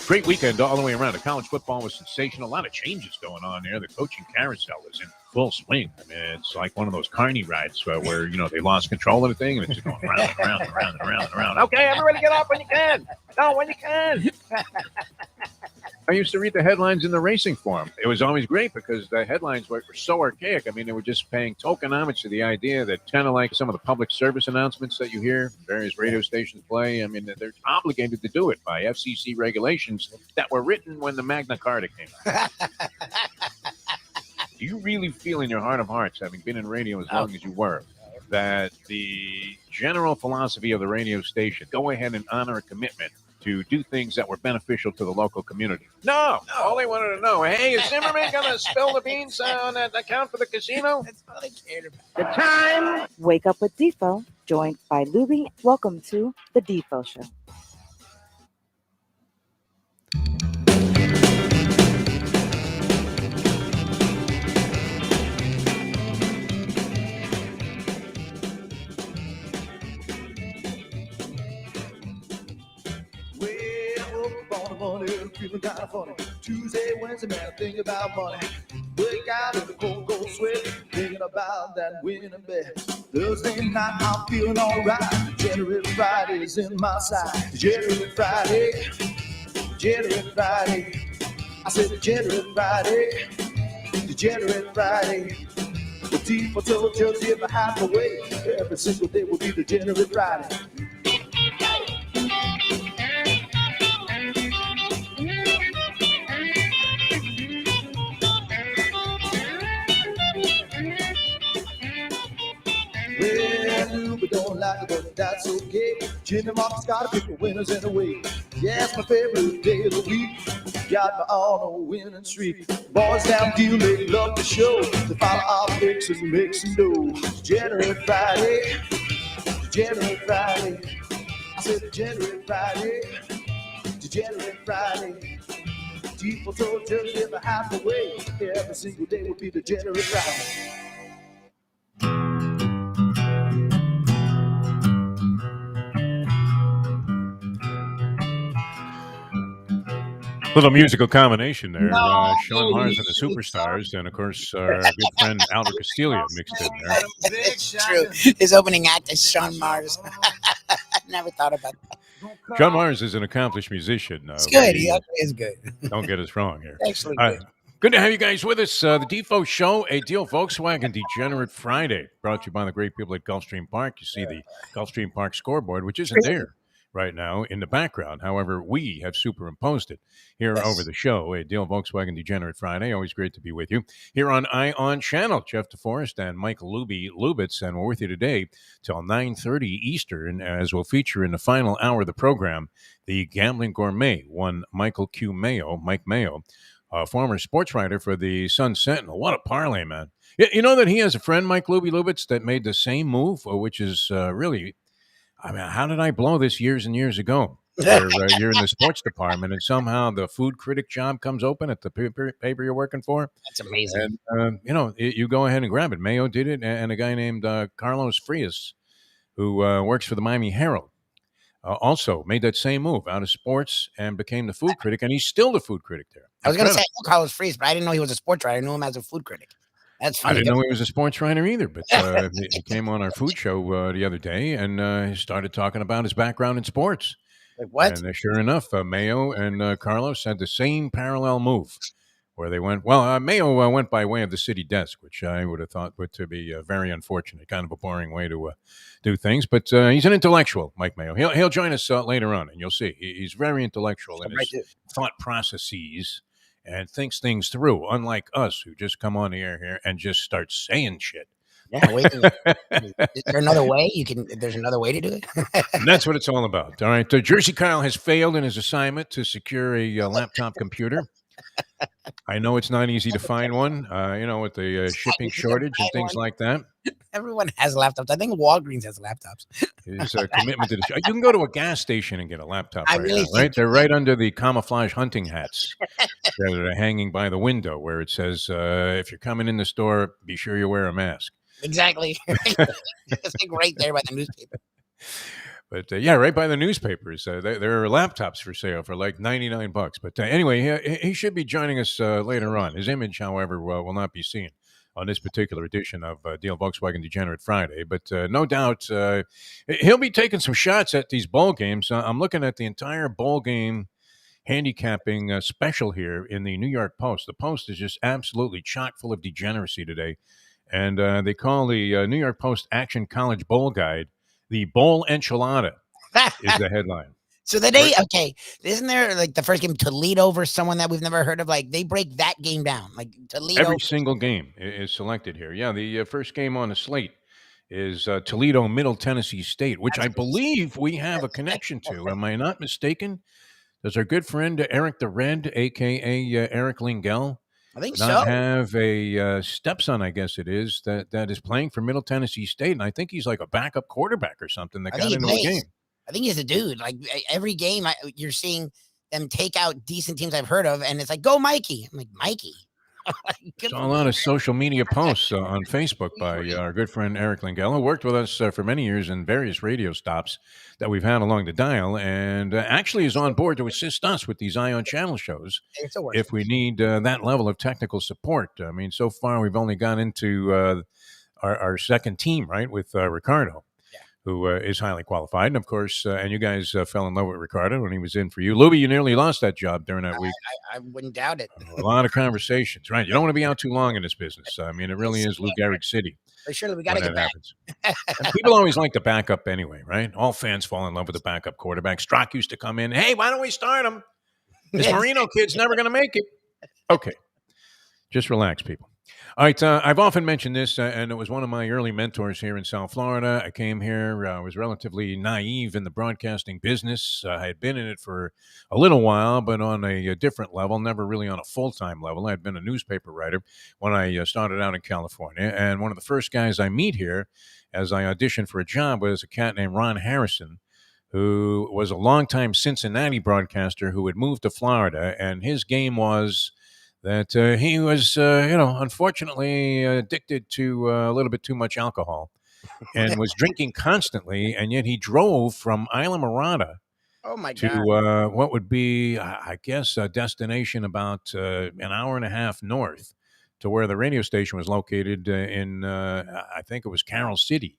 Great weekend all the way around. The college football was sensational. A lot of changes going on there. The coaching carousel is in full swing. I mean, it's like one of those carny rides where, they lost control of the thing and it's just going round and round and round and round and round. Okay, everybody get up when you can. No, when you can. I used to read the headlines in the racing forum. It was always great because the headlines were so archaic. I mean, they were just paying token homage to the idea that kind of like some of the public service announcements that you hear various radio stations play. I mean, they're obligated to do it by FCC regulations that were written when the Magna Carta came out. Do you really feel in your heart of hearts, having been in radio as long as you were, that the general philosophy of the radio station, go ahead and honor a commitment to do things that were beneficial to the local community? No. All they wanted to know, hey, is Zimmerman going to spill the beans on that account for the casino? That's all they cared about. The time. Wake up with Defo, joined by Lubie. Welcome to the Defo Show. Feeling kind of funny. Tuesday, Wednesday, man, I think about money. Wake out in the cold, cold sweat, thinking about that winning bet. Thursday night, I'm feeling alright. Degenerate Friday is in my sight. Degenerate Friday, Degenerate Friday. I said Degenerate Friday, Degenerate Friday. The Defo told just if I had my way, every single day will be Degenerate Friday. Lubie don't like it, but that's okay. Jimmy Mark's gotta pick the winners anyway. Yeah, it's my favorite day of the week. Got me on a winning streak. Boys down Deel, they love the show. They follow our picks and make some dough. Degenerate Friday, Degenerate Friday. I said Degenerate Friday, Degenerate Friday. Defo told just live a half away. Every single day will be Degenerate Friday. Little musical combination there. Sean Mars and the Superstars, and of course our good friend Albert Castillo mixed in there. It's true. His opening act is Sean Mars. Never thought about that. Sean Mars is an accomplished musician. It's good. He is good. Don't get us wrong here. Actually good. Good to have you guys with us. The Defo Show, a Deel Volkswagen Degenerate Friday, brought to you by the great people at Gulfstream Park. You see the Gulfstream Park scoreboard, which isn't there right now in the background. However, we have superimposed it here over the show. A Deel Volkswagen Degenerate Friday. Always great to be with you here on ION Channel. Jeff Deforrest and Mike Lubitz, and we're with you today till 9:30 Eastern, as we'll feature in the final hour of the program the Gambling Gourmet, one Mike Mayo, former sports writer for the Sun Sentinel. What a parlay, man. You know that he has a friend, Mike Lubitz, that made the same move, which is really... I mean, how did I blow this years and years ago? Where, you're in the sports department, and somehow the food critic job comes open at the paper you're working for. That's amazing. And, you go ahead and grab it. Mayo did it, and a guy named Carlos Frias, who works for the Miami Herald, also made that same move out of sports and became the food critic, and he's still the food critic there. I was going to say Carlos Frias, but I didn't know he was a sports writer. I knew him as a food critic. That's funny. I didn't know he was a sports writer either, but he came on our food show the other day and he started talking about his background in sports. Like what? And sure enough, Mayo and Carlos had the same parallel move where they went. Well, Mayo went by way of the city desk, which I would have thought would to be very unfortunate, kind of a boring way to do things. But he's an intellectual, Mike Mayo. He'll join us later on, and you'll see he's very intellectual in his thought processes. And thinks things through, unlike us who just come on the air here and just start saying shit. Yeah, wait. Is there another way? There's another way to do it? And that's what it's all about. All right. Jersey Kyle has failed in his assignment to secure a laptop computer. I know it's not easy to find one, with the shipping shortage and things like that. Everyone has laptops. I think Walgreens has laptops. His commitment to you can go to a gas station and get a laptop now, right? They're right under the camouflage hunting hats that are hanging by the window where it says, if you're coming in the store, be sure you wear a mask. Exactly. It's like right there by the newspaper. But yeah, right by the newspapers. There are laptops for sale for like $99. But anyway, he should be joining us later on. His image, however, will not be seen on this particular edition of Deel Volkswagen Degenerate Friday. But no doubt he'll be taking some shots at these bowl games. I'm looking at the entire bowl game handicapping special here in the New York Post. The Post is just absolutely chock full of degeneracy today. And they call the New York Post Action College Bowl Guide the Bowl Enchilada is the headline. So the day, okay, isn't there like the first game Toledo versus someone that we've never heard of? Like they break that game down. Like Toledo. Every single game is selected here. Yeah, the first game on the slate is Toledo Middle Tennessee State, which I believe we have a connection to. Am I not mistaken? Does our good friend Eric the Red, a.k.a. Eric Lingell, I think not so. have a stepson, I guess it is, that is playing for Middle Tennessee State? And I think he's like a backup quarterback or something that I got think he into a plays. game. I think he's a dude. Like every game, you're seeing them take out decent teams I've heard of, and it's like, go Mikey. I'm like, Mikey. Saw a lot of social media posts on Facebook by our good friend Eric Lingell, who worked with us for many years in various radio stops that we've had along the dial, and actually is on board to assist us with these Ion Channel shows if we need that level of technical support. I mean, so far we've only gone into our second team, right, with Ricardo, who is highly qualified. And, of course, and you guys fell in love with Ricardo when he was in for you. Lubie, you nearly lost that job during that week. I wouldn't doubt it. A lot of conversations, right? You don't want to be out too long in this business. I mean, it really is Lou Gehrig City. For sure, we got to get back. And people always like the backup anyway, right? All fans fall in love with the backup quarterback. Strock used to come in, hey, why don't we start him? This Marino kid's never going to make it. Okay. Just relax, people. All right, I've often mentioned this, and it was one of my early mentors here in South Florida. I came here, I was relatively naive in the broadcasting business. I had been in it for a little while, but on a different level, never really on a full-time level. I had been a newspaper writer when I started out in California, and one of the first guys I meet here as I auditioned for a job was a cat named Ron Harrison, who was a longtime Cincinnati broadcaster who had moved to Florida, and his game was that he was, unfortunately addicted to a little bit too much alcohol and was drinking constantly. And yet he drove from Isla Mirada to what would be, I guess, a destination about an hour and a half north to where the radio station was located in, I think it was Carroll City.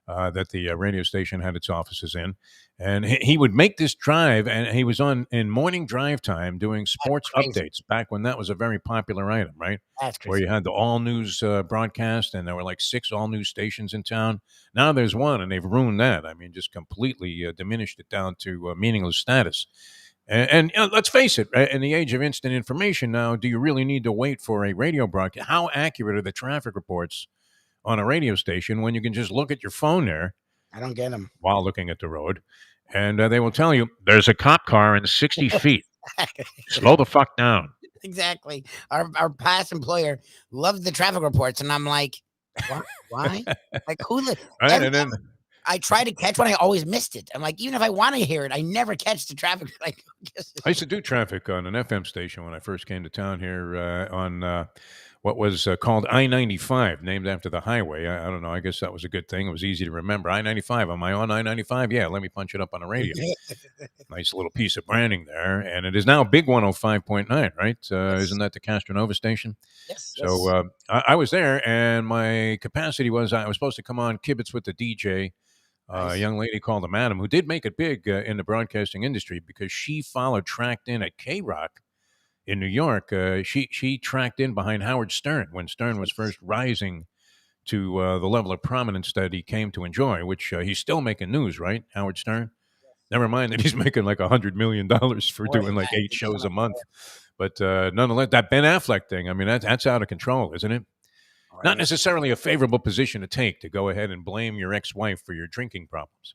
That the radio station had its offices in. And he would make this drive, and he was on in morning drive time doing sports updates back when that was a very popular item, right? That's crazy. Where you had the all-news broadcast, and there were like 6 all-news stations in town. Now there's one, and they've ruined that. I mean, just completely diminished it down to meaningless status. And let's face it, in the age of instant information now, do you really need to wait for a radio broadcast? How accurate are the traffic reports on a radio station when you can just look at your phone there? I don't get them. While looking at the road. And they will tell you, there's a cop car in 60 feet. Slow the fuck down. Exactly. Our past employer loved the traffic reports, and I'm like, why? Like, who? Right, and then I try to catch one. I always missed it. I'm like, even if I want to hear it, I never catch the traffic. Like, I used to do traffic on an FM station when I first came to town here on what was called I-95, named after the highway. I don't know. I guess that was a good thing. It was easy to remember. I-95. Am I on I-95? Yeah, let me punch it up on the radio. Nice little piece of branding there. And it is now Big 105.9, right? Yes. Isn't that the Castronova station? Yes. So I was there, and my capacity was I was supposed to come on kibitz with the DJ, a young lady called the Madam, who did make it big in the broadcasting industry because she tracked in at K-Rock in New York. She tracked in behind Howard Stern when Stern was first rising to the level of prominence that he came to enjoy, which he's still making news, right, Howard Stern? Never mind that he's making like $100 million for doing like 8 shows a month. But nonetheless, that Ben Affleck thing, I mean, that's out of control, isn't it? Right. Not necessarily a favorable position to take, to go ahead and blame your ex-wife for your drinking problems.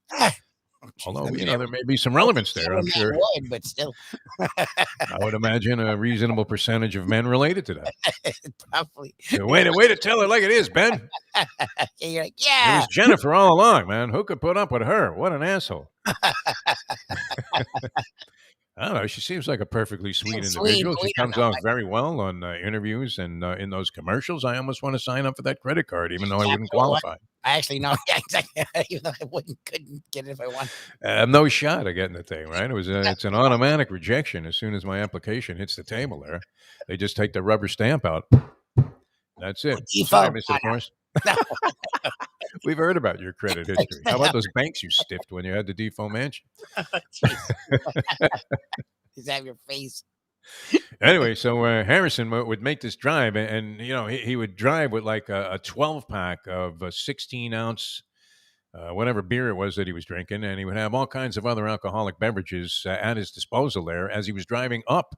Although, there may be some relevance there, I'm sure. But still. I would imagine a reasonable percentage of men related to that. Probably. Way to tell her like it is, Ben. You're like, yeah. It was Jennifer all along, man. Who could put up with her? What an asshole. I don't know. She seems like a perfectly sweet Sweet, individual. She we don't comes know. off very well on interviews and in those commercials. I almost want to sign up for that credit card, even though I wouldn't qualify. I actually know. Yeah, exactly. Even though I couldn't get it if I wanted. No shot of getting the thing, right? It's an automatic rejection as soon as my application hits the table there. They just take the rubber stamp out. That's it. Defo. Sorry, Mr. No, Deforrest. We've heard about your credit history. How about those banks you stiffed when you had the Defo mansion? Just have your face. Anyway, so Harrison would make this drive, and he would drive with like a 12-pack of 16-ounce whatever beer it was that he was drinking, and he would have all kinds of other alcoholic beverages at his disposal there as he was driving up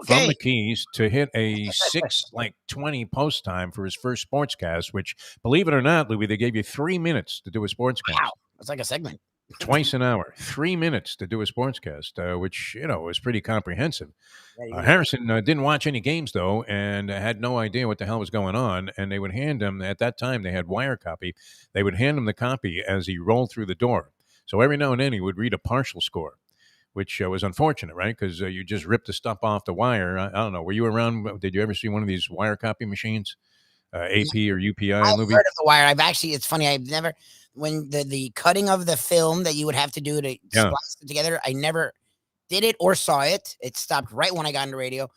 from the Keys to hit a 6:20 post time for his first sportscast, which, believe it or not, Lubie, they gave you 3 minutes to do a sportscast. Wow, it's like a segment. Twice an hour, 3 minutes to do a sportscast, which, was pretty comprehensive. Harrison didn't watch any games, though, and had no idea what the hell was going on. And they would hand him, at that time, they had wire copy. They would hand him the copy as he rolled through the door. So every now and then he would read a partial score, which was unfortunate, right? Because you just ripped the stuff off the wire. I don't know. Were you around? Did you ever see one of these wire copy machines? AP or UPI? I've Lubie? heard of the wire. It's funny. I've never, when the cutting of the film that you would have to do to splice it together, I never did it or saw it. It stopped right when I got into radio.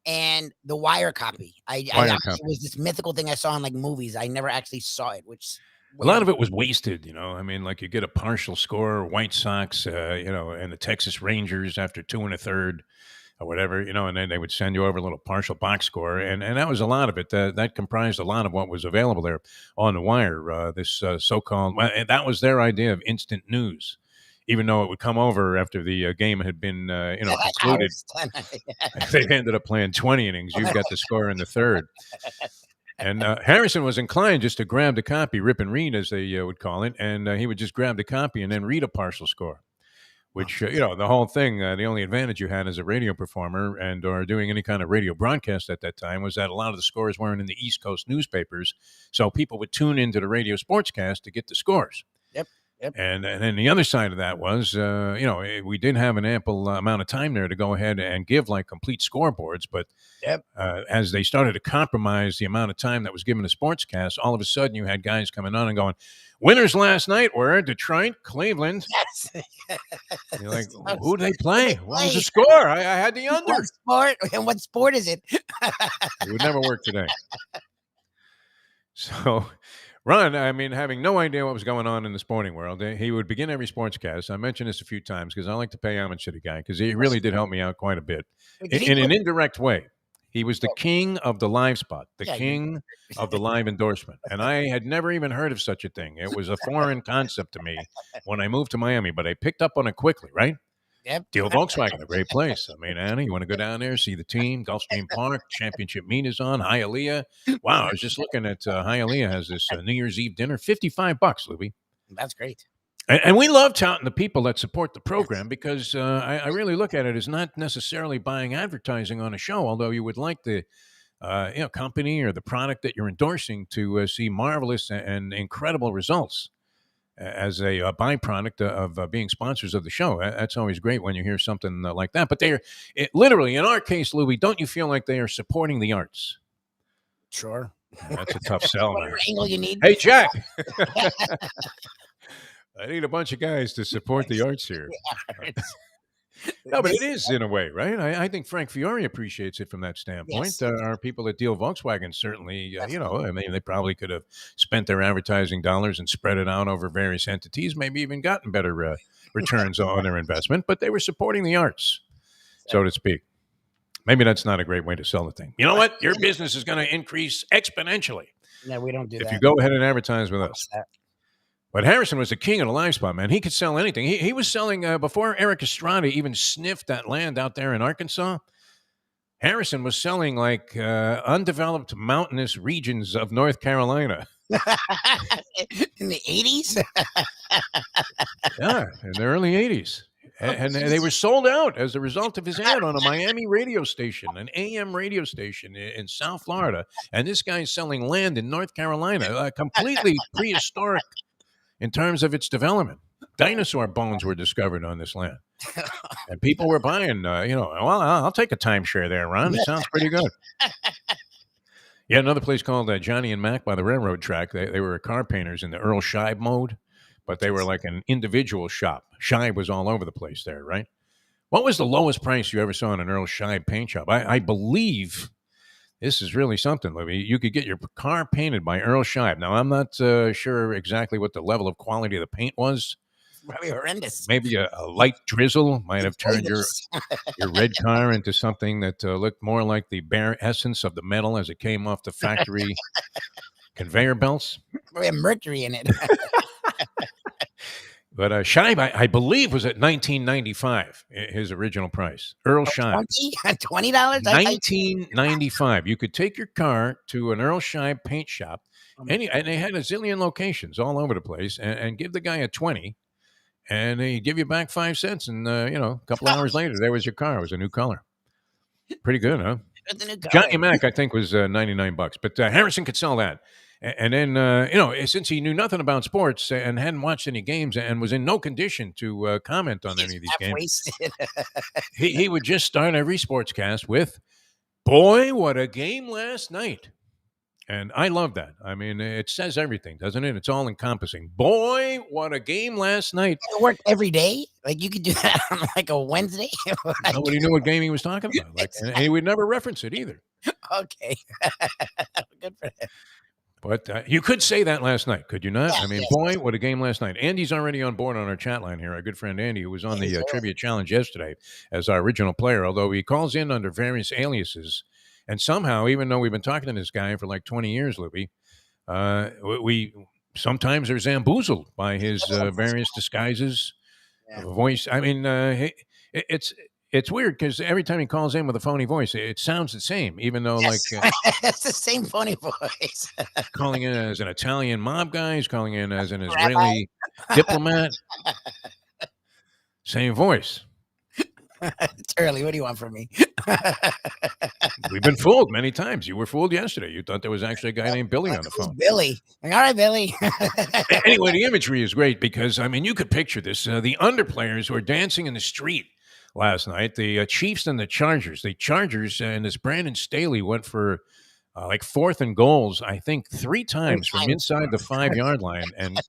And the wire copy, it was this mythical thing I saw in like movies. I never actually saw it, which a lot of it was wasted, I mean, like you get a partial score, White Sox, and the Texas Rangers after 2 1/3 or whatever, and then they would send you over a little partial box score. And that was a lot of it. That comprised a lot of what was available there on the wire, this so-called, and that was their idea of instant news. Even though it would come over after the game had been, concluded, they ended up playing 20 innings. You've got the score in the third. And Harrison was inclined just to grab the copy, rip and read, as they would call it, and he would just grab the copy and then read a partial score, which, the whole thing, the only advantage you had as a radio performer and or doing any kind of radio broadcast at that time was that a lot of the scores weren't in the East Coast newspapers, so people would tune into the radio sportscast to get the scores. Yep. And then the other side of that was, we did have an ample amount of time there to go ahead and give like complete scoreboards. But as they started to compromise the amount of time that was given to sportscast, all of a sudden you had guys coming on and going, winners last night were Detroit, Cleveland. Yes. You're like, who did they play? What was the score? I had the under. What sport? And what sport is it? It would never work today. So Ron, I mean, having no idea what was going on in the sporting world, he would begin every sportscast. I mentioned this a few times because I like to pay homage to the guy because he really did help me out quite a bit in an indirect way. He was the king of the live spot, the king of the live endorsement. And I had never even heard of such a thing. It was a foreign concept to me when I moved to Miami, but I picked up on it quickly, right? Yep. Deel Volkswagen, a great place. I mean, Anna, you want to go down there, see the team, Gulfstream Park, championship meet is on, Hialeah. Wow, I was just looking at Hialeah has this New Year's Eve dinner, $55, Lubie. That's great. And we love touting the people that support the program because I really look at it as not necessarily buying advertising on a show, although you would like the company or the product that you're endorsing to see marvelous and incredible results as a byproduct of being sponsors of the show. That's always great when you hear something like that. But they're literally, in our case, Lubie, don't you feel like they are supporting the arts? Sure. That's a tough sell. Whatever angle you need. Hey, Jack. I need a bunch of guys to support the arts here. No, but it is in a way, right? I think Frank Fiore appreciates it from that standpoint. Yes. Our people at Deel Volkswagen certainly, I mean, they probably could have spent their advertising dollars and spread it out over various entities, maybe even gotten better returns on their investment, but they were supporting the arts, so to speak. Maybe that's not a great way to sell the thing. You know what? Your business is going to increase exponentially. No, we don't do that. If you go ahead and advertise with us. But Harrison was the king of the live spot, man. He could sell anything. He was selling, before Eric Estrada even sniffed that land out there in Arkansas, Harrison was selling like undeveloped mountainous regions of North Carolina. In the 80s? Yeah, in the early 80s. And they were sold out as a result of his ad on a Miami radio station, an AM radio station in South Florida. And this guy's selling land in North Carolina, completely prehistoric in terms of its development. Dinosaur bones were discovered on this land. And people were buying, well, I'll take a timeshare there, Ron. It sounds pretty good. Yeah, another place called Johnny and Mack by the railroad track. They were car painters in the Earl Scheib mode, but they were like an individual shop. Scheib was all over the place there, right? What was the lowest price you ever saw in an Earl Scheib paint shop? I believe this is really something, Lubie. You could get your car painted by Earl Scheib. Now, I'm not sure exactly what the level of quality of the paint was. Probably horrendous. Maybe a light drizzle might have turned your red car into something that looked more like the bare essence of the metal as it came off the factory conveyor belts. Probably have mercury in it. But Scheib, I believe, was at $19.95, his original price. Earl Scheib. $20? $19.95. You could take your car to an Earl Scheib paint shop, and they had a zillion locations all over the place, and give the guy a 20, and he'd give you back 5 cents, and a couple hours later, there was your car. It was a new color. Pretty good, huh? Johnny Mack, I think, was $99, but Harrison could sell that. And then, since he knew nothing about sports and hadn't watched any games and was in no condition to comment on any of these games, he would just start every sportscast with, "Boy, what a game last night." And I love that. I mean, it says everything, doesn't it? It's all encompassing. Boy, what a game last night. It worked every day. Like you could do that on like a Wednesday. Nobody knew what game he was talking about. And he would never reference it either. Okay. Good for him. But you could say that last night, could you not? Yeah, I mean, boy, what a game last night. Andy's already on board on our chat line here. Our good friend Andy, who was on the Trivia Challenge yesterday as our original player, although he calls in under various aliases. And somehow, even though we've been talking to this guy for like 20 years, Lubie, we sometimes are zamboozled by his various disguises of a voice. I mean, it's weird because every time he calls in with a phony voice, it sounds the same, even though it's the same phony voice. Calling in as an Italian mob guy, he's calling in as an Israeli diplomat. Same voice. It's early. What do you want from me? We've been fooled many times. You were fooled yesterday. You thought there was actually a guy named Billy on the phone. Billy. Like, all right, Billy. Anyway, the imagery is great because, I mean, you could picture this. The underplayers were dancing in the street last night. The Chiefs and the Chargers. The Chargers and this Brandon Staley went for like 4th and goals, I think 3 times from inside the 5-yard line. And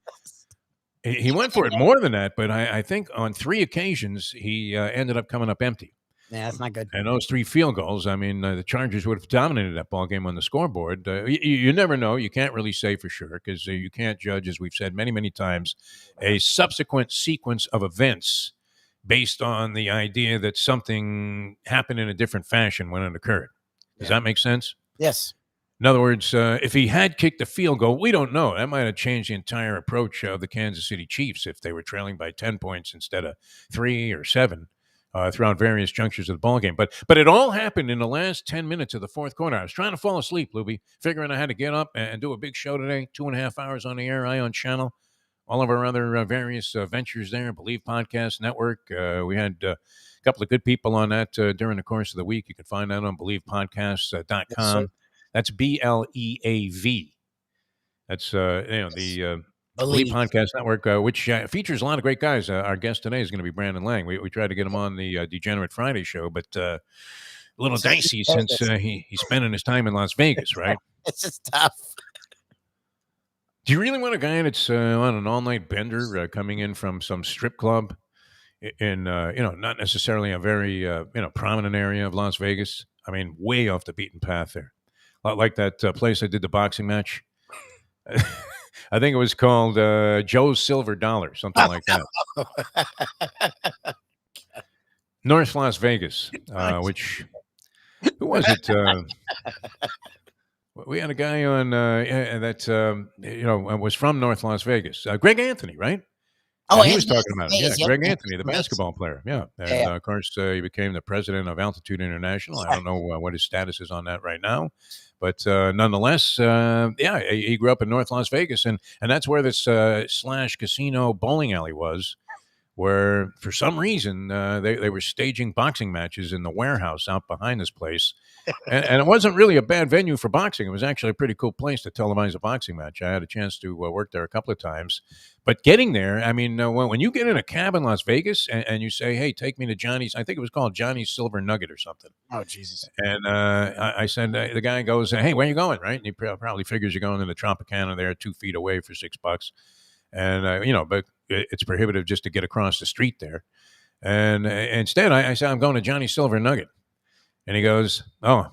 he went for it more than that, but I think on 3 occasions he ended up coming up empty. Yeah, that's not good. And those 3 field goals, I mean, the Chargers would have dominated that ball game on the scoreboard. You never know. You can't really say for sure because you can't judge, as we've said many, many times, a subsequent sequence of events based on the idea that something happened in a different fashion when it occurred. Does that make sense? Yes. In other words, if he had kicked the field goal, we don't know. That might have changed the entire approach of the Kansas City Chiefs if they were trailing by 10 points instead of 3 or 7 throughout various junctures of the ballgame. But it all happened in the last 10 minutes of the fourth quarter. I was trying to fall asleep, Lubie, figuring I had to get up and do a big show today, 2.5 hours on the air, Ion Channel, all of our other various ventures there, Believe Podcast Network. We had a couple of good people on that during the course of the week. You can find that on BelievePodcasts.com. That's BLEAV. That's the Believe Podcast Network, which features a lot of great guys. Our guest today is going to be Brandon Lang. We tried to get him on the Degenerate Friday show, but a little dicey since he's spending his time in Las Vegas, right? It's just tough. Do you really want a guy that's on an all-night bender coming in from some strip club in not necessarily a very prominent area of Las Vegas? I mean, way off the beaten path there. Like that place I did the boxing match. I think it was called Joe's Silver Dollar, something like that. North Las Vegas, which, who was it? We had a guy on that, was from North Las Vegas. Greg Anthony, right? Oh, he was talking about it. Yeah, Greg Anthony, the Right. basketball player. Yeah. And, of course, he became the president of Altitude International. I don't know what his status is on that right now. But nonetheless, he grew up in North Las Vegas. And that's where this / casino bowling alley was where for some reason they were staging boxing matches in the warehouse out behind this place. And it wasn't really a bad venue for boxing. It was actually a pretty cool place to televise a boxing match. I had a chance to work there a couple of times. But getting there, I mean, when you get in a cab in Las Vegas and you say, hey, take me to Johnny's, I think it was called Johnny's Silver Nugget or something. Oh, Jesus. And I said, the guy goes, hey, where you going, right? And he probably figures you're going to the Tropicana there 2 feet away for $6. And, but it's prohibitive just to get across the street there. And instead, I said, I'm going to Johnny's Silver Nugget. And he goes, oh,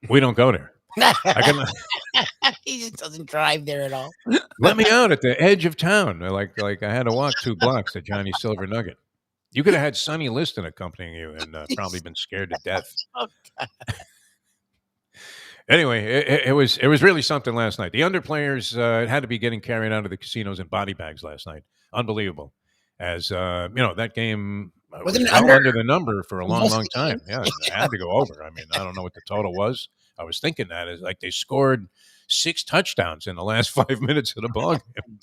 we don't go there. He just doesn't drive there at all. Let me out at the edge of town. Like I had to walk 2 blocks to Johnny's Silver Nugget. You could have had Sonny Liston accompanying you and probably been scared to death. Oh, Anyway, it was really something last night. The underplayers had to be getting carried out of the casinos in body bags last night. Unbelievable. As that game was under the number for a long time. Yeah, it had to go over. I mean, I don't know what the total was. I was thinking that is like they scored 6 touchdowns in the last 5 minutes of the ball game.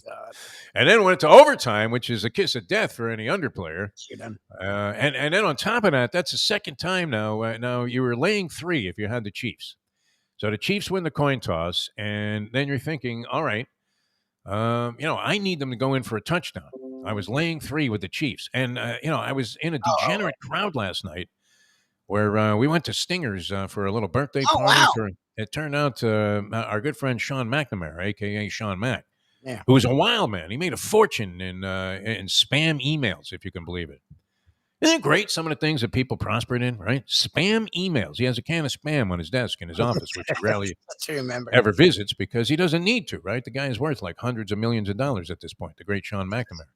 And then went to overtime, which is a kiss of death for any underplayer. And then on top of that, that's the second time now. Now you were laying 3 if you had the Chiefs. So the Chiefs win the coin toss, and then you're thinking, all right, I need them to go in for a touchdown. I was laying 3 with the Chiefs. And, I was in a degenerate crowd last night where we went to Stingers for a little birthday party. Wow. It turned out our good friend Sean McNamara, a.k.a. Sean Mack, Yeah. who was a wild man. He made a fortune in spam emails, if you can believe it. Isn't it great, some of the things that people prospered in, right? Spam emails. He has a can of spam on his desk in his office, which he rarely ever visits because he doesn't need to, right? The guy is worth like hundreds of millions of dollars at this point, the great Sean McNamara.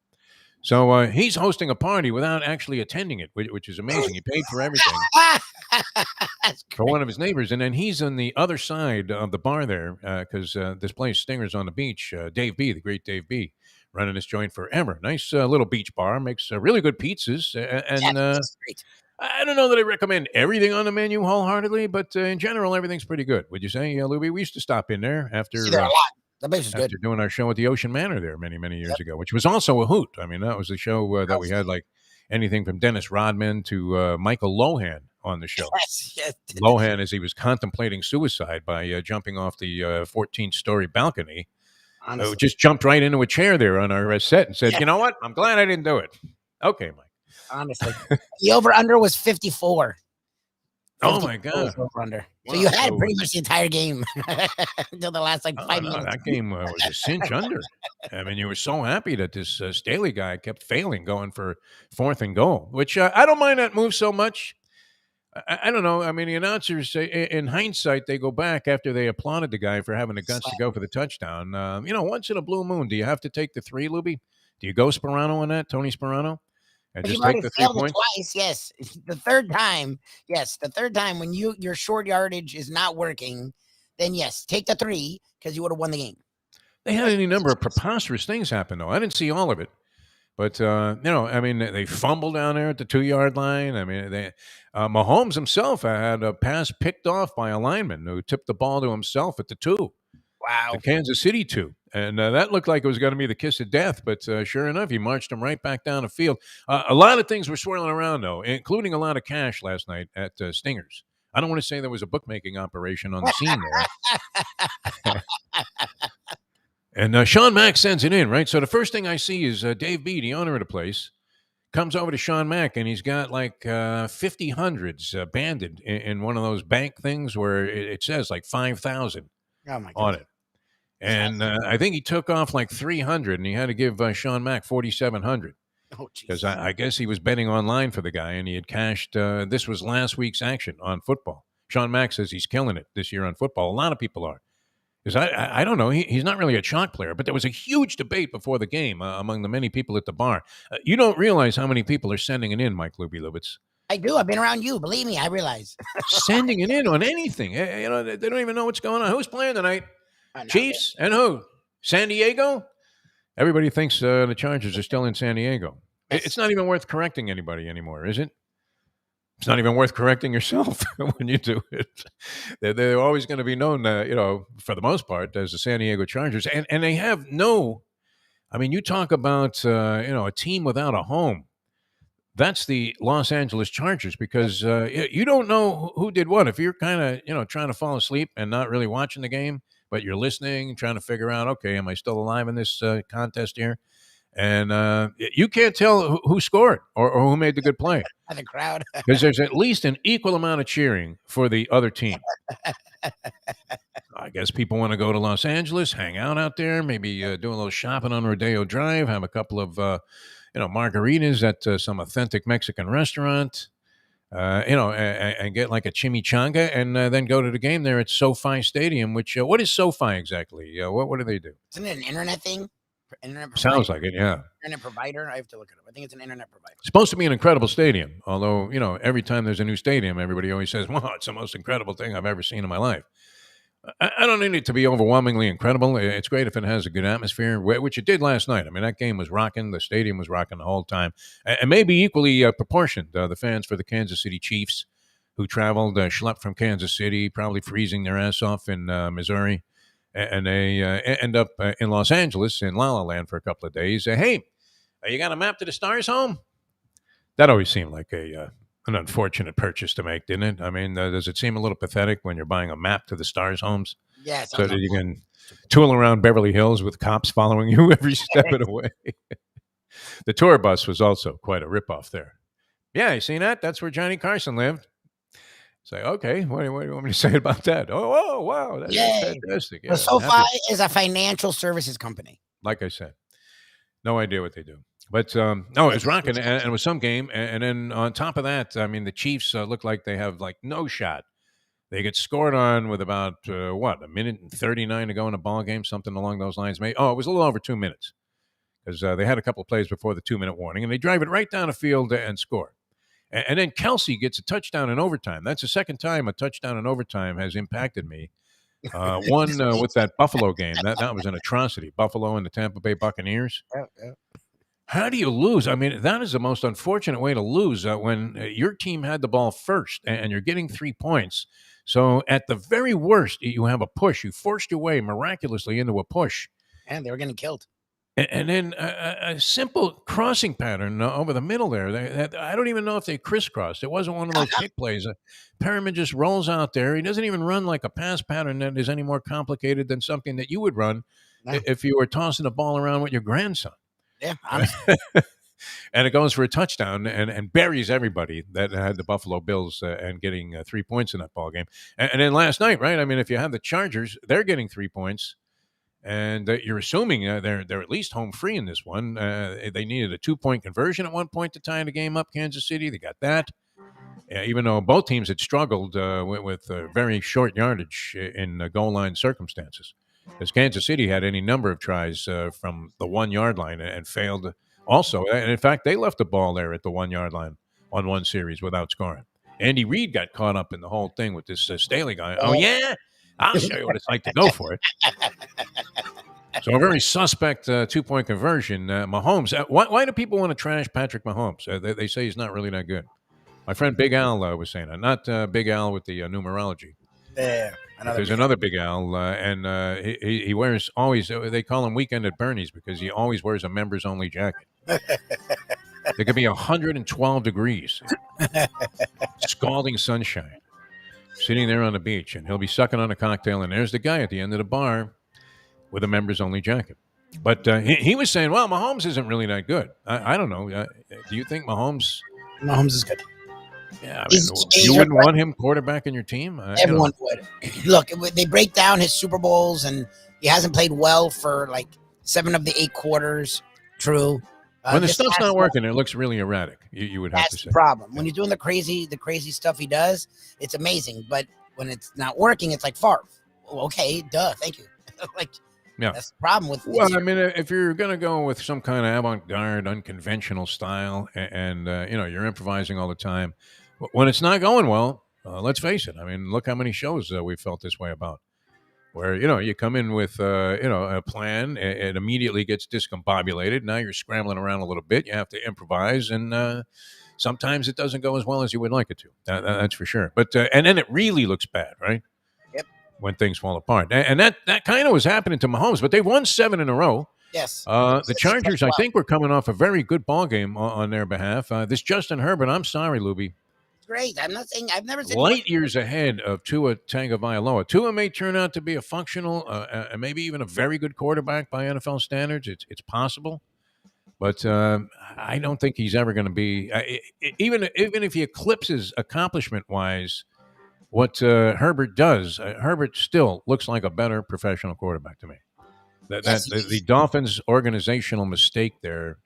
So he's hosting a party without actually attending it, which is amazing. He paid for everything for one of his neighbors. And then he's on the other side of the bar there because this place, Stingers on the Beach, Dave B., the great Dave B., running this joint forever. Nice little beach bar, makes really good pizzas. Great. I don't know that I recommend everything on the menu wholeheartedly, but in general, everything's pretty good. Would you say, Lubie? We used to stop in there after doing our show at the Ocean Manor there many, many years ago, which was also a hoot. I mean, that was a show that we had like anything from Dennis Rodman to Michael Lohan on the show. Yes. Lohan, as he was contemplating suicide by jumping off the 14th-story balcony, just jumped right into a chair there on our set and said, you know what? I'm glad I didn't do it. Okay, Mike. Honestly. The over-under was 54. Oh, my God. Over-under. So you had pretty much the entire game until the last 5 minutes. That game was a cinch under. I mean, you were so happy that this Staley guy kept failing going for 4th and goal, which I don't mind that move so much. I don't know. I mean, the announcers, in hindsight, they go back after they applauded the guy for having the guts to go for the touchdown. Once in a blue moon, do you have to take the 3, Lubie? Do you go Sperano on that, Tony Sperano? And just take the 3 points? Twice, yes. The third time, yes. The third time when your short yardage is not working, then yes, take the 3 because you would have won the game. They had any number of preposterous things happen, though. I didn't see all of it. But, they fumbled down there at the 2-yard line. I mean, Mahomes himself had a pass picked off by a lineman who tipped the ball to himself at the 2. Wow. The Kansas City 2. And that looked like it was going to be the kiss of death. But sure enough, he marched him right back down the field. A lot of things were swirling around, though, including a lot of cash last night at Stingers. I don't want to say there was a bookmaking operation on the scene there. And Sean Mack sends it in, right? So the first thing I see is Dave B., the owner of the place, comes over to Sean Mack, and he's got like 50 hundreds banded in one of those bank things where it says like 5,000 on it. And I think he took off like 300, and he had to give Sean Mack 4,700. Because I guess he was betting online for the guy, and he had cashed. This was last week's action on football. Sean Mack says he's killing it this year on football. A lot of people are. Because I don't know, he's not really a chalk player, but there was a huge debate before the game among the many people at the bar. You don't realize how many people are sending it in, Mike Lubitz. I do. I've been around you. Believe me, I realize. Sending it in on anything. They don't even know what's going on. Who's playing tonight? Chiefs and who? San Diego? Everybody thinks the Chargers are still in San Diego. It's not even worth correcting anybody anymore, is it? It's not even worth correcting yourself when you do it. They're always going to be known, for the most part, as the San Diego Chargers. And they have no – I mean, you talk about, a team without a home. that's the Los Angeles Chargers because you don't know who did what. If you're kind of trying to fall asleep and not really watching the game, but you're listening, trying to figure out, okay, am I still alive in this contest here? And you can't tell who scored or who made the good play. The crowd. Because there's at least an equal amount of cheering for the other team. I guess people want to go to Los Angeles, hang out there, maybe do a little shopping on Rodeo Drive, have a couple of margaritas at some authentic Mexican restaurant, and get like a chimichanga, and then go to the game there at SoFi Stadium. Which what is SoFi exactly? What do they do? Isn't it an internet thing? Internet provider? Sounds like it, yeah. Internet provider? I have to look it up. I think it's an internet provider. It's supposed to be an incredible stadium. Although, every time there's a new stadium, everybody always says, well, it's the most incredible thing I've ever seen in my life. I don't need it to be overwhelmingly incredible. It's great if it has a good atmosphere, which it did last night. I mean, that game was rocking. The stadium was rocking the whole time. And maybe equally proportioned, the fans for the Kansas City Chiefs who traveled, schlepped from Kansas City, probably freezing their ass off in Missouri. And they end up in Los Angeles in La La Land for a couple of days. Hey, you got a map to the stars home? That always seemed like an unfortunate purchase to make, didn't it? I mean, does it seem a little pathetic when you're buying a map to the stars homes? Yeah. So that you can tool around Beverly Hills with cops following you every step of the way. The tour bus was also quite a ripoff there. Yeah, you seen that? That's where Johnny Carson lived. Say, okay, what do you want me to say about that? Oh, wow, that's fantastic. Yeah, SoFi is a financial services company. Like I said, no idea what they do. But, no, it was rocking, and it was some game. And then on top of that, I mean, the Chiefs look like they have, no shot. They get scored on with about, a minute and 39 to go in a ball game, something along those lines. It was a little over 2 minutes because they had a couple of plays before the 2-minute warning, and they drive it right down the field and score. And then Kelsey gets a touchdown in overtime. That's the second time a touchdown in overtime has impacted me. One with that Buffalo game. That was an atrocity. Buffalo and the Tampa Bay Buccaneers. Yeah. How do you lose? I mean, that is the most unfortunate way to lose when your team had the ball first and you're getting 3 points. So at the very worst, you have a push. You forced your way miraculously into a push. And they were getting killed. And then a simple crossing pattern over the middle there. I don't even know if they crisscrossed. It wasn't one of those kick plays. Perriman just rolls out there. He doesn't even run like a pass pattern that is any more complicated than something that you would run if you were tossing the ball around with your grandson. Yeah, and it goes for a touchdown and buries everybody that had the Buffalo Bills and getting 3 points in that ball game. And then last night, right? I mean, if you have the Chargers, they're getting 3 points. And you're assuming they're at least home free in this one. They needed a 2-point conversion at one point to tie the game up. Kansas City, they got that. Even though both teams had struggled with very short yardage in goal line circumstances, as Kansas City had any number of tries from the 1 yard line and failed also. And in fact, they left the ball there at the 1 yard line on one series without scoring. Andy Reid got caught up in the whole thing with this Staley guy. Oh yeah. I'll show you what it's like to go for it. So a very suspect 2-point conversion. Mahomes. Why do people want to trash Patrick Mahomes? They say he's not really that good. My friend Big Al was saying that. Not Big Al with the numerology. Yeah. There's another Big Al, and he wears always. They call him Weekend at Bernie's because he always wears a members-only jacket. There could be 112 degrees, scalding sunshine. Sitting there on the beach, and he'll be sucking on a cocktail, and there's the guy at the end of the bar with a members-only jacket. But he was saying, well, Mahomes isn't really that good. I don't know. Do you think Mahomes is good? Yeah, I mean, you wouldn't want him quarterback in your team? Everyone would. Look, they break down his Super Bowls, and he hasn't played well for 7 of the 8 quarters. True. When the stuff's not working, it looks really erratic. You would have to say. That's the problem. When you're doing the crazy stuff he does, it's amazing. But when it's not working, it's like Favre. Well, okay, duh, thank you. Yeah, that's the problem with. Well, I mean, if you're going to go with some kind of avant-garde, unconventional style, and you're improvising all the time, when it's not going well, let's face it. I mean, look how many shows we felt this way about. Where, you come in with, a plan, it immediately gets discombobulated. Now you're scrambling around a little bit. You have to improvise, and sometimes it doesn't go as well as you would like it to. That's for sure. But and then it really looks bad, right? Yep. When things fall apart. And that kind of was happening to Mahomes, but they've won 7 in a row. Yes. The Chargers, I think, were coming off a very good ball game on their behalf. This Justin Herbert, I'm sorry, Lubie. Great. I'm not saying I've never said Light years ahead of Tua Tagovailoa. Tua may turn out to be a functional and maybe even a very good quarterback by NFL standards. It's possible, but I don't think he's ever going to be. Even if he eclipses accomplishment-wise what Herbert does, Herbert still looks like a better professional quarterback to me. The Dolphins' organizational mistake there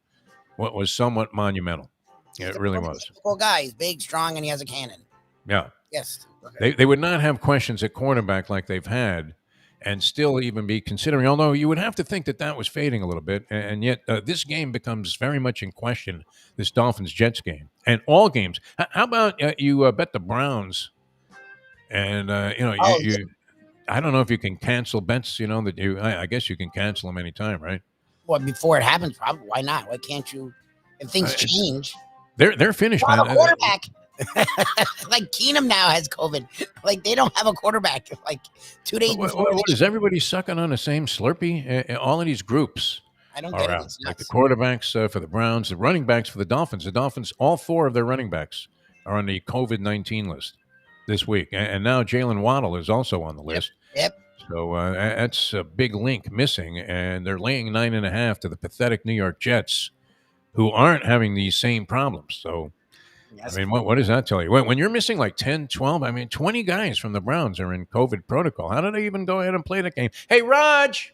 was somewhat monumental. It really was. Cool guy. He's big, strong, and he has a cannon. Yeah. Yes. Okay. They would not have questions at cornerback like they've had and still even be considering, although you would have to think that was fading a little bit. And yet this game becomes very much in question, this Dolphins-Jets game. And all games. How about you bet the Browns? And, you I don't know if you can cancel bets, I guess you can cancel them anytime, right? Well, before it happens, probably. Why not? Why can't you? If things change. They're finished, man. Quarterback. Like Keenum now has COVID. Like they don't have a quarterback. Like 2 days before. What is everybody sucking on the same Slurpee? All of these groups I don't are get it. out. Like the quarterbacks for the Browns, the running backs for the Dolphins. The Dolphins, all 4 of their running backs are on the COVID-19 list this week. And now Jalen Waddle is also on the list. Yep. So that's a big link missing. And they're laying 9.5 to the pathetic New York Jets, who aren't having these same problems. So, yes. I mean, what does that tell you? When you're missing like 10, 12, 20 guys from the Browns are in COVID protocol. How did they even go ahead and play that game? Hey, Raj!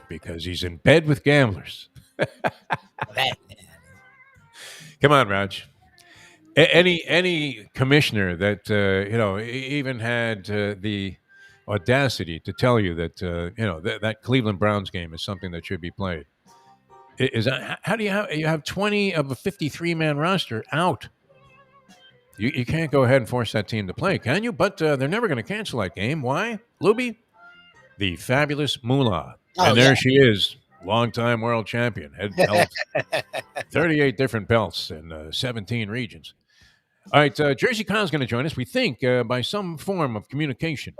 Because he's in bed with gamblers. Come on, Raj. Any commissioner that, even had the audacity to tell you that, that Cleveland Browns game is something that should be played. Is that how do you have 20 of a 53-man roster out? You can't go ahead and force that team to play, can you? But they're never going to cancel that game. Why, Lubie? The fabulous Moolah, and there she is, longtime world champion, had held 38 different belts in 17 regions. All right, Jersey Kyle's going to join us, we think, by some form of communication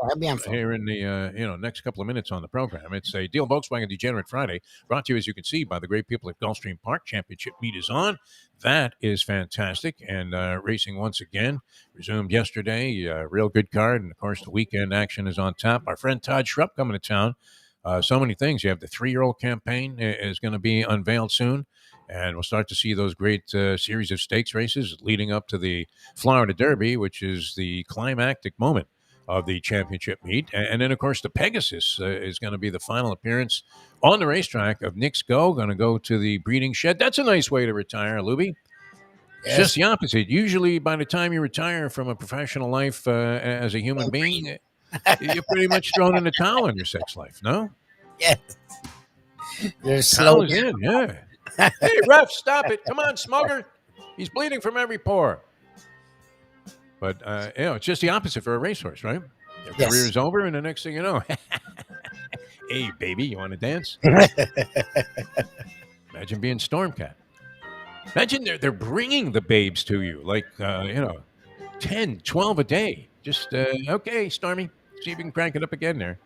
here in the next couple of minutes on the program. It's a Deel Volkswagen Degenerate Friday, brought to you, as you can see, by the great people at Gulfstream Park. Championship meet is on. That is fantastic. And racing once again resumed yesterday. Real good card. And, of course, the weekend action is on top. Our friend Todd Schrupp coming to town. So many things. You have the 3-year-old campaign is going to be unveiled soon. And we'll start to see those great series of stakes races leading up to the Florida Derby, which is the climactic moment of the championship meet. And then, of course, the Pegasus is going to be the final appearance on the racetrack of Nick's Go, going to go to the breeding shed. That's a nice way to retire, Lubie. Yes. It's just the opposite. Usually, by the time you retire from a professional life as a human being, you're pretty much thrown in the towel in your sex life, no? Yes. You're slow. Yeah. Hey, ref, stop it. Come on, smoker. He's bleeding from every pore. But, it's just the opposite for a racehorse, right? Their career is over, and the next thing you know, hey, baby, you want to dance? Imagine being Stormcat. Imagine they're bringing the babes to you, like, 10, 12 a day. Just, okay, Stormy, see if you can crank it up again there.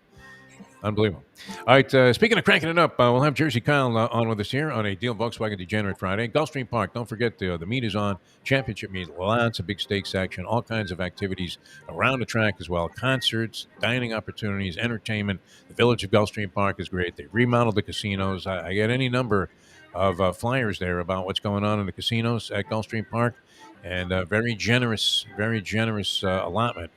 Unbelievable. All right, speaking of cranking it up, we'll have Jersey Kyle on with us here on a Deel Volkswagen Degenerate Friday. Gulfstream Park, don't forget the meet is on, championship meet, lots of big stakes action, all kinds of activities around the track as well, concerts, dining opportunities, entertainment. The village of Gulfstream Park is great. They remodeled the casinos. I get any number of flyers there about what's going on in the casinos at Gulfstream Park, and very generous allotment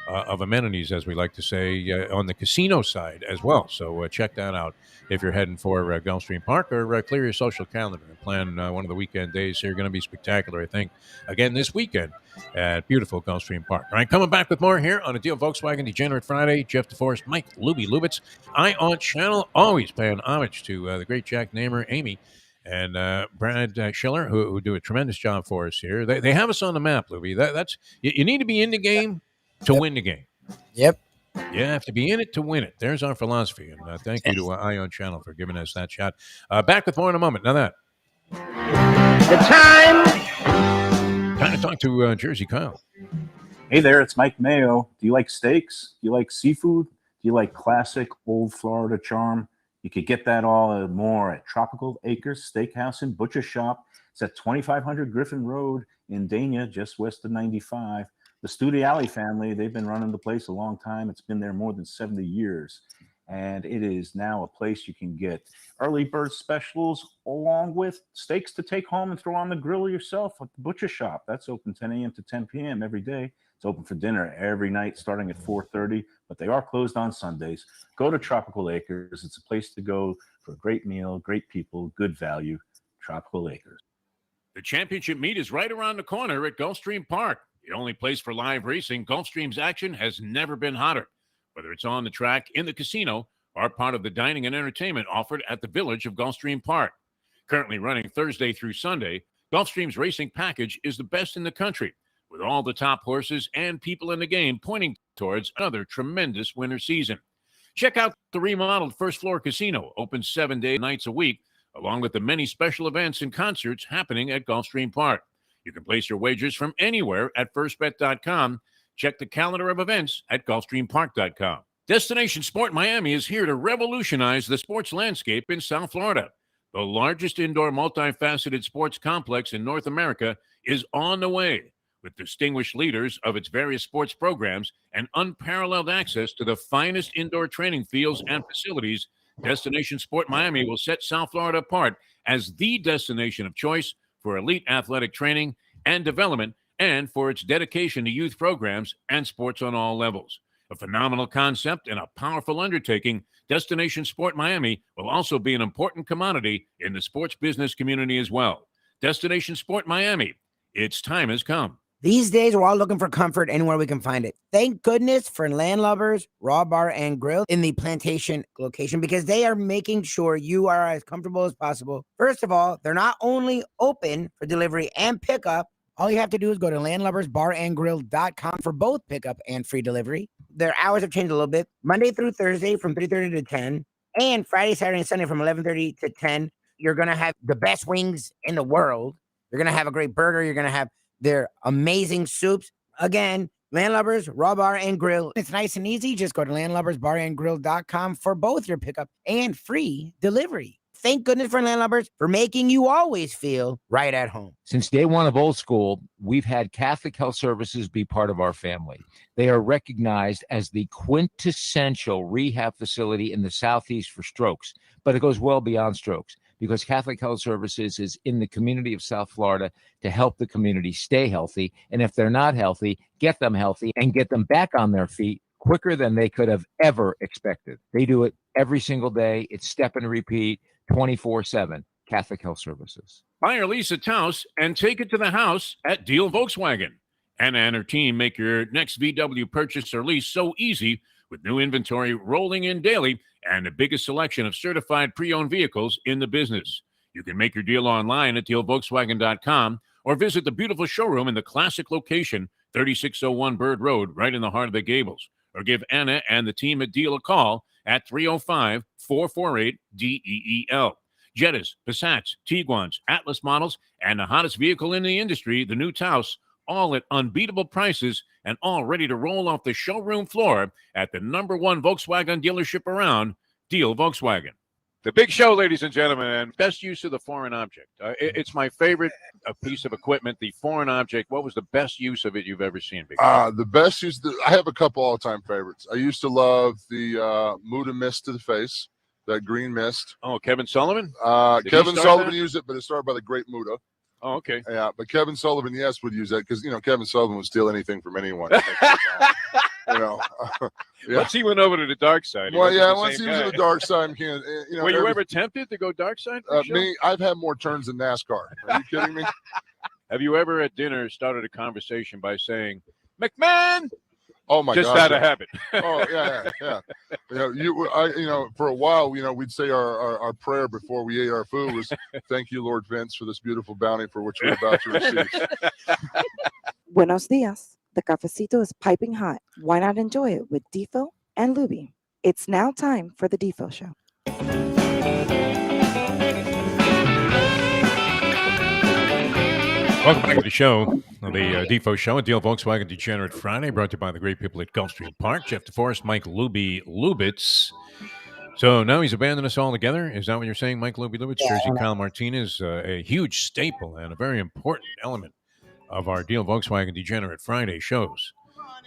of amenities, as we like to say, on the casino side as well. So check that out if you're heading for Gulfstream Park, or clear your social calendar and plan one of the weekend days here. Going to be spectacular, I think, again this weekend at beautiful Gulfstream Park. All right, coming back with more here on a Deel Volkswagen Degenerate Friday. Jeff Deforrest, Mike Lubitz, on channel, always paying homage to the great Jack Namer, Amy, and Brad Schiller, who do a tremendous job for us here. They have us on the map, Lubie. That's you need to be in the game to win the game. Yep. You have to be in it to win it. There's our philosophy. And thank you to Ion Channel for giving us that shot. Back with more in a moment. Now that. The time to talk to Jersey Kyle. Hey there, it's Mike Mayo. Do you like steaks? Do you like seafood? Do you like classic old Florida charm? You could get that all and more at Tropical Acres Steakhouse and Butcher Shop. It's at 2500 Griffin Road in Dania, just west of 95. The Studiali family, they've been running the place a long time. It's been there more than 70 years. And it is now a place you can get early bird specials along with steaks to take home and throw on the grill yourself at the Butcher Shop. That's open 10 a.m. to 10 p.m. every day. It's open for dinner every night starting at 4:30, but they are closed on Sundays. Go to Tropical Acres. It's a place to go for a great meal, great people, good value. Tropical Acres. The championship meet is right around the corner at Gulfstream Park. The only place for live racing, Gulfstream's action has never been hotter. Whether it's on the track, in the casino, or part of the dining and entertainment offered at the Village of Gulfstream Park. Currently running Thursday through Sunday, Gulfstream's racing package is the best in the country, with all the top horses and people in the game pointing towards another tremendous winter season. Check out the remodeled first floor casino, open 7 nights a week, along with the many special events and concerts happening at Gulfstream Park. You can place your wagers from anywhere at firstbet.com. Check the calendar of events at gulfstreampark.com. Destination Sport Miami is here to revolutionize the sports landscape in South Florida. The largest indoor multifaceted sports complex in North America is on the way, with distinguished leaders of its various sports programs and unparalleled access to the finest indoor training fields and facilities. Destination Sport Miami will set South Florida apart as the destination of choice for elite athletic training and development, and for its dedication to youth programs and sports on all levels. A phenomenal concept and a powerful undertaking, Destination Sport Miami will also be an important commodity in the sports business community as well. Destination Sport Miami, its time has come. These days, we're all looking for comfort anywhere we can find it. Thank goodness for Landlubbers Raw Bar and Grill in the Plantation location, because they are making sure you are as comfortable as possible. First of all, they're not only open for delivery and pickup. All you have to do is go to landlubbersbarandgrill.com for both pickup and free delivery. Their hours have changed a little bit. Monday through Thursday from 3:30 to 10, and Friday, Saturday, and Sunday from 11:30 to 10. You're going to have the best wings in the world. You're going to have a great burger. You're going to have their amazing soups. Again, Landlubbers Raw Bar and Grill. It's nice and easy. Just go to landlubbersbarandgrill.com for both your pickup and free delivery. Thank goodness for Landlubbers for making you always feel right at home. Since day one of Old School, we've had Catholic Health Services be part of our family. They are recognized as the quintessential rehab facility in the Southeast for strokes, but it goes well beyond strokes, because Catholic Health Services is in the community of South Florida to help the community stay healthy. And if they're not healthy, get them healthy and get them back on their feet quicker than they could have ever expected. They do it every single day. It's step and repeat, 24/7. Catholic Health Services. Buy or lease a Taos and take it to the house at Deel Volkswagen. Anna and her team make your next VW purchase or lease so easy, with new inventory rolling in daily and the biggest selection of certified pre-owned vehicles in the business. You can make your deal online at dealvolkswagen.com or visit the beautiful showroom in the classic location, 3601 Bird Road, right in the heart of the Gables. Or give Anna and the team at Deel a call at 305-448-DEEL. Jettas, Passats, Tiguans, Atlas models, and the hottest vehicle in the industry, the new Taos, all at unbeatable prices and all ready to roll off the showroom floor at the #1 Volkswagen dealership around, Deel Volkswagen. The big show, ladies and gentlemen, and best use of the foreign object. It's my favorite piece of equipment, the foreign object. What was the best use of it you've ever seen? The best use, I have a couple all-time favorites. I used to love the Muda mist to the face, that green mist. Oh, Kevin Sullivan? Kevin Sullivan used it, but it started by the great Muda. Oh, okay. Yeah, but Kevin Sullivan, yes, would use that because, Kevin Sullivan would steal anything from anyone. Yeah. Once he went over to the dark side. Well, yeah, once he was in the dark side, were you ever tempted to go dark side? Me, I've had more turns than NASCAR. Are you kidding me? Have you ever at dinner started a conversation by saying, McMahon? Oh my God! Just out of habit. Oh yeah. For a while, we'd say our prayer before we ate our food was, "Thank you, Lord Vince, for this beautiful bounty for which we're about to receive." Buenos dias. The cafecito is piping hot. Why not enjoy it with Defo and Lubie? It's now time for the Defo Show. Welcome back to the show, the Defo Show, a Deel Volkswagen Degenerate Friday, brought to you by the great people at Gulfstream Park. Jeff Deforrest, Mike Lubitz. So now he's abandoned us altogether. Is that what you're saying, Mike Lubitz? Yeah, Jersey I know. Kyle Martinez, a huge staple and a very important element of our Deel Volkswagen Degenerate Friday shows.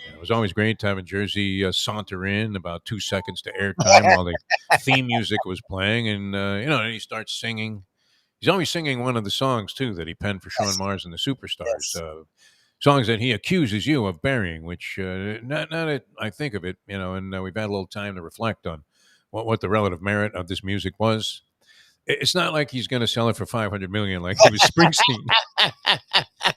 And it was always great to have a Jersey saunter in about 2 seconds to airtime while the theme music was playing. And, and he starts singing. He's always singing one of the songs, too, that he penned for Sean Mars and the Superstars. Yes. Songs that he accuses you of burying, which, now that I think of it, and we've had a little time to reflect on what the relative merit of this music was. It's not like he's going to sell it for $500 million like he was Springsteen.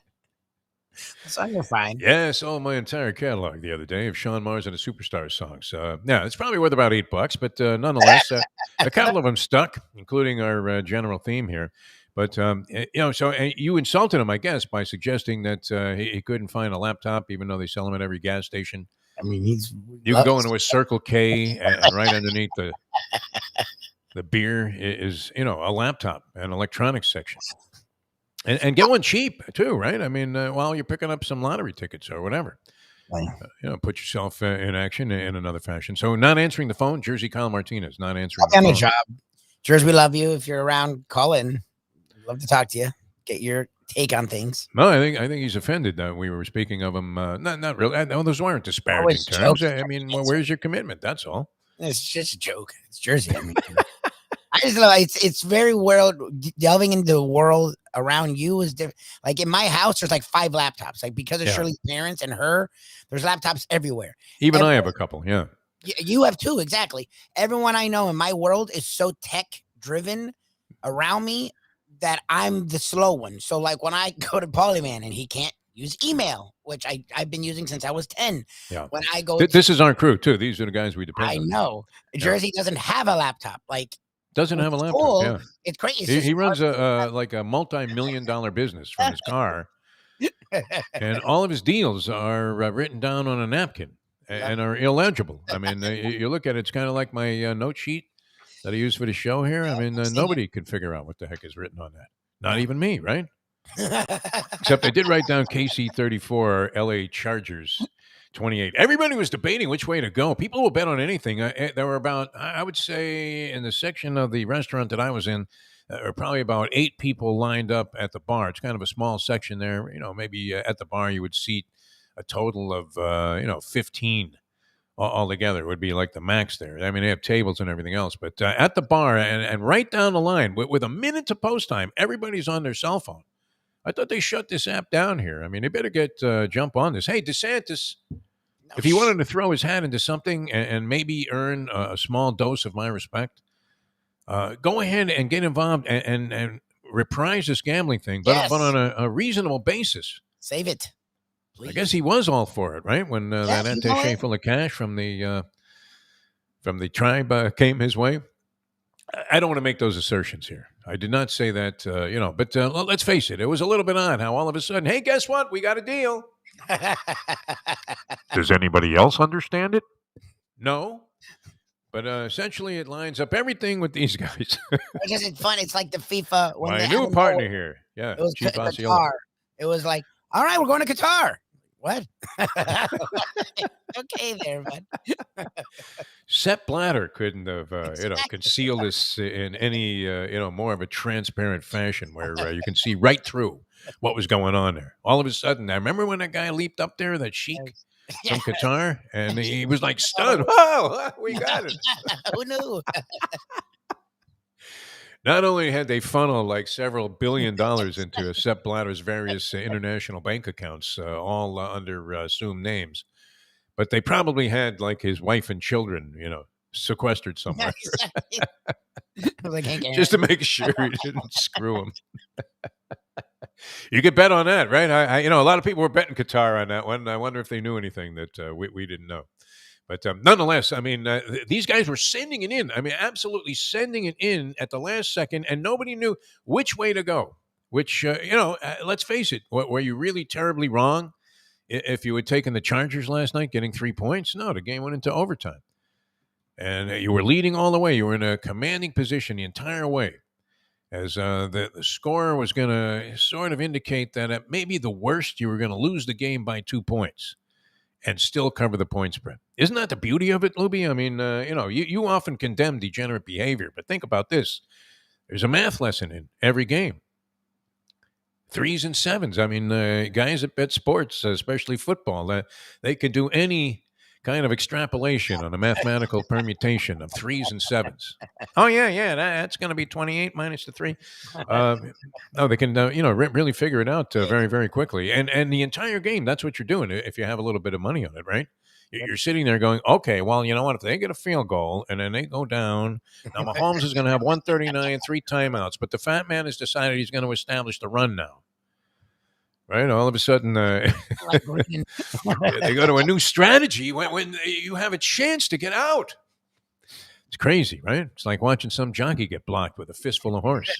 So you're fine. Yeah, I sold my entire catalog the other day of Sean Mars and the Superstars songs. Yeah, it's probably worth about $8, but nonetheless, a couple of them stuck, including our general theme here. But so you insulted him, I guess, by suggesting that he couldn't find a laptop, even though they sell them at every gas station. I mean, You can go into a Circle K, and right underneath the beer is a laptop, an electronics section. And get one cheap too, right? I mean, while you're picking up some lottery tickets or whatever, put yourself in action in another fashion. So, not answering the phone, Jersey Kyle Martinez, not answering the phone. Job. Jersey, we love you. If you're around, call in. Love to talk to you. Get your take on things. No, I think he's offended that we were speaking of him. Not really. No, those weren't disparaging terms. I mean, mere's your commitment? That's all. It's just a joke. It's Jersey. I mean, I just love it's very delving into the world around you is different. Like in my house, there's like 5 laptops. Like because of Shirley's parents and her, there's laptops everywhere. Even I have a couple. Yeah, you have 2 exactly. Everyone I know in my world is so tech driven around me that I'm the slow one. So like when I go to Polyman and he can't use email, which I've been using since I was 10. Yeah. When I go, this is our crew too. These are the guys we depend on. I know. Jersey doesn't have a laptop. Like. Doesn't have a laptop. Yeah, it's crazy. He runs like a multi-million-dollar business from his car, and all of his deals are written down on a napkin and are illegible. I mean, you look at it; it's kind of like my note sheet that I use for the show here. I mean, nobody can figure out what the heck is written on that. Not even me, right? Except I did write down KC34 LA Chargers 28. Everybody was debating which way to go. People will bet on anything. There were about, I would say, in the section of the restaurant that I was in, there were probably about 8 people lined up at the bar. It's kind of a small section there. Maybe at the bar you would seat a total of, 15 altogether. It would be like the max there. I mean, they have tables and everything else. But at the bar and right down the line, with a minute to post time, everybody's on their cell phone. I thought they shut this app down here. I mean, they better jump on this. Hey, DeSantis, if he wanted to throw his hat into something and maybe earn a small dose of my respect, go ahead and get involved and reprise this gambling thing, but on a reasonable basis. Save it. Please. I guess he was all for it, right? When that attaché full of cash from the tribe came his way. I don't want to make those assertions here. I did not say that, but let's face it. It was a little bit odd how all of a sudden, hey, guess what? We got a deal. Does anybody else understand it? No. But essentially, it lines up everything with these guys. It's fun. It's like the FIFA. When my new partner here. Yeah. It was Qatar. It was like, all right, we're going to Qatar. What? Okay there, bud. Sepp Blatter couldn't have, concealed this in any, more of a transparent fashion where you can see right through what was going on there. All of a sudden, I remember when that guy leaped up there, that sheik from Qatar, and he was like stunned. Whoa, we got it. Who knew? Not only had they funneled like several $1 billion into Sepp Blatter's various international bank accounts, all under assumed names, but they probably had like his wife and children, sequestered somewhere. Just to make sure he didn't screw him. You could bet on that, right? A lot of people were betting Qatar on that one. I wonder if they knew anything that we didn't know. But nonetheless, I mean, these guys were sending it in. I mean, absolutely sending it in at the last second, and nobody knew which way to go. Which, let's face it, were you really terribly wrong if you had taken the Chargers last night, getting 3 points? No, the game went into overtime. And you were leading all the way. You were in a commanding position the entire way. As the score was going to sort of indicate that at maybe the worst, you were going to lose the game by 2 points. and still cover the point spread. Isn't that the beauty of it, Lubie? I mean, you often condemn degenerate behavior, but think about this. There's a math lesson in every game. 3s and 7s. I mean, guys that bet sports, especially football, they can do any kind of extrapolation on a mathematical permutation of 3s and 7s. Oh, yeah, that's going to be 28 minus the 3. No, they can, really figure it out very, very quickly. And the entire game, that's what you're doing if you have a little bit of money on it, right? You're sitting there going, okay, well, you know what? If they get a field goal and then they go down, now Mahomes is going to have 139, 3 timeouts, but the fat man has decided he's going to establish the run now. Right? All of a sudden, they go to a new strategy when you have a chance to get out. It's crazy, right? It's like watching some jockey get blocked with a fistful of horse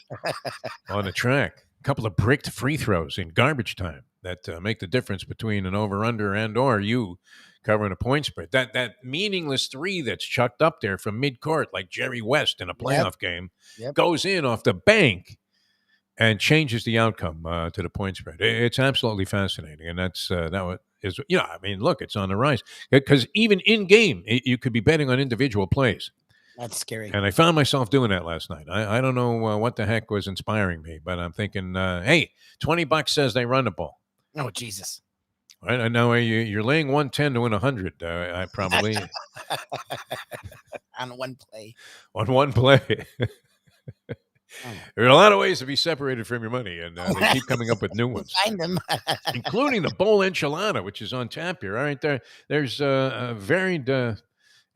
on the track. A couple of bricked free throws in garbage time that make the difference between an over-under and or you covering a point spread. That meaningless 3 that's chucked up there from mid-court like Jerry West in a playoff game goes in off the bank and changes the outcome to the point spread. It's absolutely fascinating, and that's I mean, look, it's on the rise because even in game, you could be betting on individual plays. That's scary. And I found myself doing that last night. I don't know what the heck was inspiring me, but I'm thinking, hey, $20 says they run the ball. Oh, Jesus. Right? I know you're laying 110 to win 100. I probably on one play. On one play. There are a lot of ways to be separated from your money, and they keep coming up with new ones. Find them. Including the bowl enchilada, which is on tap here. All right, there's a varied,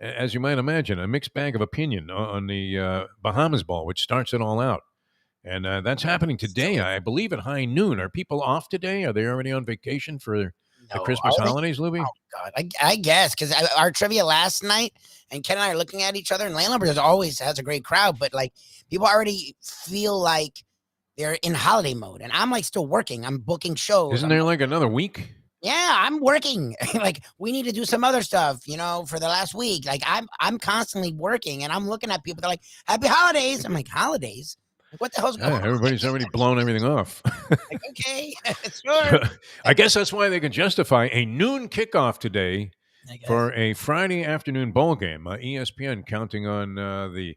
as you might imagine, a mixed bag of opinion on the Bahamas Bowl, which starts it all out. And that's happening today, I believe, at high noon. Are people off today? Are they already on vacation for the Christmas holidays, Lubie? Oh, God. I guess, because our trivia last night, and Ken and I are looking at each other, and Landlubbers always has a great crowd, but, like, people already feel like they're in holiday mode, and I'm, like, still working. I'm booking shows. Isn't there, like, another week? Yeah, I'm working. Like, we need to do some other stuff, for the last week. Like, I'm constantly working, and I'm looking at people. They're like, happy holidays. I'm like, holidays? What the hell's going on? Everybody's already blown everything off. Like, okay, sure. I guess that's why they can justify a noon kickoff today for a Friday afternoon bowl game. ESPN counting on the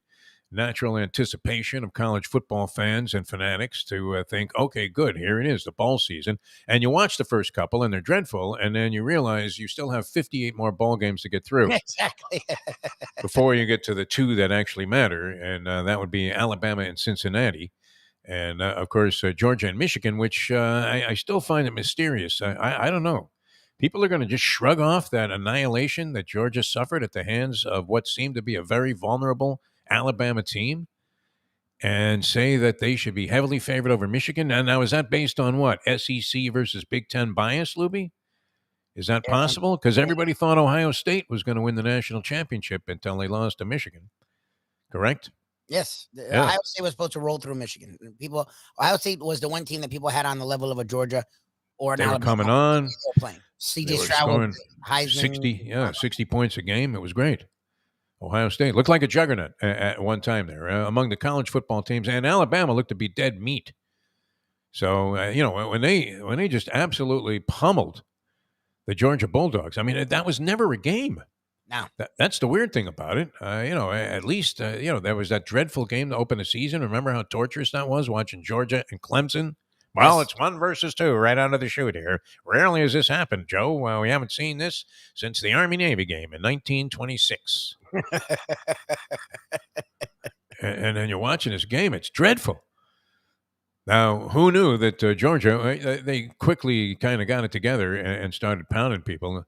natural anticipation of college football fans and fanatics to think, okay, good, here it is, the bowl season. And you watch the first couple, and they're dreadful, and then you realize you still have 58 more bowl games to get through. Exactly. Before you get to the 2 that actually matter, and that would be Alabama and Cincinnati. And, of course, Georgia and Michigan, which I still find it mysterious. I don't know. People are going to just shrug off that annihilation that Georgia suffered at the hands of what seemed to be a very vulnerable Alabama team and say that they should be heavily favored over Michigan. And now, is that based on what? SEC versus Big Ten bias, Lubie? Is that possible? Because everybody thought Ohio State was going to win the national championship until they lost to Michigan. Correct? Yes. Ohio State was supposed to roll through Michigan. Ohio State was the one team that people had on the level of a Georgia or an Alabama. They were coming on. They were playing. C.J. Stroud, Heisman. 60 points a game. It was great. Ohio State looked like a juggernaut at one time there among the college football teams, and Alabama looked to be dead meat. So when they just absolutely pummeled the Georgia Bulldogs, I mean that was never a game. No, that's the weird thing about it. At least there was that dreadful game to open the season. Remember how torturous that was watching Georgia and Clemson. Well, It's 1 versus 2 right out of the chute here. Rarely has this happened, Joe. We haven't seen this since the Army-Navy game in 1926. and then you're watching this game. It's dreadful. Now, who knew that Georgia, they quickly kind of got it together and started pounding people.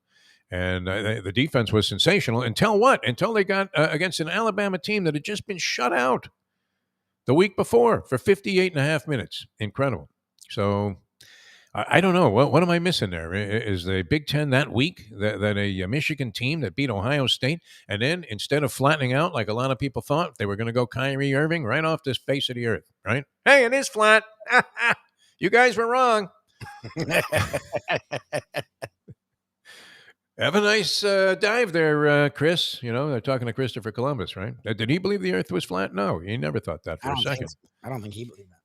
And the defense was sensational until what? Until they got against an Alabama team that had just been shut out the week before for 58 and a half minutes. Incredible. So I don't know. What am I missing there? Is the Big Ten that weak that a Michigan team that beat Ohio State, and then instead of flattening out like a lot of people thought, they were going to go Kyrie Irving right off this face of the earth, right? Hey, it is flat. You guys were wrong. Have a nice dive there, Chris. They're talking to Christopher Columbus, right? Did he believe the earth was flat? No, he never thought that for a second. I don't think he believed that.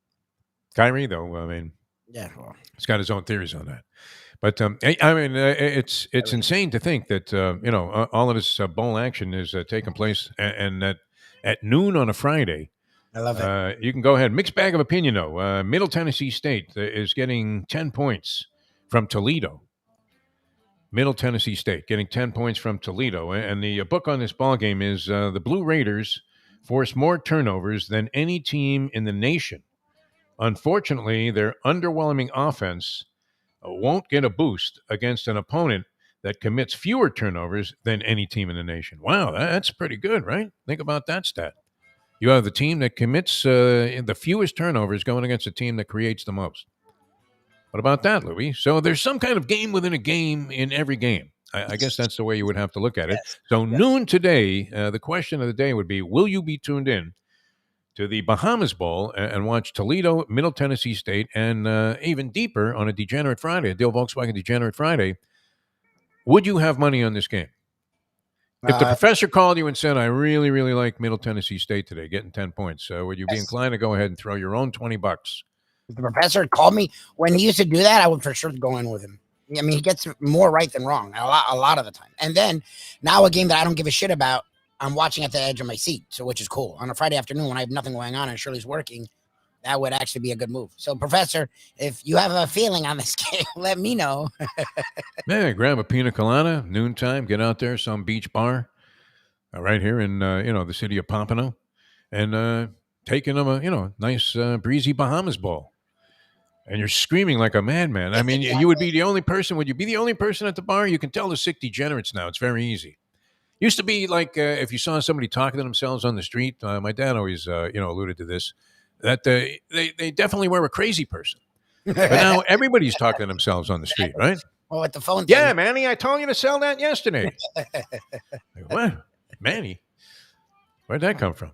Kyrie, though, I mean, Yeah. Well, He's got his own theories on that. But I mean, it's insane to think that all of this bowl action is taking place, and that at noon on a Friday. I love it. You can go ahead. Mixed bag of opinion, though. Middle Tennessee State is getting 10 points from Toledo. Middle Tennessee State getting 10 points from Toledo. And the book on this ball game is the Blue Raiders force more turnovers than any team in the nation. Unfortunately, their underwhelming offense won't get a boost against an opponent that commits fewer turnovers than any team in the nation. Wow, that's pretty good, right? Think about that stat. You have the team that commits the fewest turnovers going against a team that creates the most. What about that, Louis? So there's some kind of game within a game in every game. I guess that's the way you would have to look at it. Yes. So noon today, the question of the day would be, will you be tuned in to the Bahamas Bowl and watch Toledo, Middle Tennessee State, and even deeper on a Degenerate Friday, a Deel Volkswagen Degenerate Friday? Would you have money on this game? If the professor called you and said, I really, really like Middle Tennessee State today, getting 10 points, would you be inclined to go ahead and throw your own $20? If the professor called me when he used to do that, I would for sure go in with him. I mean, he gets more right than wrong a lot of the time. And then now a game that I don't give a shit about, I'm watching at the edge of my seat, so which is cool. On a Friday afternoon when I have nothing going on and Shirley's working, that would actually be a good move. So, Professor, if you have a feeling on this game, let me know. Yeah, grab a pina colada, noontime, get out there, some beach bar right here in the city of Pompano, and taking them a nice breezy Bahamas Bowl. And you're screaming like a madman. I mean, you would be the only person. Would you be the only person at the bar? You can tell the sick degenerates now. It's very easy. Used to be like if you saw somebody talking to themselves on the street. My dad always alluded to this, that they definitely were a crazy person. But now everybody's talking to themselves on the street, right? Oh, at the phone. Yeah, Manny, I told you to sell that yesterday. Like, what? Manny? Where'd that come from?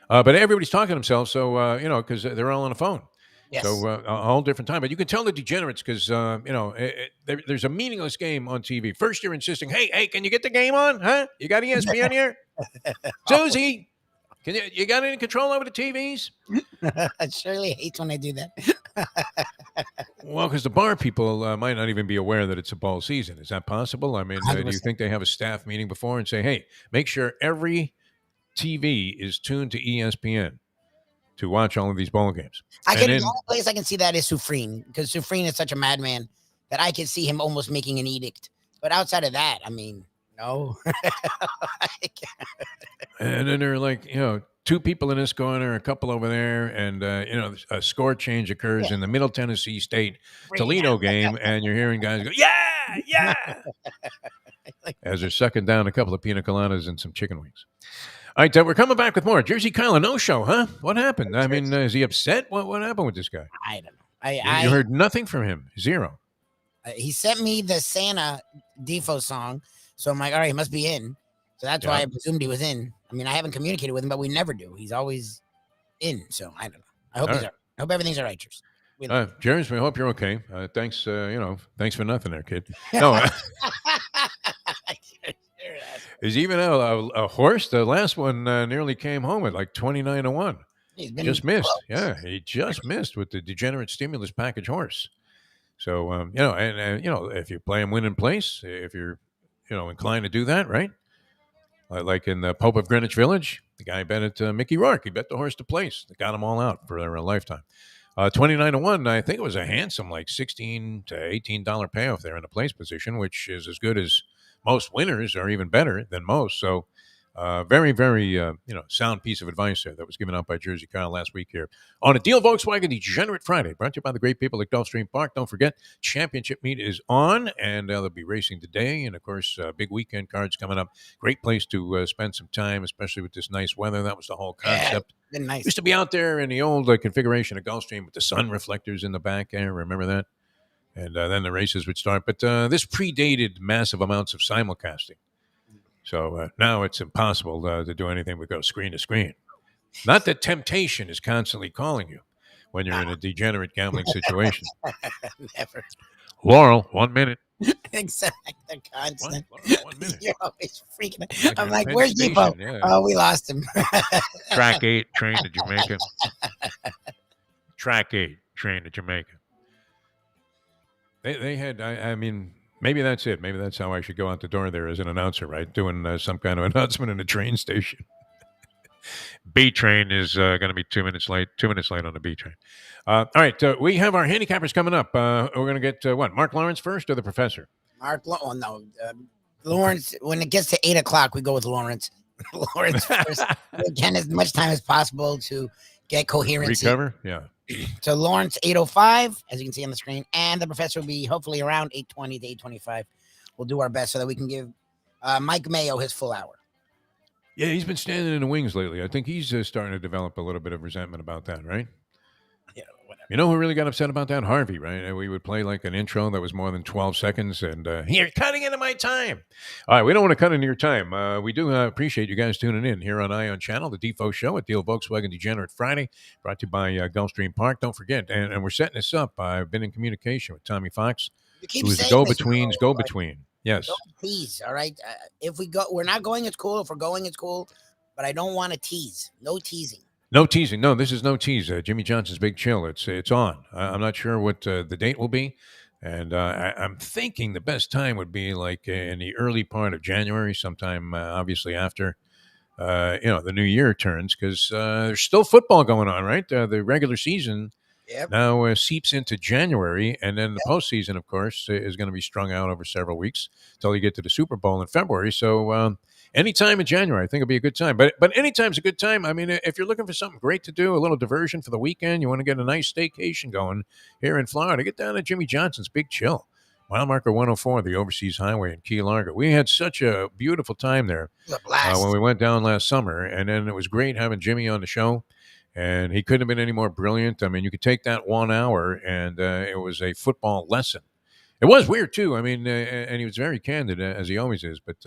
But everybody's talking to themselves, so, because they're all on the phone. Yes. So all different time. But you can tell the degenerates because, there's a meaningless game on TV. First, you're insisting, hey, can you get the game on? Huh? You got ESPN here? Susie, you got any control over the TVs? Shirley hates when I do that. Well, because the bar people might not even be aware that it's a bowl season. Is that possible? I mean, do you think they have a staff meeting before and say, hey, make sure every TV is tuned to ESPN to watch all of these bowl games? The only place I can see that is Soufrine, because Soufrine is such a madman that I can see him almost making an edict. But outside of that, I mean, no. And then there are like, two people in this corner, a couple over there, and, a score change occurs in the Middle Tennessee State Toledo game, and you're hearing guys go, yeah, as they're sucking down a couple of pina coladas and some chicken wings. All right, we're coming back with more. Jersey Kyle, a no-show, huh? What happened? I mean, is he upset? What happened with this guy? I don't know. You heard nothing from him. Zero. He sent me the Santa Defo song, so I'm like, all right, he must be in. So that's why I presumed he was in. I mean, I haven't communicated with him, but we never do. He's always in, so I don't know. I hope I hope everything's all right, Cheers. Jerry, we hope you're okay. Thanks, thanks for nothing there, kid. No. There's even a horse. The last one nearly came home at like 29-1. Just missed. Close. Yeah, he just missed with the degenerate stimulus package horse. So, and if you play him win in place, if you're, inclined to do that, right? Like in the Pope of Greenwich Village, the guy bet at Mickey Rourke. He bet the horse to place. They got them all out for a lifetime. 29-1, I think it was a handsome, like $16 to $18 payoff there in the place position, which is as good as most winners, or even better than most. So very, very, sound piece of advice there that was given out by Jersey Kyle last week here on a Deel Volkswagen Degenerate Friday, brought to you by the great people at Gulfstream Park. Don't forget, championship meet is on, and they'll be racing today. And, of course, big weekend cards coming up. Great place to spend some time, especially with this nice weather. That was the whole concept. Yeah, been nice. Used to be out there in the old configuration of Gulfstream with the sun reflectors in the back there. Remember that? And then the races would start. But this predated massive amounts of simulcasting. So now it's impossible to do anything but go screen to screen. Not that temptation is constantly calling you when you're in a degenerate gambling situation. Never. Laurel, 1 minute. Exactly. The constant. 1 minute. You're always freaking out. I'm like, where's Defo? Yeah. Oh, we lost him. Track 8, train to Jamaica. Track 8, train to Jamaica. They had. I mean, maybe that's it. Maybe that's how I should go out the door there as an announcer, right? Doing some kind of announcement in a train station. B train is going to be 2 minutes late. 2 minutes late on the B train. All right, we have our handicappers coming up. We're going to get what? Mark Lawrence first or the professor? Lawrence. When it gets to 8:00, we go with Lawrence. Lawrence first. Again, as much time as possible to get coherency. Recover, yeah. So Lawrence 8:05, as you can see on the screen, and the professor will be hopefully around 8:20 to 8:25. We'll do our best so that we can give Mike Mayo his full hour. Yeah, he's been standing in the wings lately. I think he's starting to develop a little bit of resentment about that, right? Yeah, whatever. You know who really got upset about that? Harvey, right? We would play like an intro that was more than 12 seconds, and you're cutting into my time. All right, we don't want to cut into your time. We do appreciate you guys tuning in here on Ion Channel, the Defo Show at Deel Volkswagen Degenerate Friday, brought to you by Gulfstream Park. Don't forget, and we're setting this up. I've been in communication with Tommy Fox, who is the go-between's go-between. Yes. Don't tease, all right? If we go, we're not going, it's cool. If we're going, it's cool. But I don't want to tease. No teasing. No teasing. No, this is no tease. Jimmy Johnson's Big Chill. It's on. I'm not sure what the date will be. And I'm thinking the best time would be like in the early part of January, sometime obviously after, the new year turns, because there's still football going on, right? The regular season now seeps into January, and then the postseason, of course, is going to be strung out over several weeks until you get to the Super Bowl in February. So anytime in January, I think it'll be a good time. But anytime's a good time. I mean, if you're looking for something great to do, a little diversion for the weekend, you want to get a nice staycation going here in Florida, get down to Jimmy Johnson's Big Chill. Mile marker 104, the Overseas Highway in Key Largo. We had such a beautiful time there when we went down last summer, and then it was great having Jimmy on the show. And he couldn't have been any more brilliant. I mean, you could take that 1 hour, and it was a football lesson. It was weird, too. I mean, and he was very candid, as he always is. But,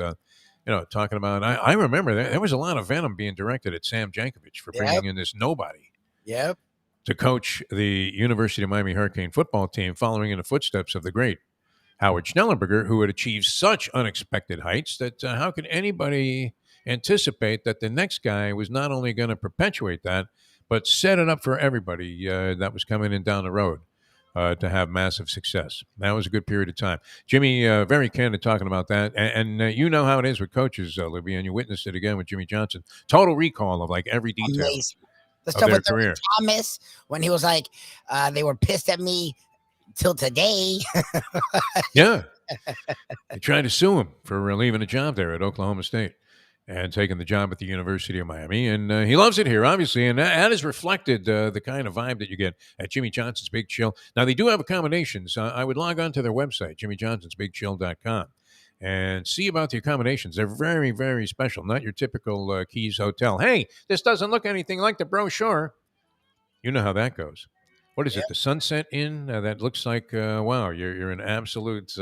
talking about, I remember there was a lot of venom being directed at Sam Jankovic for bringing in this nobody to coach the University of Miami Hurricane football team, following in the footsteps of the great Howard Schnellenberger, who had achieved such unexpected heights that how could anybody anticipate that the next guy was not only going to perpetuate that, but set it up for everybody that was coming in down the road to have massive success. That was a good period of time. Jimmy, very candid talking about that. And you know how it is with coaches, Lubie, and you witnessed it again with Jimmy Johnson. Total recall of like every detail of their career. Thomas, when he was like, they were pissed at me till today. Yeah. They tried to sue him for leaving a job there at Oklahoma State and taking the job at the University of Miami. And he loves it here, obviously. And that has reflected the kind of vibe that you get at Jimmy Johnson's Big Chill. Now, they do have accommodations. I would log on to their website, jimmyjohnsonsbigchill.com, and see about the accommodations. They're very, very special. Not your typical Keys Hotel. Hey, this doesn't look anything like the brochure. You know how that goes. What is it, the Sunset Inn? That looks like, wow, you're an absolute,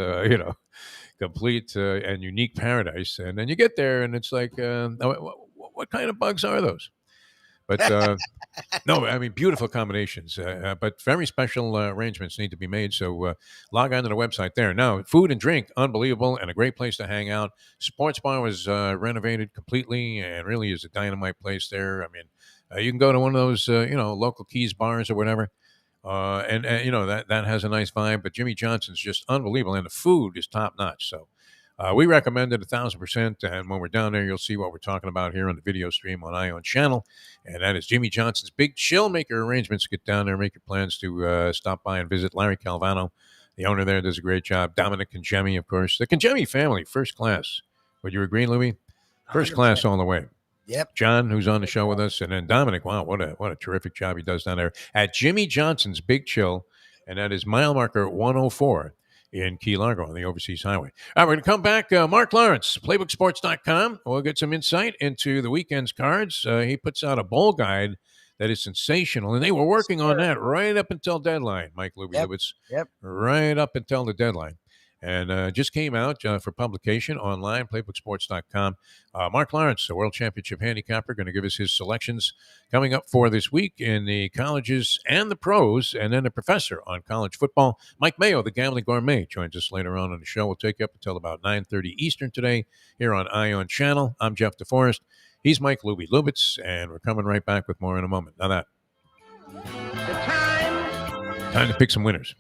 complete and unique paradise. And then you get there and it's like, what kind of bugs are those? But no, I mean, beautiful combinations, but very special arrangements need to be made. So log on to the website there. Now, food and drink, unbelievable, and a great place to hang out. Sports bar was renovated completely and really is a dynamite place there. I mean, you can go to one of those, local Keys bars or whatever. And that has a nice vibe, but Jimmy Johnson's just unbelievable, and the food is top notch. So we recommend it 1,000%. And when we're down there, you'll see what we're talking about here on the video stream on Ion Channel, and that is Jimmy Johnson's Big Chill. Make your arrangements, get down there, make your plans to stop by and visit. Larry Calvano, the owner there, does a great job. Dominic Congemi, of course, the Congemi family, first class. Would you agree, Louie? First 100%. Class all the way. Yep. John, who's on the show with us, and then Dominic. Wow, what a terrific job he does down there at Jimmy Johnson's Big Chill, and that is mile marker 104 in Key Largo on the Overseas Highway. All right, we're going to come back. Mark Lawrence, playbooksports.com. We'll get some insight into the weekend's cards. He puts out a bowl guide that is sensational, and they were working on that right up until deadline, Mike Lubitz. Yep. Right up until the deadline. And just came out for publication online, playbooksports.com. Mark Lawrence, a world championship handicapper, going to give us his selections coming up for this week in the colleges and the pros, and then a professor on college football. Mike Mayo, the Gambling Gourmet, joins us later on in the show. We'll take you up until about 9:30 Eastern today here on Ion Channel. I'm Jeff Deforrest. He's Mike Lubitz, and we're coming right back with more in a moment. Now that. Time to pick some winners.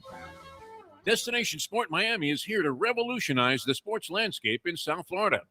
Destination Sport Miami is here to revolutionize the sports landscape in South Florida.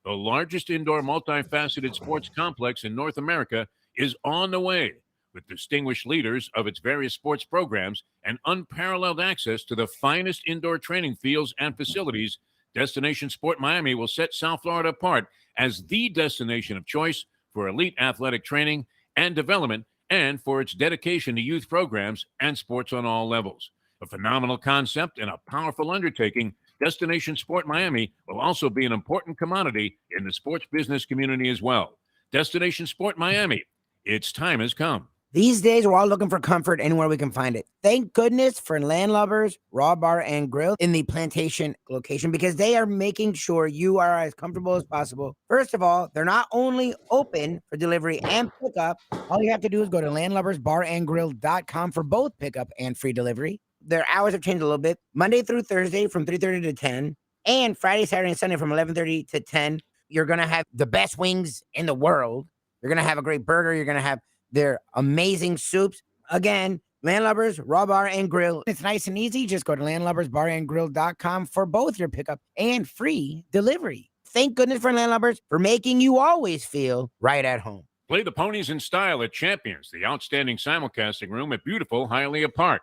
The largest indoor multifaceted sports complex in North America is on the way, with distinguished leaders of its various sports programs and unparalleled access to the finest indoor training fields and facilities. Destination Sport Miami will set South Florida apart as the destination of choice for elite athletic training and development, and for its dedication to youth programs and sports on all levels. A phenomenal concept and a powerful undertaking, Destination Sport Miami will also be an important commodity in the sports business community as well. Destination Sport Miami, its time has come. These days, we're all looking for comfort anywhere we can find it. Thank goodness for Landlubbers Raw Bar and Grill in the Plantation location, because they are making sure you are as comfortable as possible. First of all, they're not only open for delivery and pickup. All you have to do is go to landlubbersbarandgrill.com for both pickup and free delivery. Their hours have changed a little bit. Monday through Thursday from 3:30 to 10, and Friday, Saturday, and Sunday from 11:30 to 10. You're going to have the best wings in the world. You're going to have a great burger. You're going to have their amazing soups. Again, Landlubbers Raw Bar and Grill. It's nice and easy. Just go to landlubbersbarandgrill.com for both your pickup and free delivery. Thank goodness for Landlubbers for making you always feel right at home. Play the ponies in style at Champions, the outstanding simulcasting room at beautiful Hialeah Park.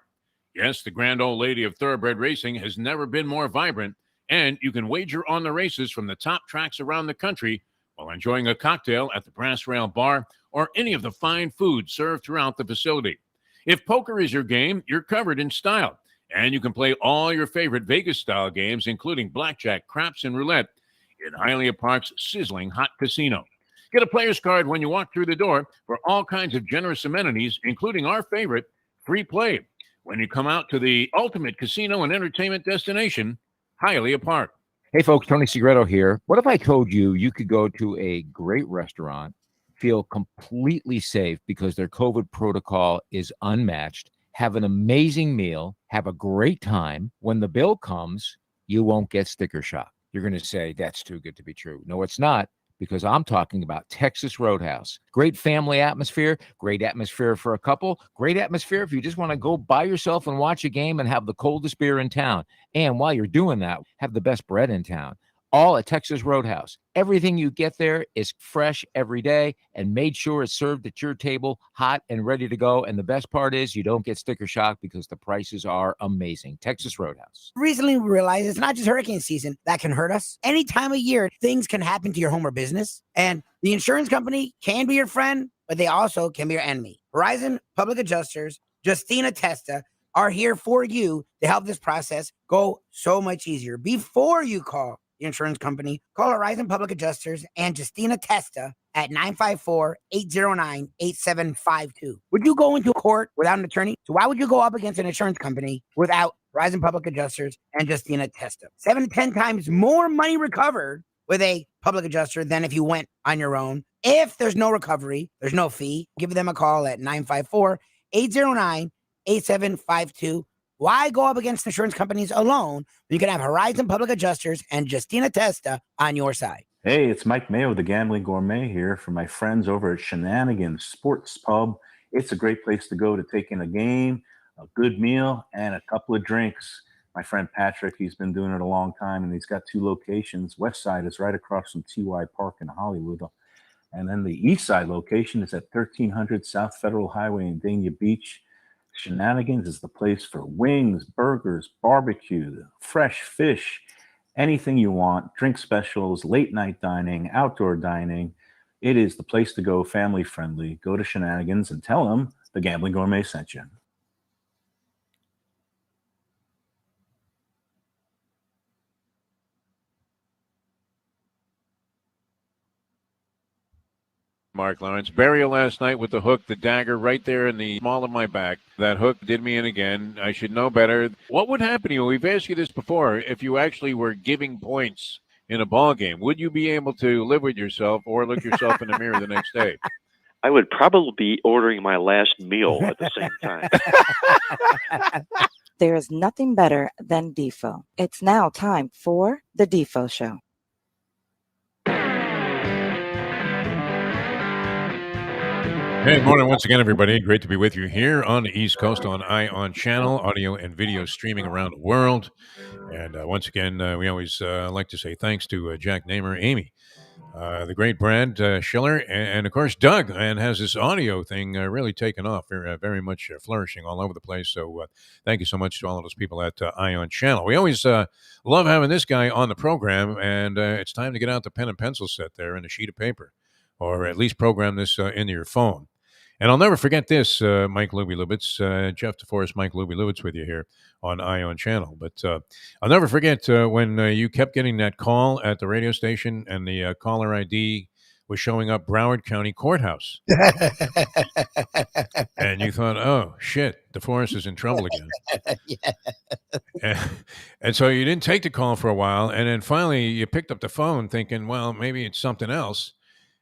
Yes, the grand old lady of thoroughbred racing has never been more vibrant, and you can wager on the races from the top tracks around the country while enjoying a cocktail at the Brass Rail Bar or any of the fine food served throughout the facility. If poker is your game, you're covered in style, and you can play all your favorite Vegas-style games, including blackjack, craps, and roulette, in Hialeah Park's sizzling hot casino. Get a player's card when you walk through the door for all kinds of generous amenities, including our favorite, free play, when you come out to the ultimate casino and entertainment destination, Hialeah Park. Hey, folks, Tony Segreto here. What if I told you you could go to a great restaurant, feel completely safe because their COVID protocol is unmatched, have an amazing meal, have a great time. When the bill comes, you won't get sticker shock. You're going to say, that's too good to be true. No, it's not, because I'm talking about Texas Roadhouse. Great family atmosphere, great atmosphere for a couple, great atmosphere if you just want to go by yourself and watch a game and have the coldest beer in town. And while you're doing that, have the best bread in town. All at Texas Roadhouse. Everything you get there is fresh every day and made sure it's served at your table, hot and ready to go. And the best part is you don't get sticker shock because the prices are amazing. Texas Roadhouse. Recently, we realized it's not just hurricane season that can hurt us. Any time of year, things can happen to your home or business. And the insurance company can be your friend, but they also can be your enemy. Horizon Public Adjusters, Justina Testa, are here for you to help this process go so much easier. Before you call the insurance company, call Horizon Public Adjusters and Justina Testa at 954-809-8752. Would you go into court without an attorney? So why would you go up against an insurance company without Horizon Public Adjusters and Justina Testa? 7 to 10 times more money recovered with a public adjuster than if you went on your own. If there's no recovery, there's no fee. Give them a call at 954-809-8752. Why go up against insurance companies alone when you can have Horizon Public Adjusters and Justina Testa on your side? Hey, it's Mike Mayo, the Gambling Gourmet here for my friends over at Shenanigans Sports Pub. It's a great place to go to take in a game, a good meal, and a couple of drinks. My friend Patrick, he's been doing it a long time, and he's got 2 locations. West side is right across from TY Park in Hollywood. And then the east side location is at 1300 South Federal Highway in Dania Beach. Shenanigans is the place for wings, burgers, barbecue, fresh fish, anything you want, drink specials, late night dining, outdoor dining. It is the place to go, family friendly. Go to Shenanigans and tell them the Gambling Gourmet sent you. Mark Lawrence. Burial last night with the hook, the dagger right there in the small of my back. That hook did me in again. I should know better. What would happen to you? We've asked you this before. If you actually were giving points in a ball game, would you be able to live with yourself or look yourself in the mirror the next day? I would probably be ordering my last meal at the same time. There is nothing better than Defo. It's now time for the Defo Show. Hey, good morning once again, everybody. Great to be with you here on the East Coast on ION Channel, audio and video streaming around the world. And once again, we always like to say thanks to Jack Namer, Amy, the great Brad Schiller, and of course Doug, and has this audio thing really taken off, very much flourishing all over the place. So thank you so much to all of those people at ION Channel. We always love having this guy on the program, and it's time to get out the pen and pencil set there and a sheet of paper, or at least program this into your phone. And I'll never forget this, Mike Lubitz, Jeff Deforrest, Mike Lubitz with you here on ION Channel. But I'll never forget when you kept getting that call at the radio station and the caller ID was showing up Broward County Courthouse. And you thought, oh, shit, Deforrest is in trouble again. And so you didn't take the call for a while. And then finally you picked up the phone thinking, well, maybe it's something else.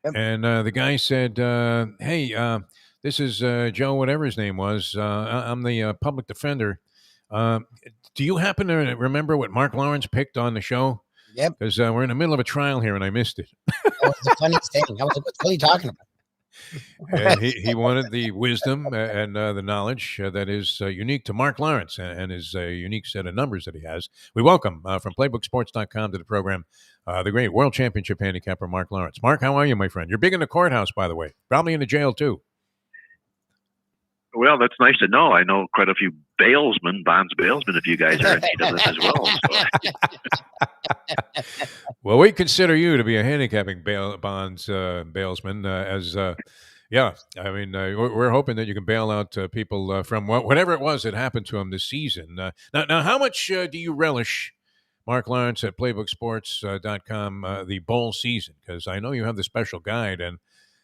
Yep. And the guy said, hey, this is Joe, whatever his name was. I'm the public defender. Do you happen to remember what Mark Lawrence picked on the show? Yep. Because we're in the middle of a trial here, and I missed it. That was the funniest thing. I was like, what are you talking about? And he wanted the wisdom and the knowledge that is unique to Mark Lawrence and his unique set of numbers that he has. We welcome from PlaybookSports.com to the program the great World Championship handicapper Mark Lawrence. Mark, how are you, my friend? You're big in the courthouse, by the way. Probably in the jail, too. Well, that's nice to know. I know quite a few bonds bailsmen, if you guys are in need of this as well. So. Well, we consider you to be a handicapping bailsman, yeah. I mean, we're hoping that you can bail out people from whatever it was that happened to them this season. Now, how much do you relish, Mark Lawrence at PlaybookSports.com, the bowl season? Because I know you have the special guide, and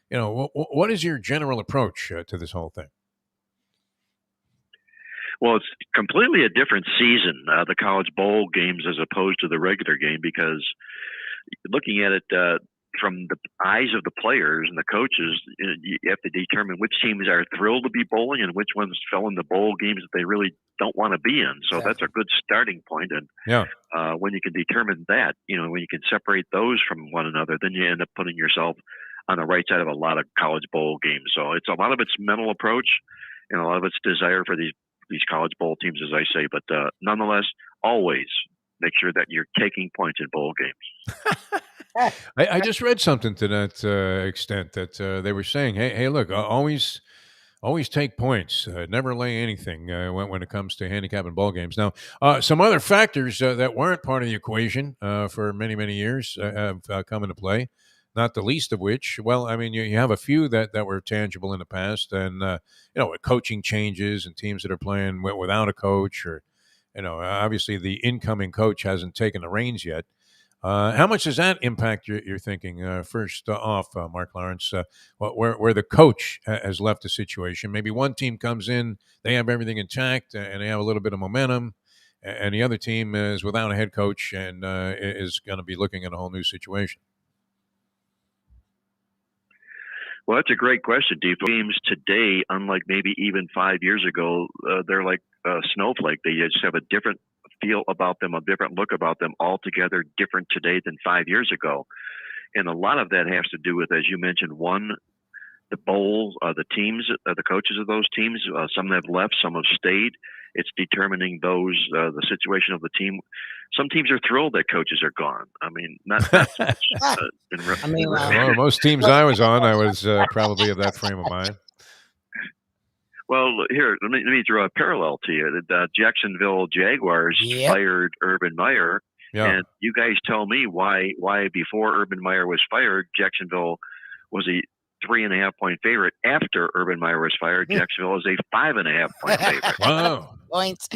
what is your general approach to this whole thing? Well, it's completely a different season, the college bowl games, as opposed to the regular game, because looking at it from the eyes of the players and the coaches, you have to determine which teams are thrilled to be bowling and which ones fell in the bowl games that they really don't want to be in. So that's a good starting point. And when you can determine that, when you can separate those from one another, then you end up putting yourself on the right side of a lot of college bowl games. So it's a lot of it's mental approach and a lot of it's desire for these college bowl teams, as I say, but nonetheless, always make sure that you're taking points in bowl games. I just read something to that extent that they were saying, hey, look, always take points, never lay anything when it comes to handicapping ball games. Now, some other factors that weren't part of the equation for many, many years have come into play. Not the least of which, well, I mean, you have a few that were tangible in the past, and with coaching changes and teams that are playing without a coach, or obviously the incoming coach hasn't taken the reins yet. How much does that impact your thinking? First off, Mark Lawrence, where the coach has left the situation? Maybe one team comes in, they have everything intact, and they have a little bit of momentum, and the other team is without a head coach and is going to be looking at a whole new situation. Well, that's a great question, Defo. Games today, unlike maybe even 5 years ago, they're like a snowflake. They just have a different feel about them, a different look about them, altogether different today than 5 years ago. And a lot of that has to do with, as you mentioned, one, the bowl, the teams, the coaches of those teams. Some have left, some have stayed. It's determining the situation of the team. Some teams are thrilled that coaches are gone. I mean, not so much. Most teams I was on, I was probably of that frame of mind. Well, here, let me draw a parallel to you. The Jacksonville Jaguars fired Urban Meyer, and you guys tell me why before Urban Meyer was fired, Jacksonville was a 3.5 point favorite. After Urban Meyer was fired, Jacksonville is a 5.5 point favorite. Wow. Points.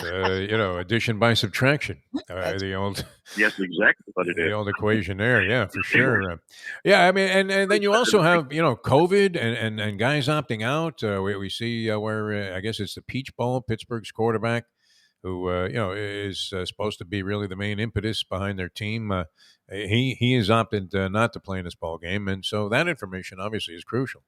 Addition by subtraction. The old. Yes, exactly what it is. The old equation there. Yeah, for sure. I mean, and then you also have, COVID and guys opting out. We see where I guess it's the Peach Bowl, Pittsburgh's quarterback, who, is supposed to be really the main impetus behind their team. He has opted not to play in this ball game. And so that information obviously is crucial.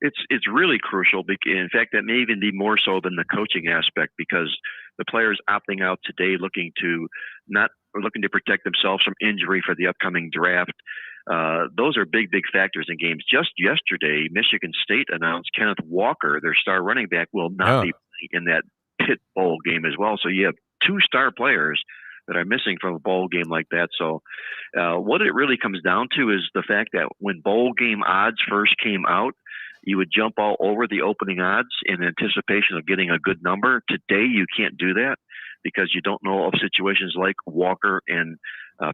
It's really crucial. In fact, that may even be more so than the coaching aspect, because the players opting out today looking to protect themselves from injury for the upcoming draft. those are big factors in games. Just yesterday, Michigan State announced Kenneth Walker, their star running back, will not be in that Pitt Bowl game as well. So you have 2 star players that are missing from a bowl game like that. So what it really comes down to is the fact that when bowl game odds first came out, you would jump all over the opening odds in anticipation of getting a good number. Today, you can't do that because you don't know of situations like Walker and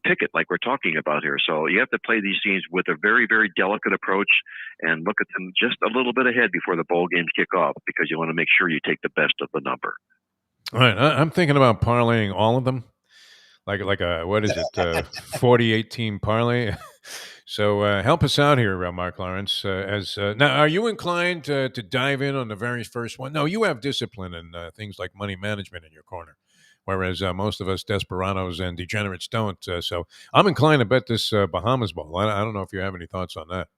Pickett, like we're talking about here. So you have to play these games with a very, very delicate approach and look at them just a little bit ahead before the bowl games kick off, because you want to make sure you take the best of the number. All right, I'm thinking about parlaying all of them, like a, what is it, 48 team parlay. So help us out here, Mark Lawrence. Now, are you inclined to dive in on the very first one? No, you have discipline and things like money management in your corner, whereas most of us desperados and degenerates don't. So I'm inclined to bet this Bahamas Bowl. I don't know if you have any thoughts on that.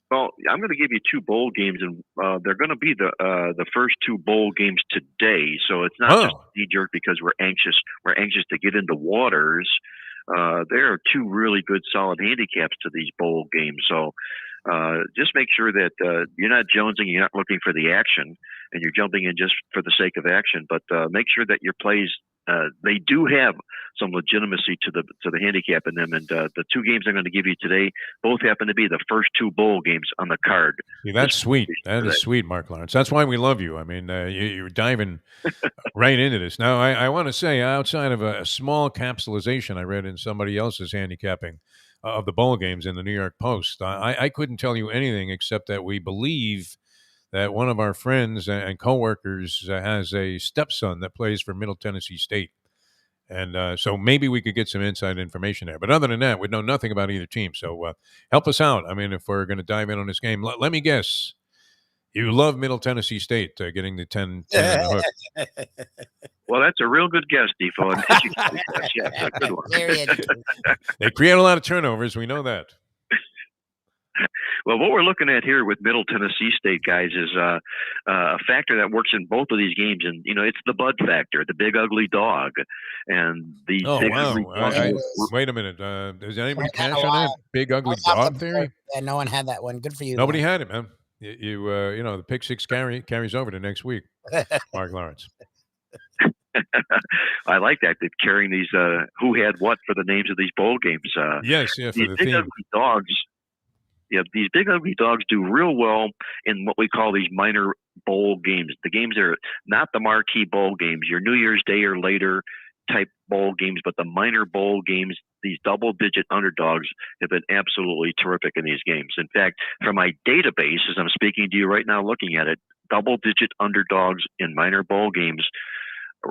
Well, I'm going to give you 2 bowl games, and they're going to be the first 2 bowl games today. So it's not just knee jerk because we're anxious. We're anxious to get into waters. There are 2 really good, solid handicaps to these bowl games. So just make sure that you're not jonesing, you're not looking for the action, and you're jumping in just for the sake of action. But make sure that your plays, they do have some legitimacy to the handicap in them. And the 2 games I'm going to give you today both happen to be the first 2 bowl games on the card. See, that's sweet. That is sweet, Mark Lawrence. That's why we love you. I mean, you're diving right into this. Now, I want to say, outside of a small capsulization I read in somebody else's handicapping of the bowl games in the New York Post, I couldn't tell you anything except that we believe that one of our friends and coworkers has a stepson that plays for Middle Tennessee State. And so maybe we could get some inside information there. But other than that, we know nothing about either team. So help us out. I mean, if we're going to dive in on this game, let me guess. You love Middle Tennessee State getting the 10 in the hook. Well, that's a real good guess, Defo. Yeah, that's a good one. They create a lot of turnovers. We know that. Well, what we're looking at here with Middle Tennessee State, guys, is a factor that works in both of these games. And, it's the bud factor, the big ugly dog. And the wait a minute. Does anybody cash on that big ugly dog theory? Yeah, no one had that one. Good for you. Nobody had it, man. The pick six carries over to next week. Mark Lawrence. I like that. They're carrying these who had what for the names of these bowl games. Yes, for the big theme. Ugly dogs. Yeah, these big ugly dogs do real well in what we call these minor bowl games. The games are not the marquee bowl games, your New Year's Day or later type bowl games, but the minor bowl games. These double-digit underdogs have been absolutely terrific in these games. In fact, from my database, as I'm speaking to you right now, looking at it, double-digit underdogs in minor bowl games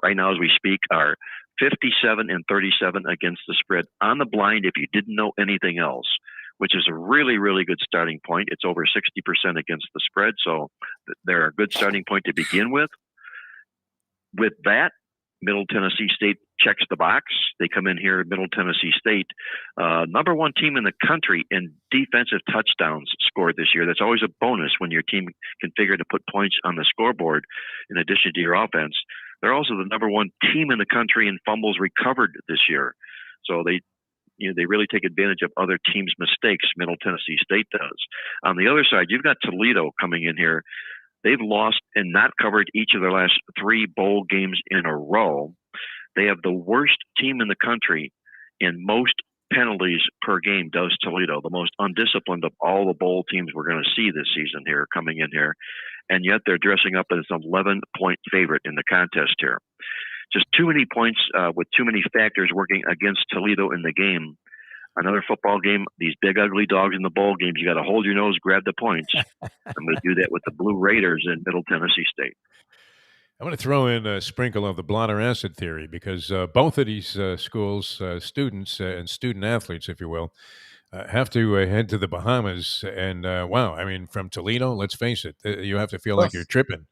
right now as we speak are 57 and 37 against the spread on the blind if you didn't know anything else, which is a really, really good starting point. It's over 60% against the spread, so they're a good starting point to begin with. With that, Middle Tennessee State checks the box. They come in here, Middle Tennessee State, number 1 team in the country in defensive touchdowns scored this year. That's always a bonus when your team can figure to put points on the scoreboard in addition to your offense. They're also the number 1 team in the country in fumbles recovered this year. So they really take advantage of other teams' mistakes. Middle Tennessee State does. On the other side, you've got Toledo coming in here. They've lost and not covered each of their last 3 bowl games in a row. They have the worst team in the country in most penalties per game, does Toledo, the most undisciplined of all the bowl teams we're going to see this season here, coming in here. And yet they're dressing up as an 11-point favorite in the contest here. Just too many points with too many factors working against Toledo in the game. Another football game, these big ugly dogs in the bowl games, you got to hold your nose, grab the points. I'm going to do that with the Blue Raiders in Middle Tennessee State. I'm going to throw in a sprinkle of the blotter acid theory because both of these schools, students and student athletes, if you will, have to head to the Bahamas. And wow, I mean, from Toledo, let's face it, you have to feel like you're tripping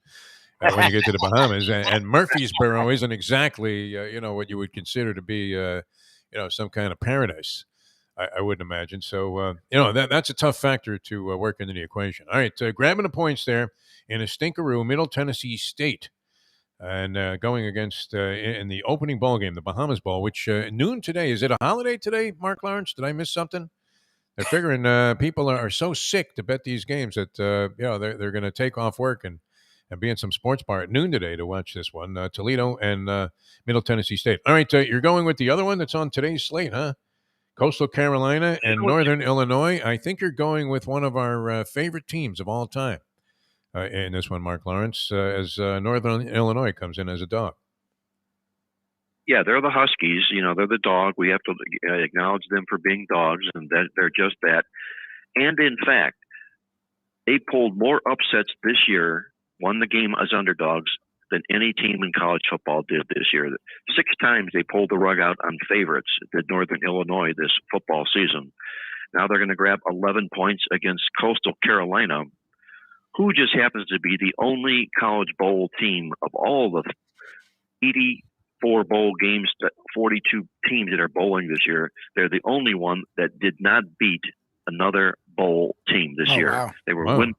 when you get to the Bahamas. And Murfreesboro isn't exactly, what you would consider to be, some kind of paradise. I wouldn't imagine. So, that's a tough factor to work into the equation. All right, grabbing the points there in a stinkeroo, Middle Tennessee State. and going against in the opening bowl game, the Bahamas Bowl, which noon today. Is it a holiday today, Mark Lawrence? Did I miss something? They're figuring people are so sick to bet these games that they're going to take off work and be in some sports bar at noon today to watch this one. Toledo and Middle Tennessee State. All right, you're going with the other one that's on today's slate, huh? Coastal Carolina and Northern Illinois. I think you're going with one of our favorite teams of all time in this one, Mark Lawrence, as Northern Illinois comes in as a dog. Yeah, they're the Huskies. They're the dog. We have to acknowledge them for being dogs, and that they're just that. And in fact, they pulled more upsets this year, won the game as underdogs, than any team in college football did this year. 6 times they pulled the rug out on favorites, did Northern Illinois this football season. Now they're going to grab 11 points against Coastal Carolina, who just happens to be the only college bowl team of all the 84 bowl games, 42 teams that are bowling this year. They're the only one that did not beat another bowl team this year. Wow. They were winless.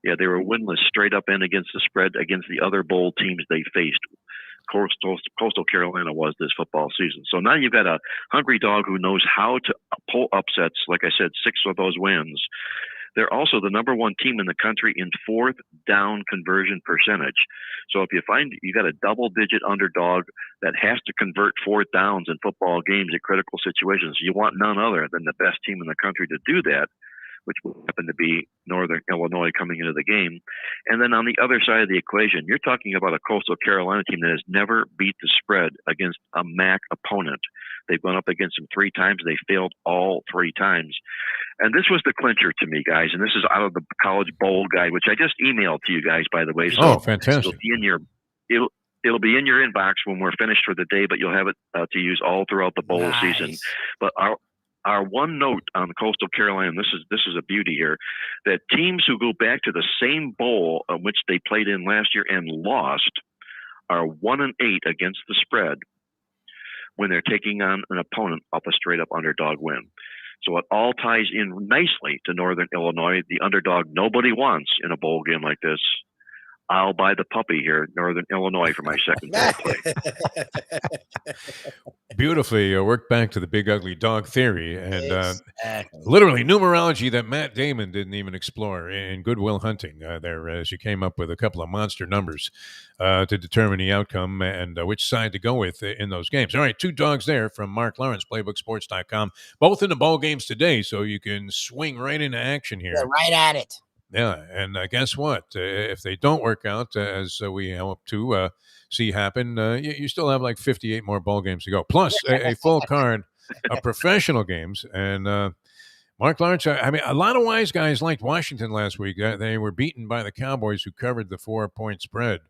Yeah, they were winless straight up and against the spread against the other bowl teams they faced. Coastal Carolina was this football season. So now you've got a hungry dog who knows how to pull upsets. Like I said, 6 of those wins. They're also the number 1 team in the country in 4th down conversion percentage. So if you find you got a double-digit underdog that has to convert 4th downs in football games at critical situations, you want none other than the best team in the country to do that, which will happen to be Northern Illinois coming into the game. And then on the other side of the equation, you're talking about a Coastal Carolina team that has never beat the spread against a Mack opponent. They've gone up against them 3 times. They failed all 3 times. And this was the clincher to me, guys. And this is out of the College Bowl Guide, which I just emailed to you guys, by the way. So fantastic. It'll be in your inbox when we're finished for the day, but you'll have it to use all throughout the bowl season. But our one note on Coastal Carolina, and this is a beauty here, that teams who go back to the same bowl on which they played in last year and lost are 1-8 against the spread when they're taking on an opponent off a straight-up underdog win. So it all ties in nicely to Northern Illinois, the underdog nobody wants in a bowl game like this. I'll buy the puppy here, Northern Illinois, for my second bowl play. Beautifully worked back to the big ugly dog theory and Exactly. literally numerology that Matt Damon didn't even explore in Good Will Hunting there as you came up with a couple of monster numbers to determine the outcome and which side to go with in those games. All right, 2 dogs there from Mark Lawrence, playbooksports.com, both in the bowl games today, so you can swing right into action here. Yeah, right at it. Yeah, and guess what? If they don't work out, as we hope to see happen, you still have like 58 more bowl games to go, plus a full card of professional games. And Mark Lawrence, I mean, a lot of wise guys liked Washington last week. They were beaten by the Cowboys, who covered the 4-point spread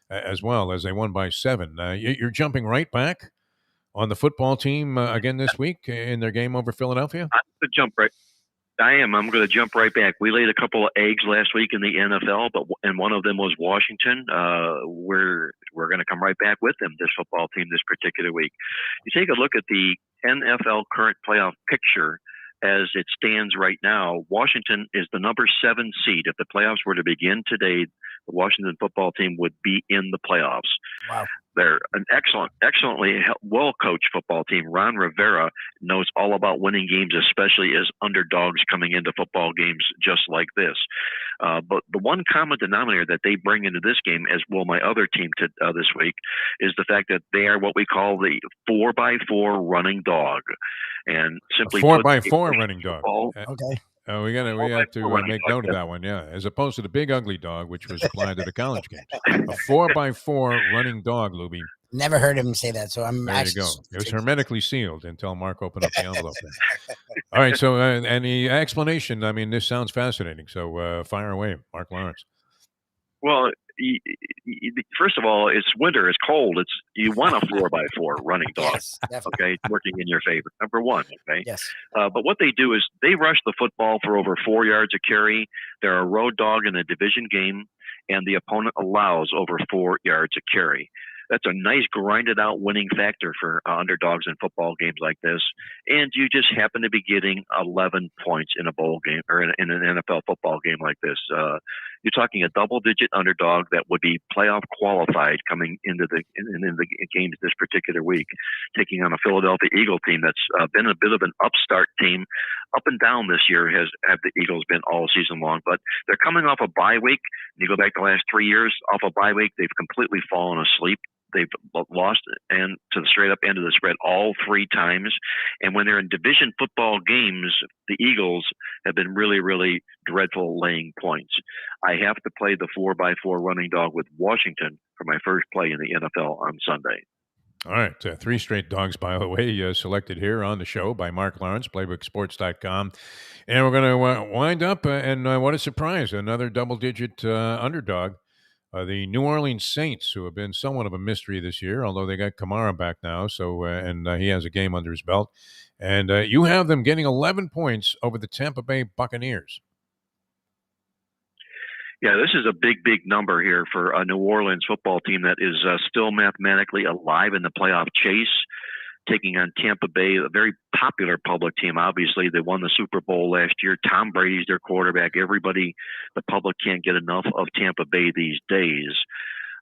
as well as they won by 7. You're jumping right back on the football team again this week in their game over Philadelphia? I'm going to jump right back. We laid a couple of eggs last week in the NFL, and one of them was Washington. We're going to come right back with them, this football team, this particular week. You take a look at the NFL current playoff picture as it stands right now. Washington is the number 7 seed. If the playoffs were to begin today, the Washington football team would be in the playoffs. Wow. They're an excellently well-coached football team. Ron Rivera knows all about winning games, especially as underdogs coming into football games just like this. But the one common denominator that they bring into this game, as will my other team this week, is the fact that they are what we call the 4x4 running dog. And simply 4x4 running dog. Okay. We have to make note of that one, yeah. As opposed to the big ugly dog, which was applied to the college games. A 4x4 running dog, Lubie. Never heard him say that, so I'm there actually. You go. It was hermetically sealed until Mark opened up the envelope. All right, so any explanation? I mean, this sounds fascinating. So fire away, Mark Lawrence. Well, first of all, it's winter. It's cold. You want a 4x4 running dog. Yes, definitely. Okay, working in your favor. Number 1. Okay. Yes. But what they do is they rush the football for over 4 yards a carry. They're a road dog in a division game, and the opponent allows over 4 yards a carry. That's a nice grinded out winning factor for underdogs in football games like this. And you just happen to be getting 11 points in a bowl game or in an NFL football game like this. You're talking a double-digit underdog that would be playoff qualified coming into the games this particular week, taking on a Philadelphia Eagle team that's been a bit of an upstart team. Up and down this year have the Eagles been all season long, but they're coming off a bye week. You go back the last 3 years, off a bye week, they've completely fallen asleep. They've lost and to the straight up end of the spread all 3 times. And when they're in division football games, the Eagles have been really, really dreadful laying points. I have to play the 4x4 running dog with Washington for my first play in the NFL on Sunday. All right. 3 straight dogs, by the way, selected here on the show by Mark Lawrence, playbooksports.com. And we're going to wind up, and what a surprise, another double-digit underdog. The New Orleans Saints, who have been somewhat of a mystery this year, although they got Kamara back now, so and he has a game under his belt. And you have them getting 11 points over the Tampa Bay Buccaneers. Yeah, this is a big, big number here for a New Orleans football team that is still mathematically alive in the playoff chase, taking on Tampa Bay, a very popular public team. Obviously, they won the Super Bowl last year. Tom Brady's their quarterback. Everybody, the public can't get enough of Tampa Bay these days.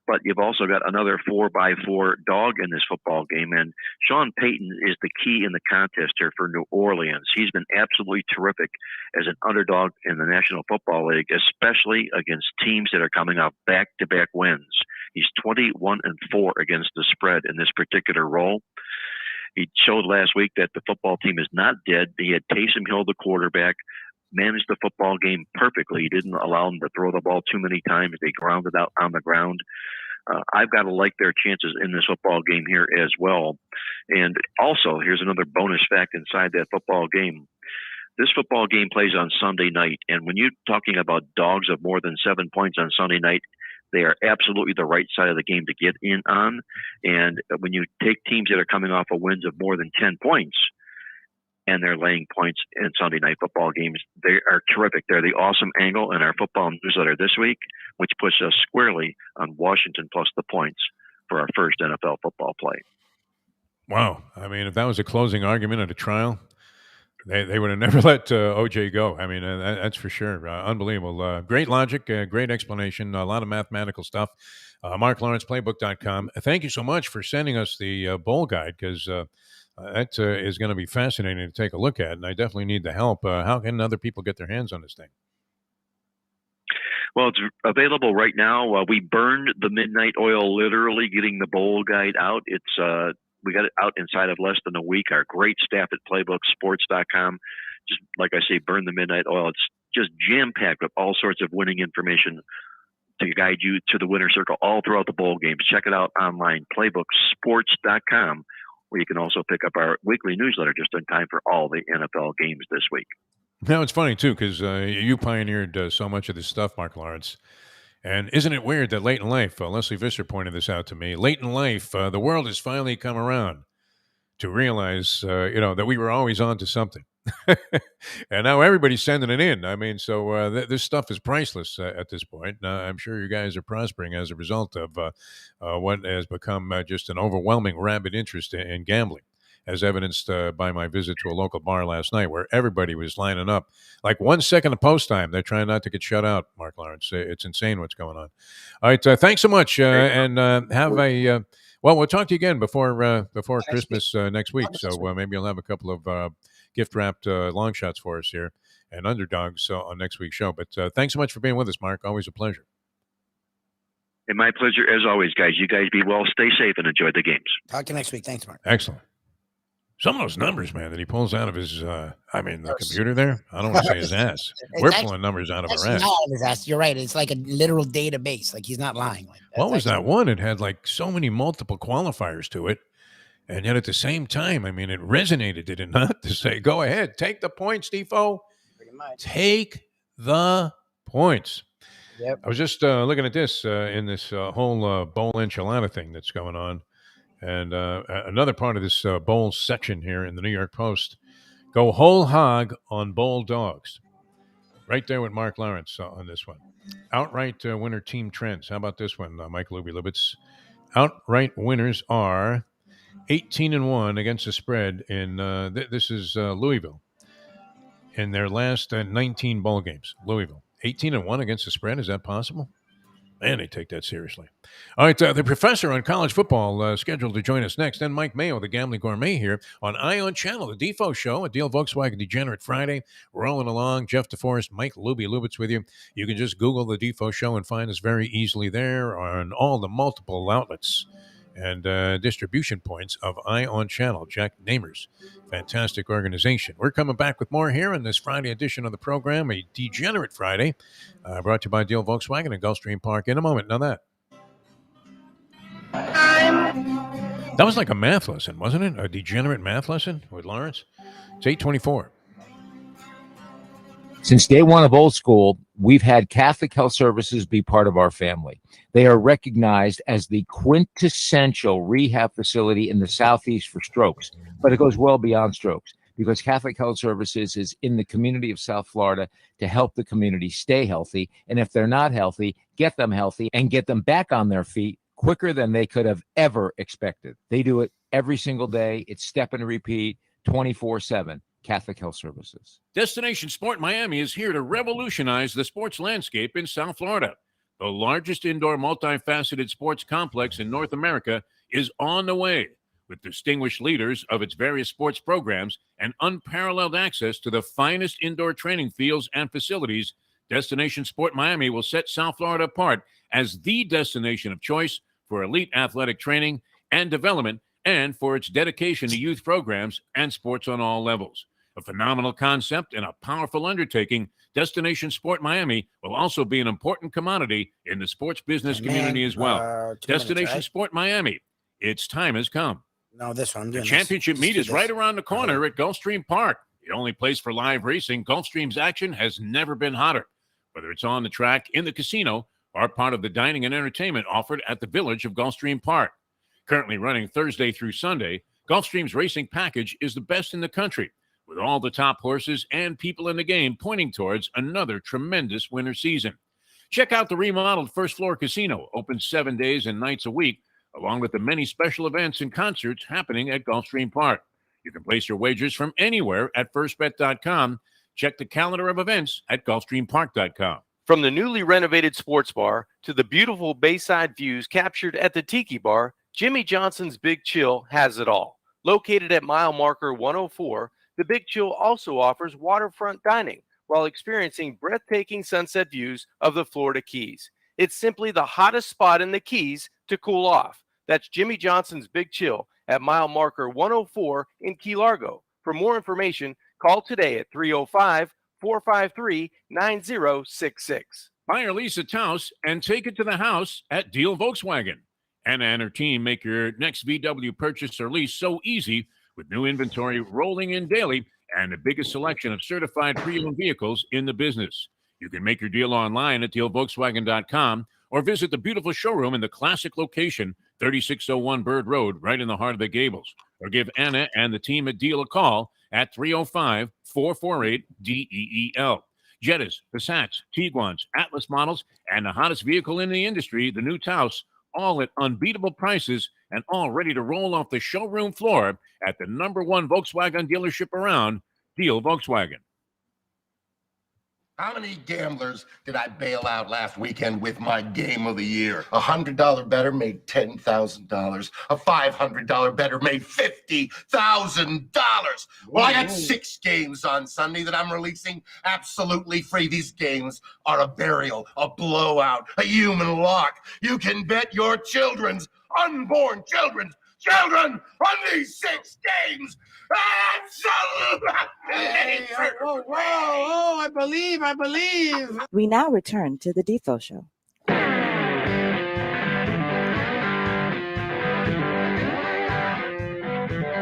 But you've also got another 4x4 dog in this football game. And Sean Payton is the key in the contest here for New Orleans. He's been absolutely terrific as an underdog in the National Football League, especially against teams that are coming off back-to-back wins. He's 21-4 against the spread in this particular role. He showed last week that the football team is not dead. He had Taysom Hill, the quarterback, managed the football game perfectly. He didn't allow them to throw the ball too many times. They grounded out on the ground. I've got to like their chances in this football game here as well. And also, here's another bonus fact inside that football game. This football game plays on Sunday night. And when you're talking about dogs of more than 7 points on Sunday night, they are absolutely the right side of the game to get in on. And when you take teams that are coming off of wins of more than 10 points and they're laying points in Sunday night football games, they are terrific. They're the awesome angle in our football newsletter this week, which puts us squarely on Washington plus the points for our first NFL football play. Wow. I mean, if that was a closing argument at a trial, they would have never let OJ go. I mean, that's for sure. Unbelievable. Great logic, great explanation, a lot of mathematical stuff. Mark Lawrence, playbook.com. Thank you so much for sending us the bowl guide, because that is going to be fascinating to take a look at, and I definitely need the help. How can other people get their hands on this thing? Well, it's available right now. We burned the midnight oil, literally getting the bowl guide out. It's we got it out inside of less than a week. Our great staff at playbooksports.com, just like I say, burn the midnight oil. It's just jam-packed with all sorts of winning information to guide you to the winner circle all throughout the bowl games. Check it out online, playbooksports.com, where you can also pick up our weekly newsletter just in time for all the NFL games this week. Now, it's funny, too, because you pioneered so much of this stuff, Mark Lawrence. And isn't it weird that late in life, Leslie Visser pointed this out to me, late in life, the world has finally come around to realize, that we were always on to something. And now everybody's sending it in. I mean, so this stuff is priceless at this point. I'm sure you guys are prospering as a result of what has become just an overwhelming rabid interest in gambling, as evidenced by my visit to a local bar last night, where everybody was lining up. Like 1 second of post time, they're trying not to get shut out, Mark Lawrence. It's insane what's going on. All right, thanks so much, and have a well, we'll talk to you again before Christmas next week, so maybe you'll have a couple of gift-wrapped long shots for us here and underdogs on next week's show. But thanks so much for being with us, Mark. Always a pleasure. And my pleasure, as always, guys. You guys be well, stay safe, and enjoy the games. Talk to you next week. Thanks, Mark. Excellent. Some of those numbers, man, that he pulls out of his, the computer there. I don't want to say his ass. We're pulling numbers out of our ass. Not out of his ass. You're right. It's like a literal database. Like, he's not lying. What was that one? It had like so many multiple qualifiers to it. And yet at the same time, I mean, it resonated, did it not? To say, go ahead, take the points, Defo. Pretty much. Take the points. Yep. I was just looking at this in this whole bowl enchilada thing that's going on. And another part of this bowl section here in the New York Post, go whole hog on bowl dogs. Right there with Mark Lawrence on this one. Outright winner team trends. How about this one, Mike Lubitz? Outright winners are 18-1 against the spread in this is Louisville. In their last 19 bowl games, Louisville. 18-1 against the spread. Is that possible? Man, they take that seriously. All right, the professor on college football scheduled to join us next. Then Mike Mayo, the Gambling Gourmet here on Ion Channel, the Defo Show, a Deel Volkswagen Degenerate Friday. Rolling along. Jeff Deforrest, Mike Lubitz with you. You can just Google the Defo Show and find us very easily there on all the multiple outlets and distribution points of Ion Channel. Jack Namers, fantastic organization. We're coming back with more here in this Friday edition of the program, a Degenerate Friday, brought to you by Deel Volkswagen and Gulfstream Park. In a moment, now that was like a math lesson, wasn't it? A degenerate math lesson with Lawrence. It's 8:24. Since day one of old school, we've had Catholic Health Services be part of our family. They are recognized as the quintessential rehab facility in the Southeast for strokes, but it goes well beyond strokes because Catholic Health Services is in the community of South Florida to help the community stay healthy. And if they're not healthy, get them healthy and get them back on their feet quicker than they could have ever expected. They do it every single day. It's step and repeat 24/7. Catholic Health Services. Destination Sport Miami is here to revolutionize the sports landscape in South Florida. The largest indoor multifaceted sports complex in North America is on the way, with distinguished leaders of its various sports programs and unparalleled access to the finest indoor training fields and facilities. Destination Sport Miami will set South Florida apart as the destination of choice for elite athletic training and development, and for its dedication to youth programs and sports on all levels. A phenomenal concept and a powerful undertaking, Destination Sport Miami will also be an important commodity in the sports business community as well. Destination Sport Miami, its time has come. No, this one. The championship meet is right around the corner at Gulfstream Park. The only place for live racing, Gulfstream's action has never been hotter. Whether it's on the track, in the casino, or part of the dining and entertainment offered at the village of Gulfstream Park. Currently running Thursday through Sunday, Gulfstream's racing package is the best in the country, with all the top horses and people in the game pointing towards another tremendous winter season. Check out the remodeled first floor casino, open 7 days and nights a week, along with the many special events and concerts happening at Gulfstream Park. You can place your wagers from anywhere at firstbet.com. Check the calendar of events at gulfstreampark.com. From the newly renovated sports bar to the beautiful bayside views captured at the Tiki Bar, Jimmy Johnson's Big Chill has it all. Located at mile marker 104, the Big Chill also offers waterfront dining while experiencing breathtaking sunset views of the Florida Keys. It's simply the hottest spot in the Keys to cool off. That's Jimmy Johnson's Big Chill at mile marker 104 in Key Largo. For more information, call today at 305-453-9066. Buy or lease a Taos and take it to the house at Deel Volkswagen. Anna and her team make your next VW purchase or lease so easy with new inventory rolling in daily and the biggest selection of certified pre-owned vehicles in the business. You can make your deal online at deelvolkswagen.com or visit the beautiful showroom in the classic location, 3601 Bird Road, right in the heart of the Gables. Or give Anna and the team at Deel a call at 305-448-DEEL. Jettas, Passats, Tiguans, Atlas models, and the hottest vehicle in the industry, the new Taos, all at unbeatable prices and all ready to roll off the showroom floor at the #1 Volkswagen dealership around, Deel Volkswagen. How many gamblers did I bail out last weekend with my game of the year? A $100 better made $10,000. A $500 better made $50,000. Well, I got 6 games on Sunday that I'm releasing absolutely free. These games are a burial, a blowout, a human lock. You can bet your unborn children on these 6 games. Absolutely. Whoa, I believe. We now return to the Defo Show.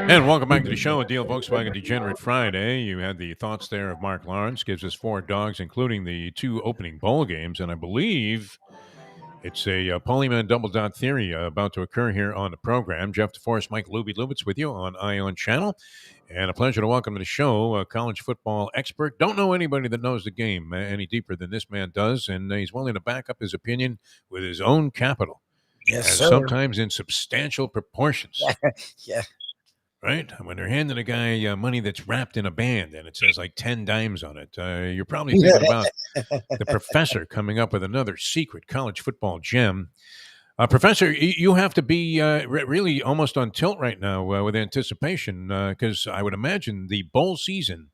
And welcome back to the show at Deel Volkswagen Degenerate Friday. You had the thoughts there of Mark Lawrence, gives us 4 dogs, including the 2 opening bowl games, and I believe it's a Polyman double dot theory about to occur here on the program. Jeff Deforrest, Mike Lubitz with you on Ion Channel. And a pleasure to welcome to the show a college football expert. Don't know anybody that knows the game any deeper than this man does, and he's willing to back up his opinion with his own capital. Yes, and sir. sometimes in substantial proportions. Yeah. right? When they're handing a guy money that's wrapped in a band and it says like 10 dimes on it, you're probably thinking about the professor coming up with another secret college football gem. Professor, you have to be really almost on tilt right now with anticipation because I would imagine the bowl season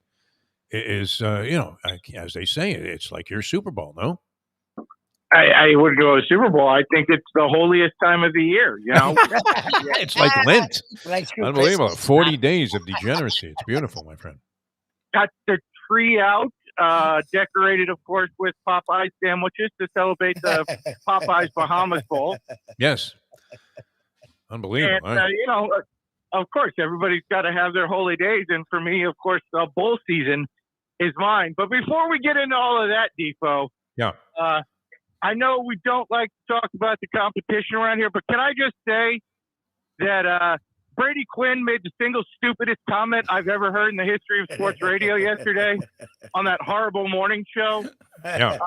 is, as they say, it's like your Super Bowl, no? I wouldn't go to Super Bowl. I think it's the holiest time of the year, It's like Lent. Like Unbelievable. Christmas. 40 days of degeneracy. It's beautiful, my friend. Got the tree out, decorated, of course, with Popeye sandwiches to celebrate the Popeyes Bahamas Bowl. Yes. Unbelievable. And, All right. of course, everybody's got to have their holy days. And for me, of course, the bowl season is mine. But before we get into all of that, Defo, Yeah. I know we don't like to talk about the competition around here, but can I just say that Brady Quinn made the single stupidest comment I've ever heard in the history of sports radio yesterday on that horrible morning show. Yeah.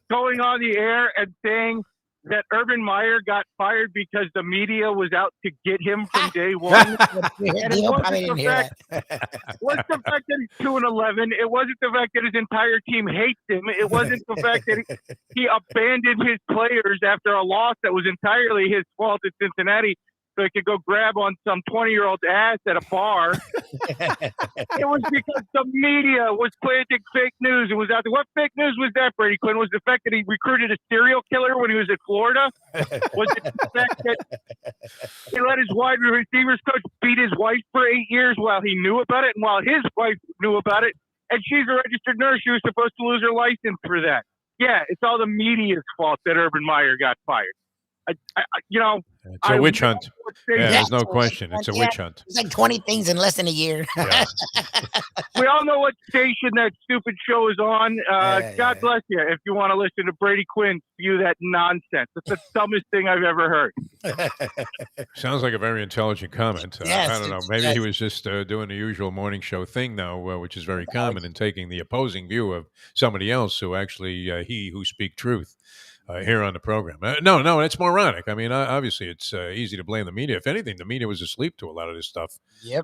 Going on the air and saying that Urban Meyer got fired because the media was out to get him from day one. And Neil probably didn't hear that. it wasn't the fact that he's 2-11. It wasn't the fact that his entire team hates him. It wasn't the fact that he abandoned his players after a loss that was entirely his fault at Cincinnati so he could go grab on some 20-year-old's ass at a bar. It was because the media was planting fake news. It was out there. What fake news was that, Brady Quinn? Was the fact that he recruited a serial killer when he was at Florida? Was it the fact that he let his wide receivers coach beat his wife for 8 years while he knew about it and while his wife knew about it? And she's a registered nurse. She was supposed to lose her license for that. Yeah, it's all the media's fault that Urban Meyer got fired. It's a witch hunt. Yeah, there's no question. It's a witch hunt. It's like 20 things in less than a year. Yeah. We all know what station that stupid show is on. God bless you if you want to listen to Brady Quinn spew that nonsense. It's the dumbest thing I've ever heard. Sounds like a very intelligent comment. Yes, I don't know. Maybe he was just doing the usual morning show thing now, which is very common, and taking the opposing view of somebody else who actually he who speak truth. Here on the program. No, it's moronic. I mean, obviously, it's easy to blame the media. If anything, the media was asleep to a lot of this stuff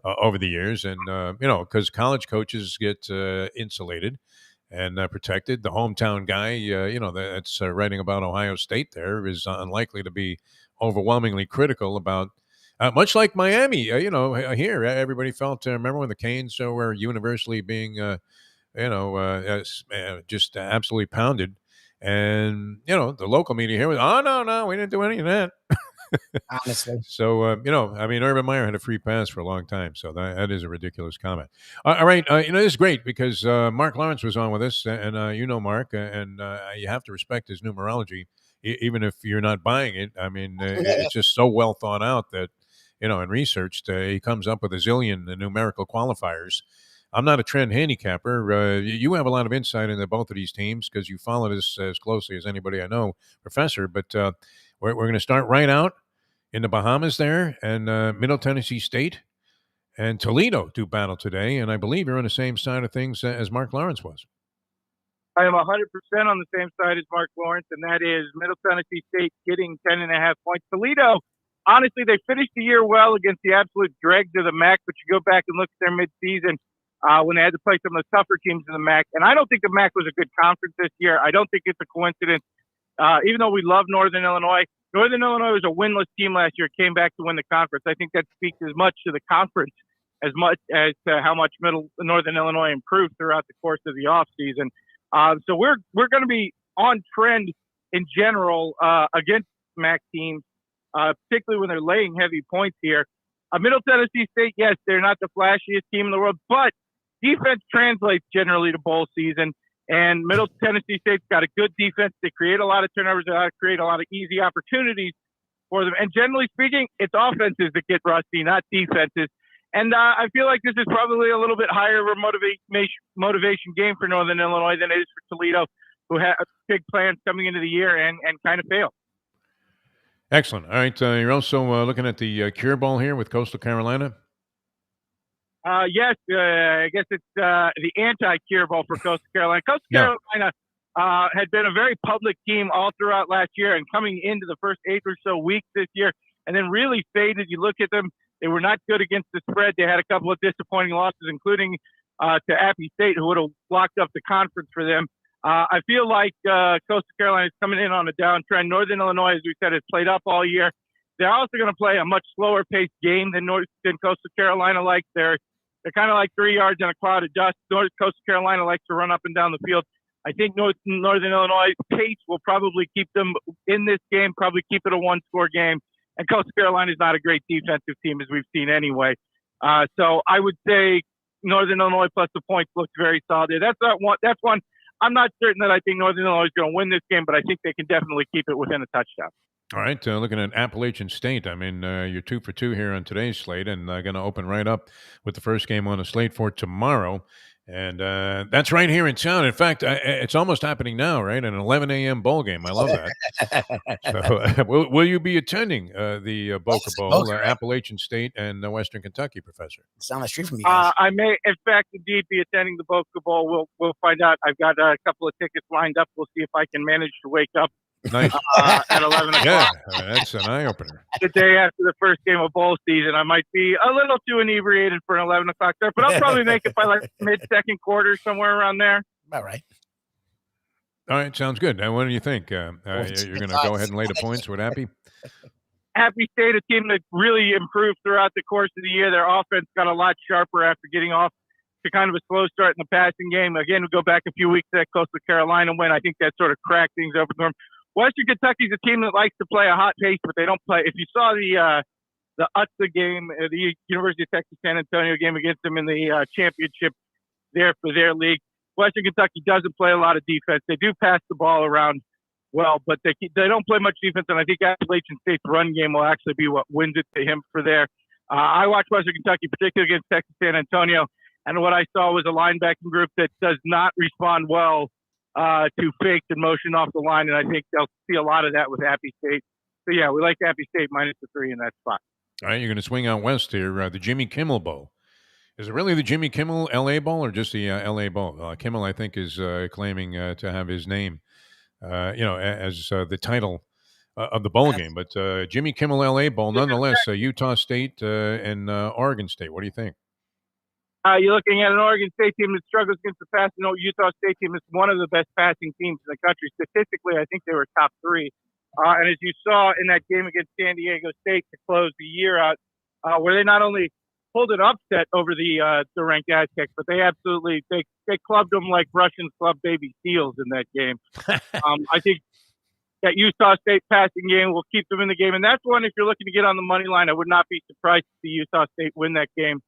over the years. And, because college coaches get insulated and protected. The hometown guy, that's writing about Ohio State there is unlikely to be overwhelmingly critical about, much like Miami, here. Everybody felt, remember when the Canes were universally being, just absolutely pounded. And, the local media here was, oh, no, we didn't do any of that. Honestly. So, Urban Meyer had a free pass for a long time. So that is a ridiculous comment. All right. This is great because Mark Lawrence was on with us. And, Mark, and you have to respect his numerology, even if you're not buying it. I mean, it's just so well thought out that, and researched. He comes up with a zillion numerical qualifiers. I'm not a trend handicapper. You have a lot of insight into both of these teams because you follow this as closely as anybody I know, Professor. But we're going to start right out in the Bahamas there, and Middle Tennessee State and Toledo do battle today. And I believe you're on the same side of things as Mark Lawrence was. I am 100% on the same side as Mark Lawrence, and that is Middle Tennessee State getting 10.5 points. Toledo, honestly, they finished the year well against the absolute dregs of the Mack, but you go back and look at their midseason. When they had to play some of the tougher teams in the Mack. And I don't think the Mack was a good conference this year. I don't think it's a coincidence. Even though we love Northern Illinois was a winless team last year, came back to win the conference. I think that speaks as much to the conference as much as to how much Northern Illinois improved throughout the course of the offseason. So we're going to be on trend in general against Mack teams, particularly when they're laying heavy points here. Middle Tennessee State, yes, they're not the flashiest team in the world, but defense translates generally to bowl season, and Middle Tennessee State's got a good defense. They create a lot of turnovers. They create a lot of easy opportunities for them. And generally speaking, it's offenses that get rusty, not defenses. And I feel like this is probably a little bit higher of a motivation game for Northern Illinois than it is for Toledo, who have big plans coming into the year and kind of failed. Excellent. All right. You're also looking at the Cure Bowl here with Coastal Carolina. Yes, I guess it's the anti-Cure Bowl for Coastal Carolina. Coastal Carolina had been a very public team all throughout last year and coming into the first 8 or so weeks this year, and then really faded. You look at them They were not good against the spread. They had a couple of disappointing losses, including to Appy State, who would have locked up the conference for them. I feel like Coastal Carolina is coming in on a downtrend. Northern Illinois, as we said, has played up all year. They're also going to play a much slower paced game than Coastal Carolina likes. They're kind of like 3 yards in a cloud of dust. Coastal Carolina likes to run up and down the field. I think Northern Illinois pace will probably keep them in this game, probably keep it a one-score game. And Coastal Carolina is not a great defensive team, as we've seen anyway. So I would say Northern Illinois plus the points looks very solid there. That's one. I'm not certain that I think Northern Illinois is going to win this game, but I think they can definitely keep it within a touchdown. All right, looking at Appalachian State, I mean, you're 2 for 2 here on today's slate, and going to open right up with the first game on the slate for tomorrow. And that's right here in town. In fact, it's almost happening now, right? An 11 a.m. bowl game. I love that. So, will you be attending the Boca Bowl, Appalachian State and Western Kentucky, Professor? It's down the street from you guys. I may, in fact, indeed be attending the Boca Bowl. We'll find out. I've got a couple of tickets lined up. We'll see if I can manage to wake up nice. At 11 o'clock. Yeah, that's an eye-opener. The day after the first game of bowl season, I might be a little too inebriated for an 11 o'clock start, but I'll probably make it by like mid-second quarter, somewhere around there. All right. All right, sounds good. Now, what do you think? You're going to go ahead and lay the points with Appy? Appy State, a team that really improved throughout the course of the year. Their offense got a lot sharper after getting off to kind of a slow start in the passing game. Again, we go back a few weeks to that Coastal Carolina win. I think that sort of cracked things open for them. Western Kentucky's a team that likes to play a hot pace, but they don't play. If you saw the UTSA game, the University of Texas San Antonio game against them in the championship there for their league, Western Kentucky doesn't play a lot of defense. They do pass the ball around well, but they don't play much defense, and I think Appalachian State's run game will actually be what wins it to him for there. I watched Western Kentucky, particularly against Texas San Antonio, and what I saw was a linebacking group that does not respond well to fakes and motion off the line, and I think they'll see a lot of that with Appy State. So, yeah, we like Appy State minus the 3 in that spot. All right, you're going to swing out west here, the Jimmy Kimmel Bowl. Is it really the Jimmy Kimmel L.A. Bowl or just the L.A. Bowl? Kimmel, I think, is claiming to have his name, as the title of the bowl game. But Jimmy Kimmel L.A. Bowl, nonetheless, Utah State and Oregon State. What do you think? You're looking at an Oregon State team that struggles against the pass. Utah State team is one of the best passing teams in the country. Statistically, I think they were top 3. And as you saw in that game against San Diego State to close the year out, where they not only pulled an upset over the ranked Aztecs, but they absolutely they clubbed them like Russians club baby seals in that game. I think that Utah State passing game will keep them in the game, and that's one if you're looking to get on the money line. I would not be surprised to see Utah State win that game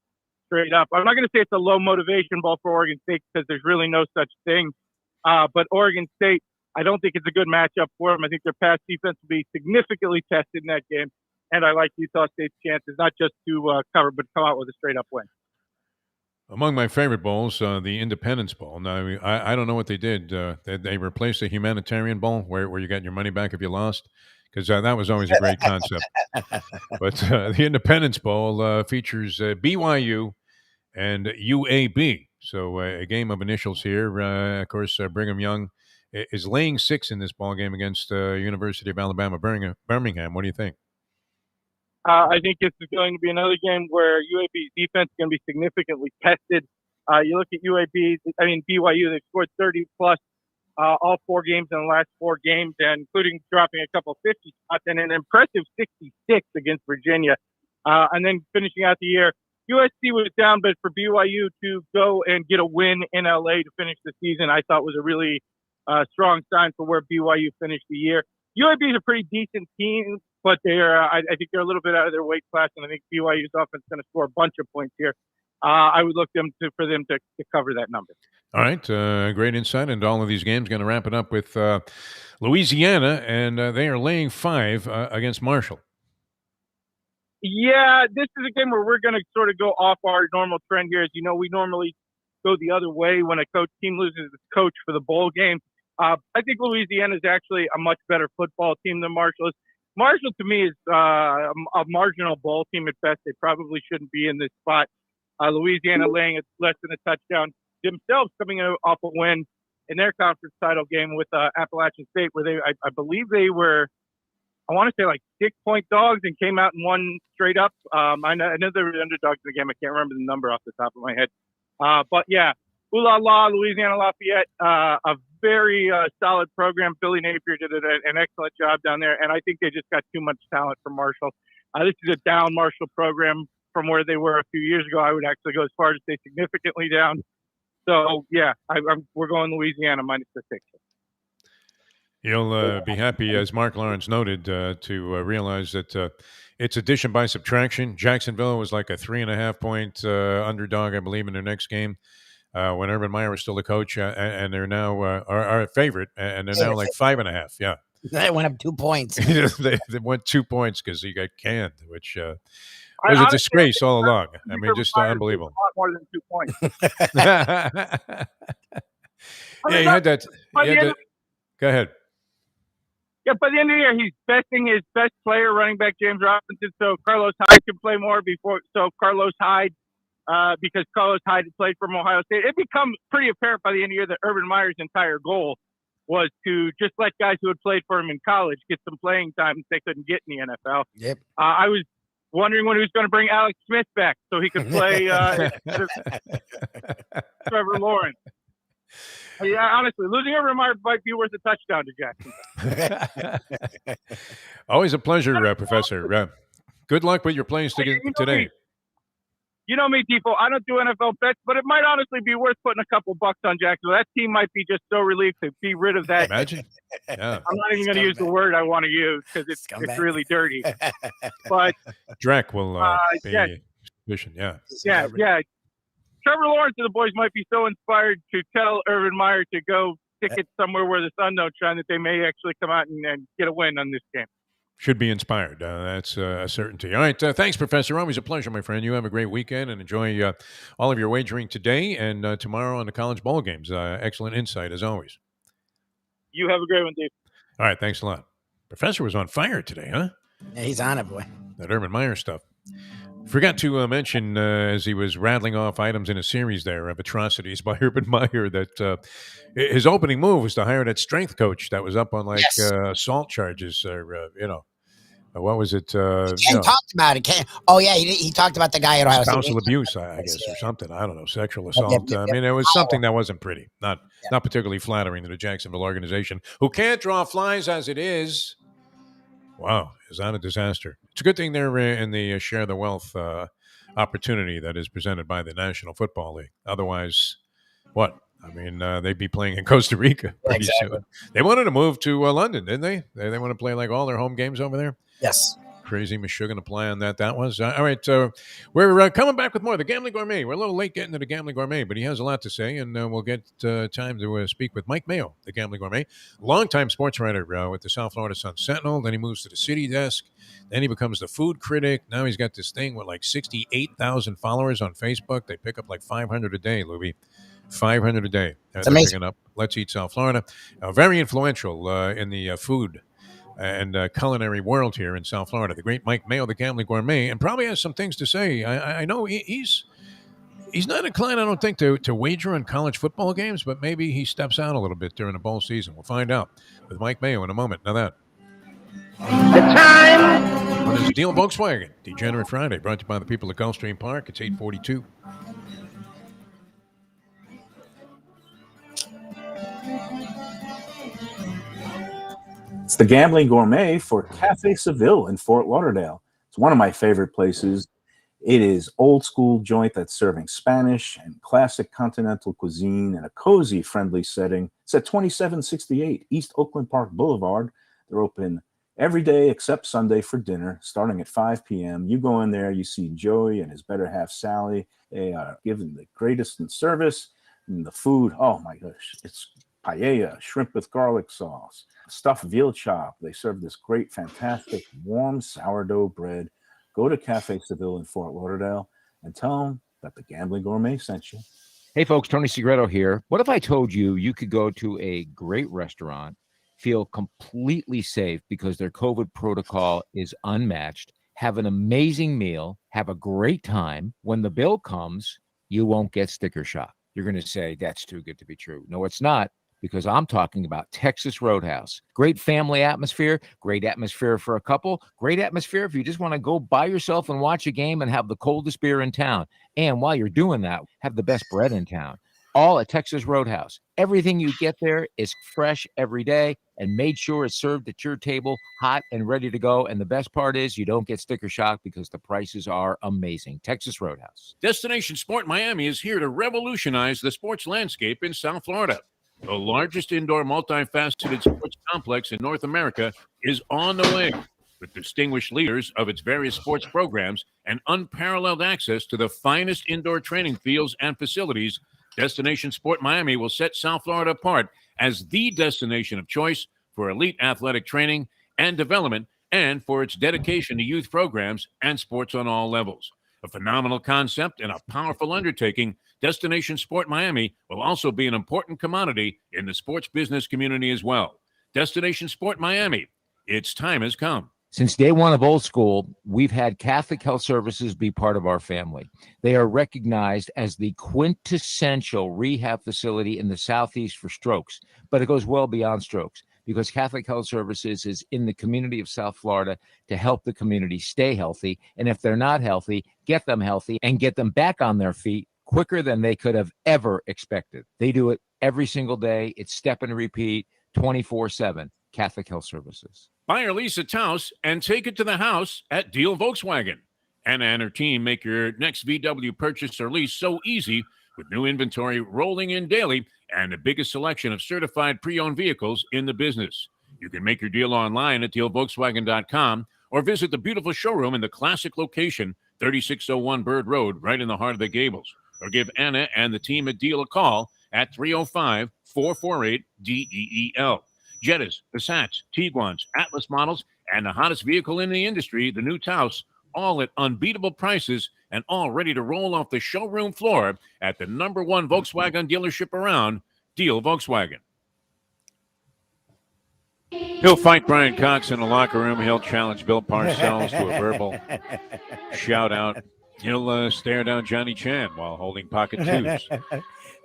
straight up. I'm not going to say it's a low motivation ball for Oregon State because there's really no such thing. But Oregon State, I don't think it's a good matchup for them. I think their pass defense will be significantly tested in that game. And I like Utah State's chances, not just to cover, but come out with a straight-up win. Among my favorite bowls, the Independence Bowl. Now, I don't know what they did. They replaced the Humanitarian Bowl, where you got your money back if you lost, because that was always a great concept. But the Independence Bowl features BYU and UAB. So a game of initials here. Of course, Brigham Young is laying 6 in this ball game against University of Alabama Birmingham. What do you think? I think this is going to be another game where UAB's defense is going to be significantly tested. You look at BYU, they've scored 30-plus all 4 games in the last 4 games, and including dropping a couple 50 spots and an impressive 66 against Virginia. And then finishing out the year, USC was down, but for BYU to go and get a win in LA to finish the season, I thought was a really strong sign for where BYU finished the year. UAB is a pretty decent team, but I think they're a little bit out of their weight class, and I think BYU's offense is going to score a bunch of points here. I would look for them to cover that number. All right, great insight into all of these games. Going to wrap it up with Louisiana, and they are laying 5 against Marshall. Yeah, this is a game where we're going to sort of go off our normal trend here. As you know, we normally go the other way when a team loses its coach for the bowl game. I think Louisiana is actually a much better football team than Marshall is. Marshall, to me, is a marginal bowl team at best. They probably shouldn't be in this spot. Louisiana laying it less than a touchdown themselves, coming off a win in their conference title game with Appalachian State, where I believe they were I want to say like 6-point dogs and came out and won straight up. I know they were underdogs in the game. I can't remember the number off the top of my head. But yeah, ooh la la, Louisiana Lafayette, a very solid program. Billy Napier did an excellent job down there, and I think they just got too much talent for Marshall. This is a down Marshall program from where they were a few years ago. I would actually go as far as to say significantly down. So yeah, we're going Louisiana minus the 6. You'll be happy, as Mark Lawrence noted, to realize that it's addition by subtraction. Jacksonville was like a 3.5-point underdog, I believe, in their next game when Urban Meyer was still the coach, and they're now our favorite, and they're now like 5.5. Yeah, They went up 2 points. they went 2 points because he got canned, which was a disgrace all along. I mean, just unbelievable. A lot more than 2 points. Yeah, you had that. Go ahead. Yeah, by the end of the year, he's besting his best player, running back James Robinson, so Carlos Hyde can play more because Carlos Hyde had played from Ohio State. It becomes pretty apparent by the end of the year that Urban Meyer's entire goal was to just let guys who had played for him in college get some playing time that they couldn't get in the NFL. Yep. I was wondering when he was going to bring Alex Smith back so he could play instead of Trevor Lawrence. Yeah, honestly, losing Urban Meyer might be worth a touchdown to Jacksonville. Always a pleasure, Professor. Good luck with your plays today. You know me, Defo. I don't do NFL bets, but it might honestly be worth putting a couple bucks on Jacksonville. That team might be just so relieved to be rid of that. Imagine. Yeah. I'm not even going to use the word I want to use because it's really dirty. But Drek will be sufficient. Yeah. Yeah. Trevor Lawrence and the boys might be so inspired to tell Urban Meyer to go stick it somewhere where the sun don't shine that they may actually come out and get a win on this game. Should be inspired. That's a certainty. All right. Thanks, Professor. Always a pleasure, my friend. You have a great weekend and enjoy all of your wagering today and tomorrow on the college bowl games. Excellent insight, as always. You have a great one, Dave. All right. Thanks a lot. Professor was on fire today, huh? Yeah, he's on it, boy. That Urban Meyer stuff. Forgot to mention as he was rattling off items in a series there of atrocities by Urban Meyer that his opening move was to hire that strength coach that was up on assault charges or, what was it? Ken talked about it. He talked about the guy at Ohio State. Spousal abuse, I guess, or something. I don't know, sexual assault. I mean, it was something that wasn't pretty, not particularly flattering to the Jacksonville organization, who can't draw flies as it is. Wow, is that a disaster? It's a good thing they're in the share the wealth opportunity that is presented by the National Football League. Otherwise, what? I mean, they'd be playing in Costa Rica pretty soon. They wanted to move to London, didn't they? They want to play like all their home games over there? Yes. Crazy Meshuggah to play on that was. All right, we're coming back with more. The Gambling Gourmet. We're a little late getting to the Gambling Gourmet, but he has a lot to say, and we'll get time to speak with Mike Mayo, the Gambling Gourmet, longtime sports writer with the South Florida Sun-Sentinel. Then he moves to the city desk. Then he becomes the food critic. Now he's got this thing with like 68,000 followers on Facebook. They pick up like 500 a day, Lubie. 500 a day. That's amazing. Picking up Let's Eat South Florida. Very influential in the food and culinary world here in South Florida. The great Mike Mayo, the Gambling Gourmet, and probably has some things to say. I know he's not inclined, I don't think, to wager on college football games, but maybe he steps out a little bit during the bowl season. We'll find out with Mike Mayo in a moment. Now that. The time. Well, there's Deel Volkswagen Degenerate Friday, brought to you by the people at Gulfstream Park. It's 8:42. It's the Gambling Gourmet for Cafe Seville in Fort Lauderdale. It's one of my favorite places. It is old school joint that's serving Spanish and classic continental cuisine in a cozy, friendly setting. It's at 2768 East Oakland Park Boulevard. They're open every day except Sunday for dinner, starting at 5 p.m. You go in there, you see Joey and his better half, Sally. They are giving the greatest in service. And the food, oh my gosh, it's paella, shrimp with garlic sauce, stuffed veal chop. They serve this great, fantastic, warm sourdough bread. Go to Cafe Seville in Fort Lauderdale and tell them that the Gambling Gourmet sent you. Hey, folks, Tony Segreto here. What if I told you you could go to a great restaurant, feel completely safe because their COVID protocol is unmatched, have an amazing meal, have a great time. When the bill comes, you won't get sticker shock. You're going to say, that's too good to be true. No, it's not. because I'm talking about Texas Roadhouse. Great family atmosphere, great atmosphere for a couple, great atmosphere if you just want to go by yourself and watch a game and have the coldest beer in town. And while you're doing that, have the best bread in town. All at Texas Roadhouse. Everything you get there is fresh every day and made sure it's served at your table, hot and ready to go. And the best part is you don't get sticker shock because the prices are amazing. Texas Roadhouse. Destination Sport Miami is here to revolutionize the sports landscape in South Florida. The largest indoor multifaceted sports complex in North America is on the way, with distinguished leaders of its various sports programs and unparalleled access to the finest indoor training fields and facilities. Destination Sport Miami will set South Florida apart as the destination of choice for elite athletic training and development, and for its dedication to youth programs and sports on all levels. A phenomenal concept and a powerful undertaking, Destination Sport Miami will also be an important commodity in the sports business community as well. Destination Sport Miami, its time has come. Since day one of Old School, we've had Catholic Health Services be part of our family. They are recognized as the quintessential rehab facility in the Southeast for strokes, but it goes well beyond strokes because Catholic Health Services is in the community of South Florida to help the community stay healthy. And if they're not healthy, get them healthy and get them back on their feet quicker than they could have ever expected. They do it every single day. It's step and repeat 24/7. Catholic Health Services. Buy or lease a Taos and take it to the house at Deel Volkswagen. Anna and her team make your next VW purchase or lease so easy with new inventory rolling in daily and the biggest selection of certified pre-owned vehicles in the business. You can make your deal online at dealvolkswagen.com or visit the beautiful showroom in the classic location, 3601 Bird Road, right in the heart of the Gables. Or give Anna and the team at Deel a call at 305-448-DEEL. Jettas, Passats, Tiguans, Atlas models, and the hottest vehicle in the industry, the new Taos, all at unbeatable prices and all ready to roll off the showroom floor at the #1 Volkswagen dealership around, Deel Volkswagen. He'll fight Brian Cox in the locker room. He'll challenge Bill Parcells to a verbal shout-out. He'll stare down Johnny Chan while holding pocket twos.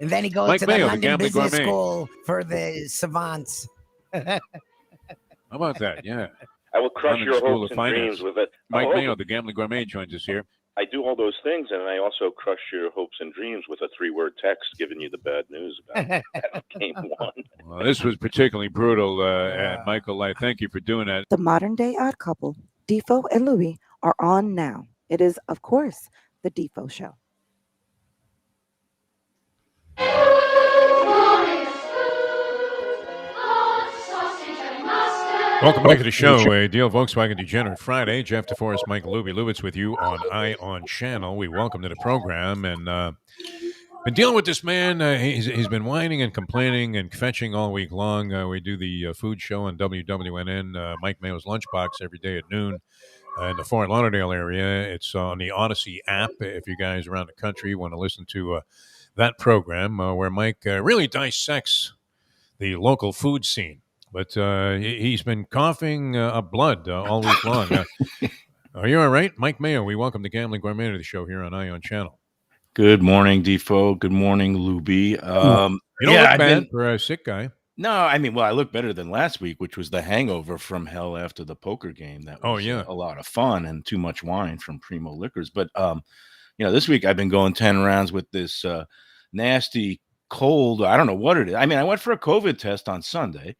And then he goes Mike to Mayo, the the London Gambling Business Gourmet. School for the savants. How about that? Yeah. I will crush London your School hopes of and Finance. dreams with it. Mike Oh, Mayo, the Gambling Gourmet, joins us here. I do all those things, and I also crush your hopes and dreams with a 3-word text giving you the bad news about game one. Well, this was particularly brutal, and Michael, I thank you for doing that. The modern day odd couple, Defo and Lubie, are on now. It is, of course, the Defo Show. Welcome back to the show, a Deel Volkswagen Degenerate Friday. Jeff Deforrest, Mike Lubitz with you on Eye on Channel. We welcome to the program, and been dealing with this man. He's been whining and complaining and fetching all week long. We do the food show on WWNN, Mike Mayo's Lunchbox, every day at noon in the Fort Lauderdale area. It's on the Odyssey app if you guys around the country want to listen to that program where Mike really dissects the local food scene. But he's been coughing up blood all week long. Are you all right? Mike Mayo, we welcome the Gambling Gourmet to the show here on Ion Channel. Good morning, Defo. Good morning, Lubie. You don't look bad for a sick guy. No, I mean, well, I look better than last week, which was the hangover from hell after the poker game. That was a lot of fun and too much wine from Primo Liquors. But, this week I've been going 10 rounds with this nasty cold. I don't know what it is. I mean, I went for a COVID test on Sunday.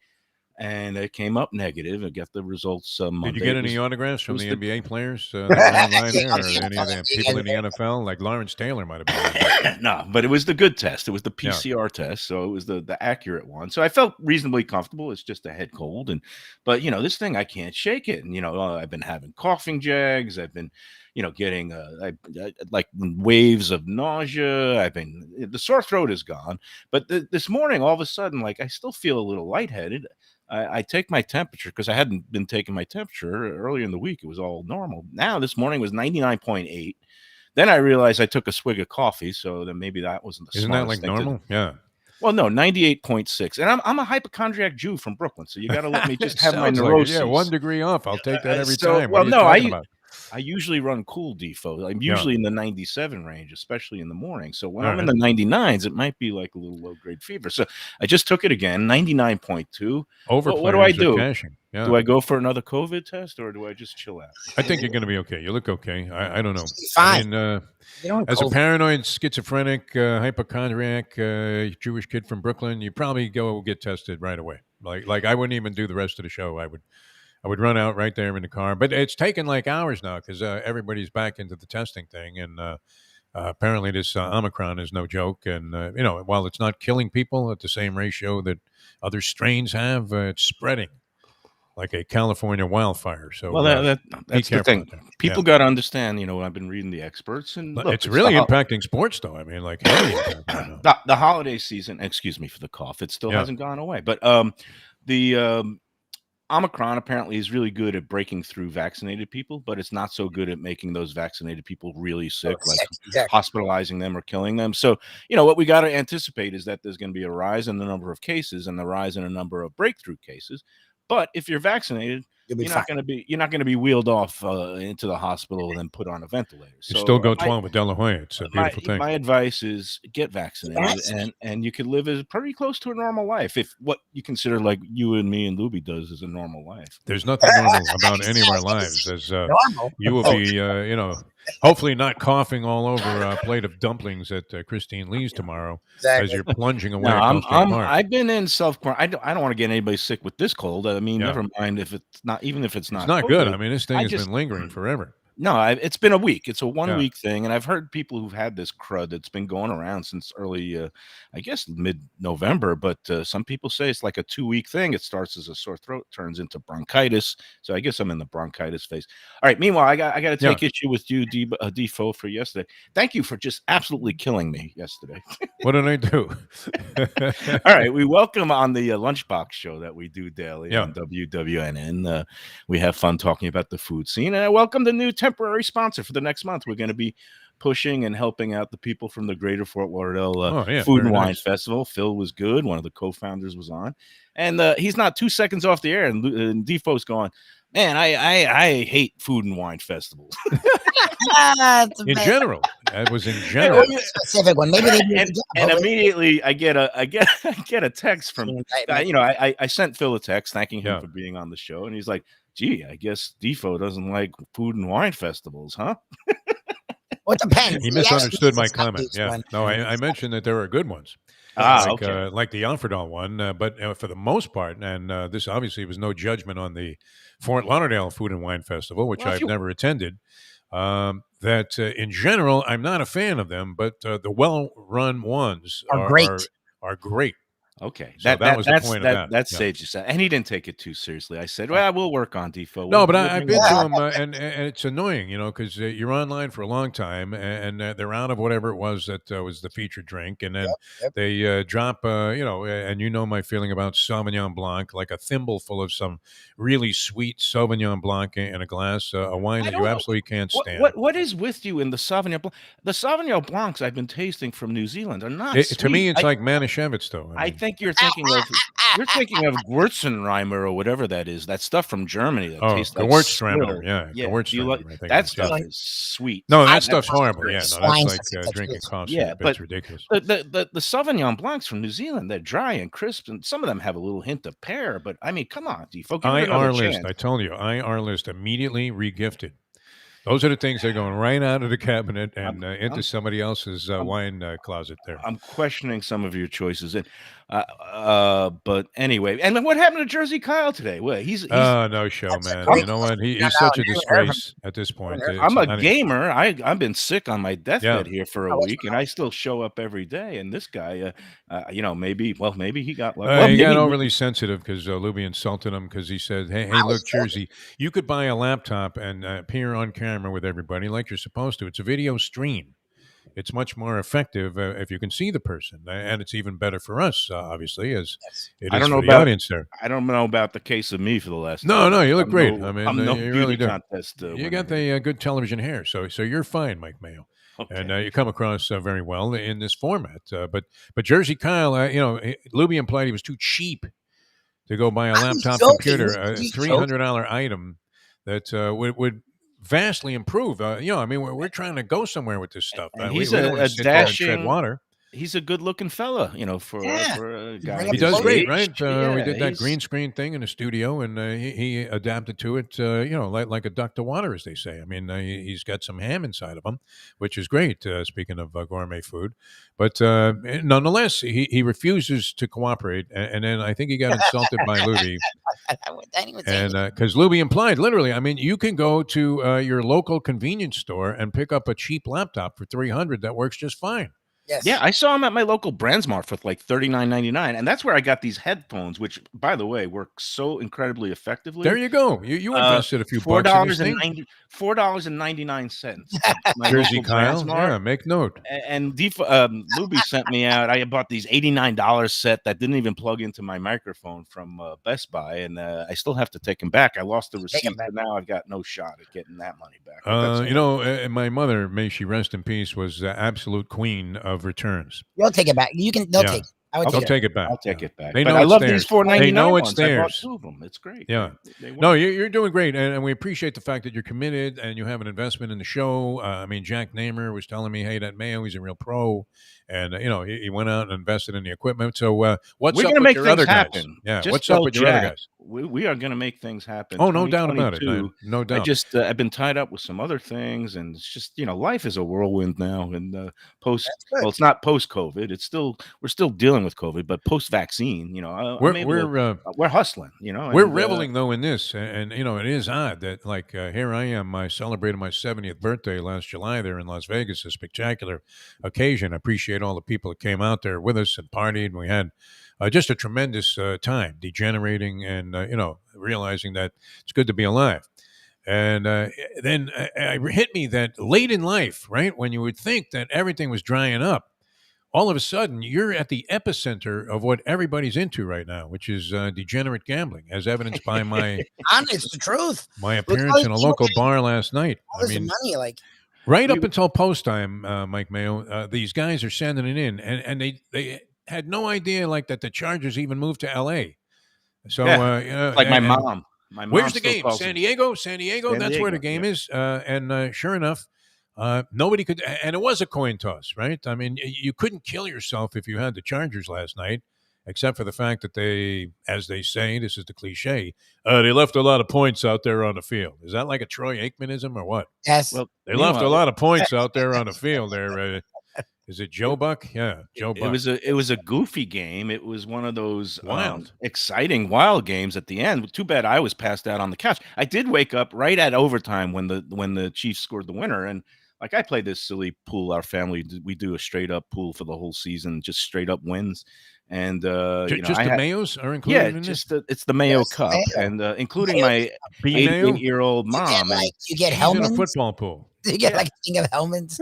And it came up negative. I got the results Monday. Did you get any autographs from the NBA players that were online there, or any of the people in the NFL? Like Lawrence Taylor might have been. No, but it was the good test. It was the PCR test, so it was the accurate one. So I felt reasonably comfortable. It's just a head cold, but this thing I can't shake it. And I've been having coughing jags. I've been getting like waves of nausea. The sore throat is gone, but this morning all of a sudden, like I still feel a little lightheaded. I take my temperature because I hadn't been taking my temperature earlier in the week. It was all normal. Now this morning was 99.8. Then I realized I took a swig of coffee, so then maybe that wasn't the Isn't that like normal? Yeah. Well, no, 98.6. And I'm a hypochondriac Jew from Brooklyn, so you got to let me just have my neuroses. Like, 1 degree off. I'll take that every time. Well, no, I usually run cool Defo. I'm Yeah. usually in the 97 range, especially in the morning. So when All I'm in right. the 99s, it might be like a little low-grade fever. So I just took it again, 99.2. What do I Overplayers are do? cashing. Yeah. Do I go for another COVID test or do I just chill out? I think you're going to be okay. You look okay. I don't know. Fine. I mean, as a paranoid, schizophrenic, hypochondriac Jewish kid from Brooklyn, you probably go get tested right away. Like I wouldn't even do the rest of the show. I would run out right there in the car. But it's taken like hours now because everybody's back into the testing thing, and apparently this Omicron is no joke. And while it's not killing people at the same ratio that other strains have, it's spreading like a California wildfire. So Well, that's the thing. People got to understand. I've been reading the experts, and look, it's really impacting sports, though. I mean, like heavy impact right now. The holiday season. Excuse me for the cough. It still hasn't gone away. But the Omicron apparently is really good at breaking through vaccinated people, but it's not so good at making those vaccinated people really sick, hospitalizing them or killing them. So, what we got to anticipate is that there's going to be a rise in the number of cases and the rise in a number of breakthrough cases. But if you're vaccinated, you're not going to be wheeled off into the hospital and then put on a ventilator. You still go 12 with De La Hoya. It's a beautiful thing. My advice is get vaccinated, and you could live as pretty close to a normal life if what you consider like you and me and Lubie does is a normal life. There's nothing normal about any of our lives. As you will be, hopefully not coughing all over a plate of dumplings at Christine Lee's tomorrow as you're plunging away. I've been in self-quarantine. I don't want to get anybody sick with this cold. I mean, never mind if it's not, even if it's not. It's not good. I mean, this thing has been lingering forever. No, it's been a week. It's a 1 week thing, and I've heard people who've had this crud that's been going around since early, I guess, mid-November. But some people say it's like a 2-week thing. It starts as a sore throat, turns into bronchitis. So I guess I'm in the bronchitis phase. All right. Meanwhile, I got to take issue with you, Defo, for yesterday. Thank you for just absolutely killing me yesterday. What did I do? All right. We welcome on the Lunchbox show that we do daily on WWNN. We have fun talking about the food scene, and I welcome the new temporary sponsor for the next month. We're going to be pushing and helping out the people from the Greater Fort Lauderdale Food and Wine Festival. Phil was good. One of the co-founders was on, and he's not 2 seconds off the air. And Defoe's going, man, I hate food and wine festivals. In general, that was in general. Specific one. Maybe and immediately I get a text from I sent Phil a text thanking him for being on the show, and he's like, gee, I guess Defo doesn't like food and wine festivals, huh? Well, it depends. He misunderstood my comment. Yeah. No, I mentioned that there are good ones. Like the Alfredal one. But for the most part, and this obviously was no judgment on the Fort Lauderdale Food and Wine Festival, which I've never attended, that in general, I'm not a fan of them, but the well-run ones are great. Okay, so that was the point of that. That saved you, and he didn't take it too seriously. I said, "Well, we'll work on Defo." No, but I've been to them, and it's annoying, because you're online for a long time, and they're out of whatever it was that was the featured drink, and then they drop, and my feeling about Sauvignon Blanc, like a thimble full of some really sweet Sauvignon Blanc in a glass, a wine that you absolutely can't stand. What is with you in the Sauvignon Blanc? The Sauvignon Blancs I've been tasting from New Zealand are not sweet. To me, it's like Manischewitz, though. I think you're thinking of Gewürzenreimer or whatever that is. That stuff from Germany that tastes like Gewürztraminer. Yeah. Gewürztraminer. That stuff is sweet. No, that stuff's horrible. Yeah, no, that's like drinking coffee. Yeah, but it's ridiculous. The Sauvignon Blancs from New Zealand, they're dry and crisp, and some of them have a little hint of pear. But I mean, come on, Defo. IR list. I told you, IR list immediately regifted. Those are the things that are going right out of the cabinet and into somebody else's wine closet there. I'm questioning some of your choices. But anyway, and then what happened to Jersey Kyle today? Well, he's no show, man. You know what? He's such a disgrace at this point. I'm a gamer. I've been sick on my deathbed here for a week, and I still show up every day. And this guy, maybe he got lucky. He got overly sensitive because Lubie insulted him because he said, "Hey, look, Jersey, you could buy a laptop and appear on camera with everybody like you're supposed to. It's a video stream. It's much more effective if you can see the person, and it's even better for us, obviously, as it is for the audience there. I don't know about the case of me for the last. No, you look great. I mean, I'm no you really do. Contest, you got the good television hair, so you're fine, Mike Mayo. Okay. And you come across very well in this format. But Jersey Kyle, Lubie implied he was too cheap to go buy a laptop computer, a $300 item that would vastly improve. I mean, we're trying to go somewhere with this stuff. And We he's don't a want to sit there and tread dashing water. He's a good-looking fella, for a guy. He does his great, age. right? We did that he's- green screen thing in the studio, and he adapted to it, like a duck to water, as they say. I mean, he's got some ham inside of him, which is great, speaking of gourmet food. But nonetheless, he refuses to cooperate, and then I think he got insulted by Lubie. And because Lubie implied, literally, I mean, you can go to your local convenience store and pick up a cheap laptop for $300 that works just fine. Yes. Yeah, I saw him at my local Brandsmart for like $39.99, and that's where I got these headphones, which, by the way, work so incredibly effectively. There you go. You invested a few bucks in this thing. $4.99. Jersey Kyle, yeah, make note. And Lubie sent me out. I bought these $89 set that didn't even plug into my microphone from Best Buy, and I still have to take them back. I lost the receipt, but now I've got no shot at getting that money back. My mother, may she rest in peace, was the absolute queen of returns. You'll take it back. They'll take it. They'll take it back. I'll take it back. They But know I it's love theirs. these $4.99 They know it's ones. I bought theirs. 2 of them. It's great. Yeah. They No, work. you're doing great, and we appreciate the fact that you're committed and you have an investment in the show. I mean, Jack Namer was telling me, hey, that Mayo, he's a real pro, and he went out and invested in the equipment. So what's We're up gonna with make your things other guys? happen. Yeah, Just what's up tell with your other Jack, guys? We are going to make things happen. Oh, no doubt about it. 2022, No doubt. I've been tied up with some other things, and it's just life is a whirlwind now. And it's not post COVID. We're still dealing with COVID, but post vaccine, we're hustling. We're reveling though in this, and it is odd that here I am. I celebrated my 70th birthday last July there in Las Vegas, a spectacular occasion. I appreciate all the people that came out there with us and partied. And we had just a tremendous time, degenerating and realizing that it's good to be alive. And then it hit me that late in life, right, when you would think that everything was drying up, all of a sudden you're at the epicenter of what everybody's into right now, which is degenerate gambling, as evidenced by it's the truth. my appearance in a local bar last night. All this money, right up until post time, Mike Mayo, these guys are sending it in, and they had no idea that the Chargers even moved to L.A. So like my mom. My mom where's the still game? calls San it- Diego. San Diego. That's where the game is. And sure enough, nobody could. And it was a coin toss, right? I mean, you couldn't kill yourself if you had the Chargers last night, except for the fact that they, as they say, this is the cliche, they left a lot of points out there on the field. Is that like a Troy Aikmanism or what? Yes. Well, They left a lot of points out there on the field there. Is it Joe Buck? Yeah, Joe Buck. It was a goofy game. It was one of those Wild. exciting, wild games at the end. Too bad I was passed out on the couch. I did wake up right at overtime when the Chiefs scored the winner, and I played this silly pool. Our family, we do a straight up pool for the whole season, just straight up wins. And just the Mayos are included in this? It's the Mayo Yes, Cup, Mayo. and including my B Mayo? 88-year-old mom. You get He's in a Hellman's. football pool. You get King of Hellman's.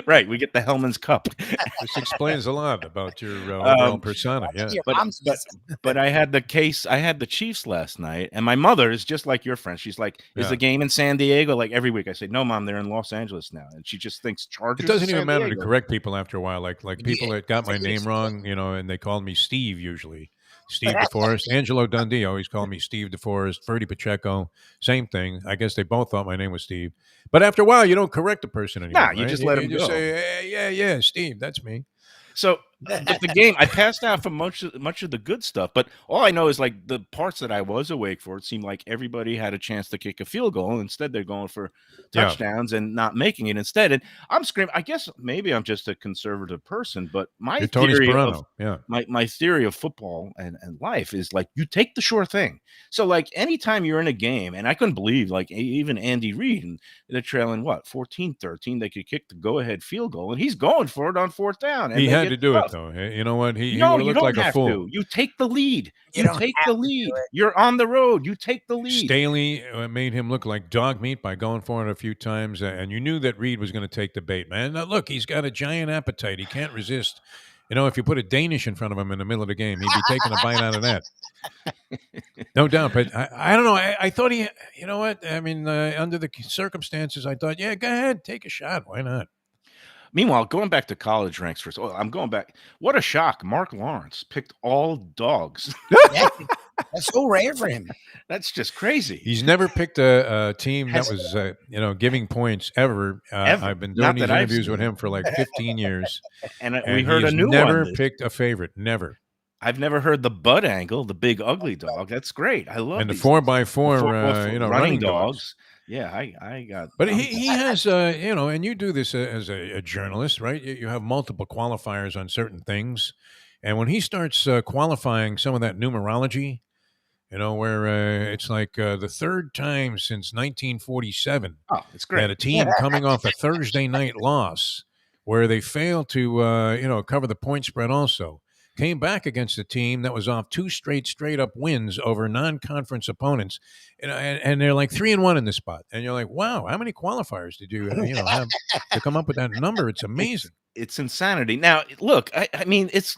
Right, we get the Hellman's Cup. This explains a lot about your overall persona. Yeah, but I had the Chiefs last night, and my mother is just like your friend. She's like, "Is the game in San Diego?" Like every week, I say, "No, Mom, they're in Los Angeles now," and she just thinks Chargers. It doesn't in even San matter to Diego. correct people after a while. Like people that got my name wrong, and they called me Steve usually. Steve Deforrest. Angelo Dundee always called me Steve Deforrest. Ferdy Pacheco, same thing. I guess they both thought my name was Steve. But after a while, you don't correct the person anymore. Nah, you right? just let you him just go. say, hey, yeah, Steve, that's me. So, but the game, I passed out from much of the good stuff. But all I know is the parts that I was awake for, it seemed like everybody had a chance to kick a field goal. Instead, they're going for touchdowns and not making it instead. And I'm screaming. I guess maybe I'm just a conservative person, but my theory of football and life is you take the sure thing. So anytime you're in a game, and I couldn't believe even Andy Reid, and they're trailing 14-13, they could kick the go-ahead field goal, and he's going for it on 4th down. And he had to do it though. You know what? He no, would you look don't like a have fool. to. You take the lead. You take the lead. You're on the road. You take the lead. Staley made him look like dog meat by going for it a few times, and you knew that Reed was going to take the bait, man. Now, look, he's got a giant appetite. He can't resist. If you put a Danish in front of him in the middle of the game, he'd be taking a bite out of that. No doubt. But I don't know. I thought he, you know what? I mean, under the circumstances, I thought, yeah, go ahead, take a shot. Why not? Meanwhile, going back to college ranks first. I'm going back. What a shock. Mark Lawrence picked all dogs. That's so rare for him. That's just crazy. He's never picked a team that was, giving points ever. Ever. I've been Not doing these that I've interviews with seen. him for like 15 years. And we heard he a has new never one. picked a favorite. Never. I've never heard the Bud Angle, the big ugly dog. That's great. I love And the these 4x4, running dogs. Yeah, I got. But he has, and you do this as a journalist, right? You have multiple qualifiers on certain things. And when he starts qualifying some of that numerology, where it's like the third time since 1947 it's great. that a team coming off a Thursday night loss where they failed to, cover the point spread also, came back against a team that was off two straight up wins over non-conference opponents, and they're like 3-1 in this spot, and you're like, wow, how many qualifiers did you have to come up with that number? It's amazing. It's insanity. Now, look, I mean, it's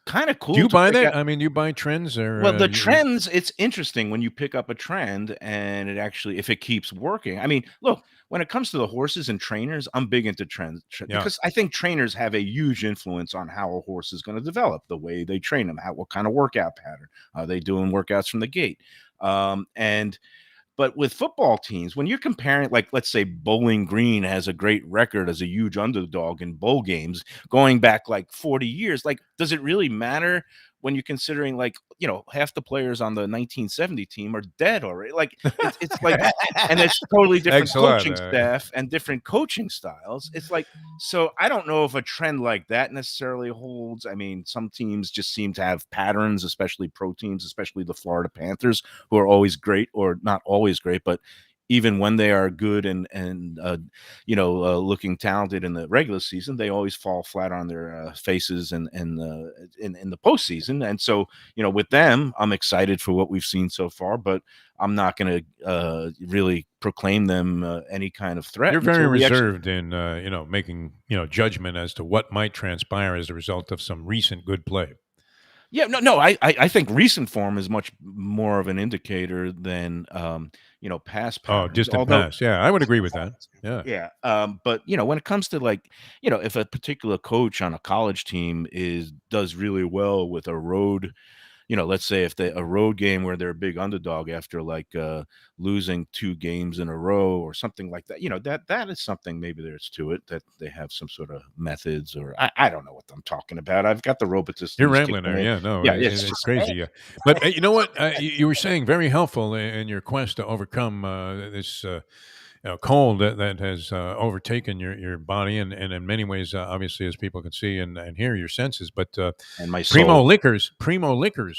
kind of cool. Do you buy that? I mean, do you buy trends or? Well, the trends. It's interesting when you pick up a trend and it actually, if it keeps working. I mean, look, when it comes to the horses and trainers, I'm big into trends because I think trainers have a huge influence on how a horse is going to develop, the way they train them, what kind of workout pattern are they doing, workouts from the gate, But with football teams, when you're comparing, like, let's say Bowling Green has a great record as a huge underdog in bowl games going back like 40 years, like, does it really matter when you're considering, like, half the players on the 1970 team are dead already? Like, it's like, and it's totally different coaching staff and different coaching styles. It's like, so I don't know if a trend like that necessarily holds. I mean, some teams just seem to have patterns, especially pro teams, especially the Florida Panthers, who are always great, or not always great, but even when they are good and looking talented in the regular season, they always fall flat on their faces in the postseason. And so, with them, I'm excited for what we've seen so far, but I'm not going to really proclaim them any kind of threat. You're very reserved in making judgment as to what might transpire as a result of some recent good play. Yeah, no. I think recent form is much more of an indicator than past patterns. Oh, distant past. Yeah, I would agree with that. Yeah. Yeah. But when it comes to, like, if a particular coach on a college team does really well with a road, let's say if a road game where they're a big underdog after like losing 2 games in a row or something like that, that is something, maybe there's to it, that they have some sort of methods, or I don't know what I'm talking about. I've got the robotist. You're rambling there. Yeah, no, yeah, it's crazy. Yeah. But you know what? You were saying very helpful in your quest to overcome this cold that has overtaken your body, and in many ways, obviously, as people can see and hear, your senses. But and my Primo Liquors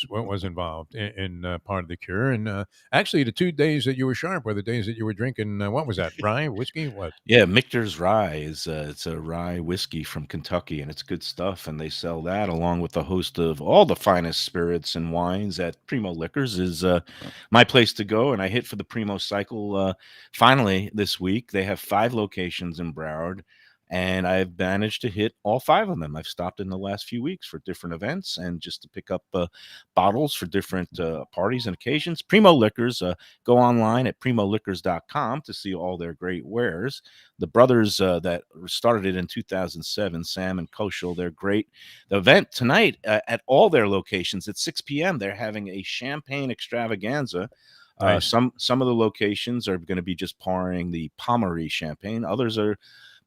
was involved in part of the cure. And actually, the 2 days that you were sharp were the days that you were drinking. What was that? Rye whiskey? What? Yeah, Michter's Rye is it's a rye whiskey from Kentucky, and it's good stuff. And they sell that along with a host of all the finest spirits and wines at Primo Liquors. Is my place to go. And I hit for the Primo cycle finally this week. They have 5 locations in Broward, and I've managed to hit all 5 of them. I've stopped in the last few weeks for different events and just to pick up bottles for different parties and occasions. Primo Liquors, go online at primoliquors.com to see all their great wares. The brothers that started it in 2007, Sam and Koshal, they're great. The event tonight at all their locations at 6 p.m., they're having a champagne extravaganza. Nice. Some of the locations are going to be just pouring the Pommery champagne. Others are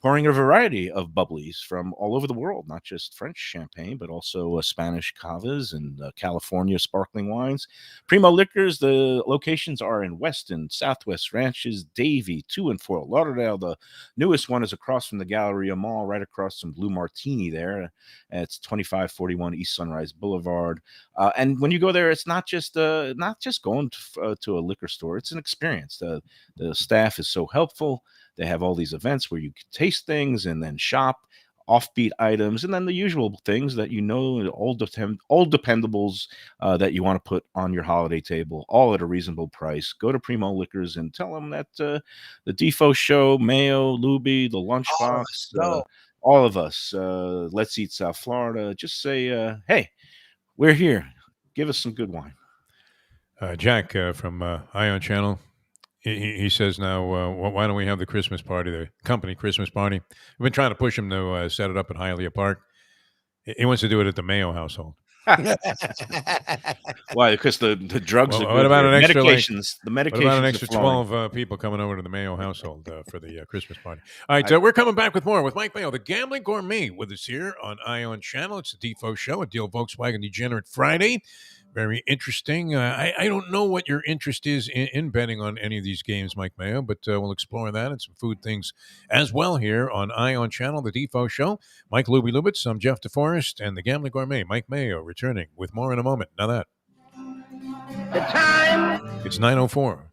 pouring a variety of bubblies from all over the world, not just French champagne, but also Spanish cavas and California sparkling wines. Primo Liquors, the locations are in Weston, Southwest Ranches, Davie, 2 and 4 Lauderdale. The newest one is across from the Galleria Mall, right across from Blue Martini there. It's 2541 East Sunrise Boulevard. And when you go there, it's not just going to a liquor store. It's an experience. The staff is so helpful. They have all these events where you can taste things and then shop offbeat items, and then the usual things that old dependables that you want to put on your holiday table, all at a reasonable price. Go to Primo Liquors and tell them that the Defo Show, Mayo, Lubie, the Lunchbox, all of us, Let's Eat South Florida, just say, hey, we're here. Give us some good wine. Jack from Ion Channel. He says now, why don't we have the Christmas party, the company Christmas party? We've been trying to push him to set it up at Hialeah Park. He wants to do it at the Mayo household. Why? Because the drugs Well, are what good. about here. an extra medications? The What medications about an are extra flowing. 12 people coming over to the Mayo household for the Christmas party? All right, we're coming back with more with Mike Mayo, the Gambling Gourmet, with us here on Ion Channel. It's the Defo Show, a Deel Volkswagen Degenerate Friday. Very interesting. I don't know what your interest is in betting on any of these games, Mike Mayo, but we'll explore that and some food things as well here on Ion Channel, the Defo Show. Mike Lubitz, I'm Jeff Deforrest, and the Gambling Gourmet, Mike Mayo, returning with more in a moment. Now that. The time. It's 9:04.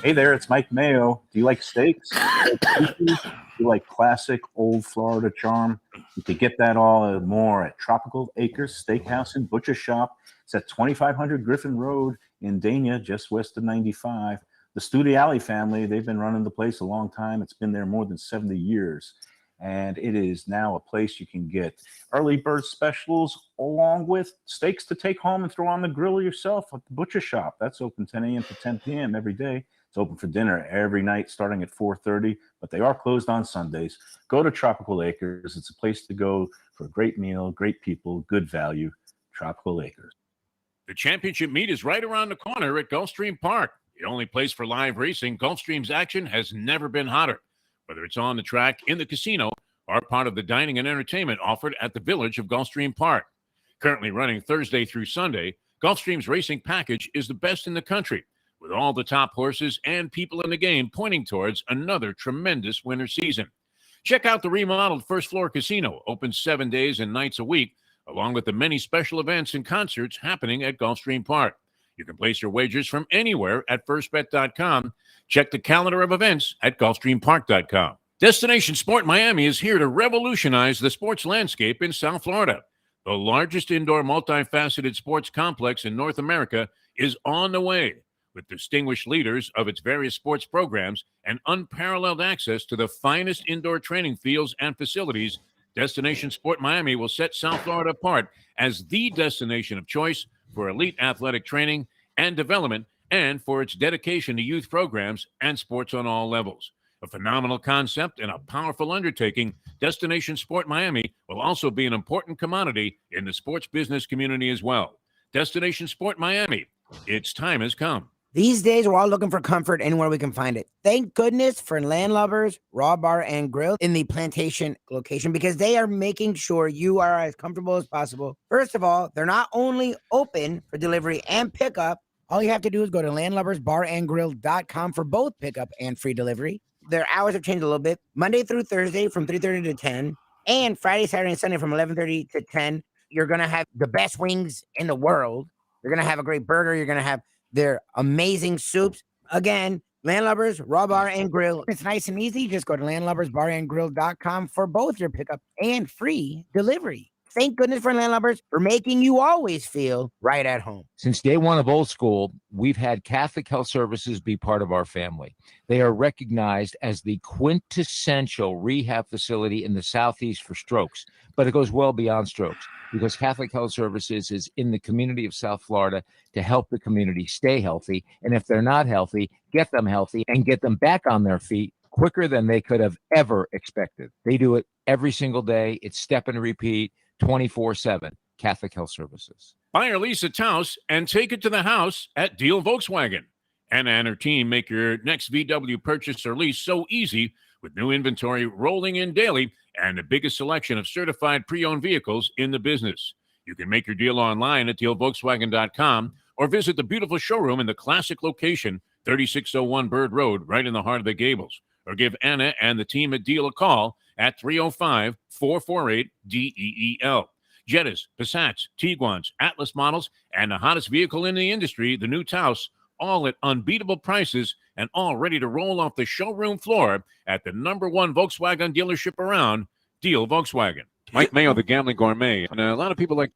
Hey there, it's Mike Mayo. Do you like steaks? Do you like sushi? Do you like classic old Florida charm? You can get that all and more at Tropical Acres Steakhouse and Butcher Shop. It's at 2500 Griffin Road in Dania, just west of 95. The Studiali family, they've been running the place a long time. It's been there more than 70 years. And it is now a place you can get early bird specials along with steaks to take home and throw on the grill yourself at the Butcher Shop. That's open 10 a.m. to 10 p.m. every day. It's open for dinner every night starting at 4:30, but they are closed on Sundays. Go to Tropical Acres. It's a place to go for a great meal, great people, good value. Tropical Acres. The championship meet is right around the corner at Gulfstream Park. The only place for live racing, Gulfstream's action has never been hotter. Whether it's on the track, in the casino, or part of the dining and entertainment offered at the Village of Gulfstream Park. Currently running Thursday through Sunday, Gulfstream's racing package is the best in the country, with all the top horses and people in the game pointing towards another tremendous winter season. Check out the remodeled first floor casino, open 7 days and nights a week, along with the many special events and concerts happening at Gulfstream Park. You can place your wagers from anywhere at firstbet.com. Check the calendar of events at gulfstreampark.com. Destination Sport Miami is here to revolutionize the sports landscape in South Florida. The largest indoor multifaceted sports complex in North America is on the way, with distinguished leaders of its various sports programs and unparalleled access to the finest indoor training fields and facilities. Destination Sport Miami will set South Florida apart as the destination of choice for elite athletic training and development, and for its dedication to youth programs and sports on all levels. A phenomenal concept and a powerful undertaking, Destination Sport Miami will also be an important commodity in the sports business community as well. Destination Sport Miami, its time has come. These days, we're all looking for comfort anywhere we can find it. Thank goodness for Landlubbers Raw Bar and Grill in the Plantation location, because they are making sure you are as comfortable as possible. First of all, they're not only open for delivery and pickup. All you have to do is go to landlubbersbarandgrill.com for both pickup and free delivery. Their hours have changed a little bit. Monday through Thursday from 3:30 to 10, and Friday, Saturday, and Sunday from 11:30 to 10. You're going to have the best wings in the world. You're going to have a great burger. You're going to have their amazing soups. Again, Landlubbers Raw Bar and Grill. It's nice and easy. Just go to landlubbersbarandgrill.com for both your pickup and free delivery. Thank goodness for Landlubbers for making you always feel right at home. Since day one of old school, we've had Catholic Health Services be part of our family. They are recognized as the quintessential rehab facility in the Southeast for strokes, but it goes well beyond strokes, because Catholic Health Services is in the community of South Florida to help the community stay healthy. And if they're not healthy, get them healthy and get them back on their feet quicker than they could have ever expected. They do it every single day. It's step and repeat, 24/7. Catholic Health Services. Buy or lease a house and take it to the house at Deel Volkswagen. Anna and her team make your next VW purchase or lease so easy, with new inventory rolling in daily and the biggest selection of certified pre-owned vehicles in the business. You can make your deal online at deelvolkswagen.com or visit the beautiful showroom in the classic location, 3601 Bird Road, right in the heart of the Gables. Or give Anna and the team at Deel a call at 305-448-DEEL. Jettas, Passats, Tiguans, Atlas models, and the hottest vehicle in the industry, the new Taos, all at unbeatable prices and all ready to roll off the showroom floor at the #1 Volkswagen dealership around, Deel Volkswagen. Mike Mayo, the Gambling Gourmet. And a lot of people like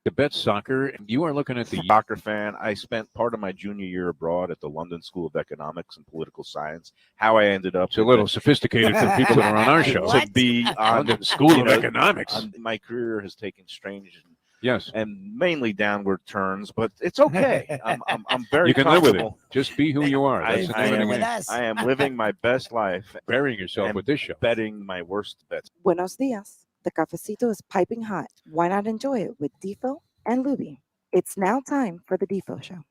to bet soccer, and you are looking at the soccer fan. I spent part of my junior year abroad at the London School of Economics and Political Science. How I ended up it's a little sophisticated for people that are on our show. To be on the School of Economics. My career has taken strange yes and mainly downward turns, but it's okay. I'm very you can live with it. comfortable. Just be who you are. That's the name of the game. I am living my best life, burying yourself and with this show, betting my worst bets. Buenos dias. The cafecito is piping hot. Why not enjoy it with Defo and Lubie. It's now time for the Defo Show.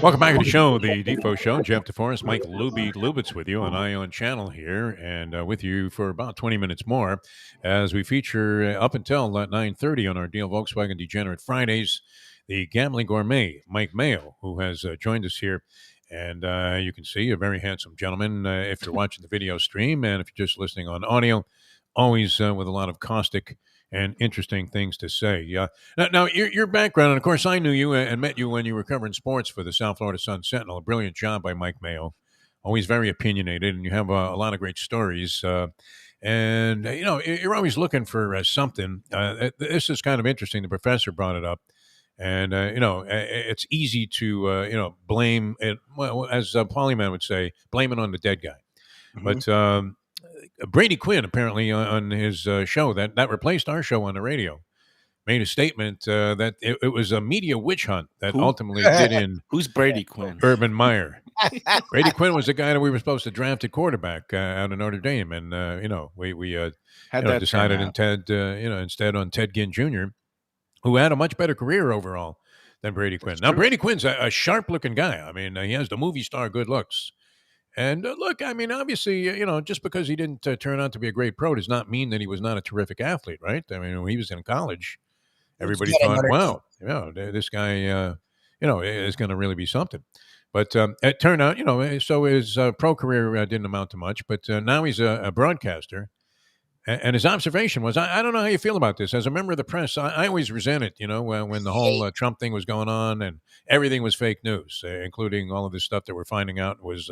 Welcome back to the show, the Defo Show. Jeff Deforrest, Mike Lubitz with you on Ion Channel here, and with you for about 20 minutes more as we feature up until 9:30 on our Deel Volkswagen Degenerate Fridays, the Gambling Gourmet Mike Mayo, who has joined us here. And you can see a very handsome gentleman if you're watching the video stream, and if you're just listening on audio, always with a lot of caustic and interesting things to say. Now your background, and of course, I knew you and met you when you were covering sports for the South Florida Sun Sentinel. A brilliant job by Mike Mayo. Always very opinionated, and you have a lot of great stories. And you're always looking for something. This is kind of interesting. The professor brought it up, and it's easy to blame it. Well, as Polyman would say, blame it on the dead guy. Mhm. But Brady Quinn, apparently on his show that replaced our show on the radio, made a statement that it was a media witch hunt that Who? ultimately did in Who's Brady Quinn? Urban Meyer. Brady Quinn was the guy that we were supposed to draft at quarterback out of Notre Dame, and we How'd that decided turn out? instead on Ted Ginn Jr., who had a much better career overall than Brady Quinn. Now, Brady Quinn's a sharp-looking guy. I mean, he has the movie star good looks. And look, I mean, obviously, just because he didn't turn out to be a great pro does not mean that he was not a terrific athlete, right? I mean, when he was in college, everybody thought, wow, this guy, is going to really be something. But it turned out, so his pro career didn't amount to much. But now he's a broadcaster. And his observation was, I don't know how you feel about this. As a member of the press, I always resent it, when the whole Trump thing was going on and everything was fake news, including all of this stuff that we're finding out was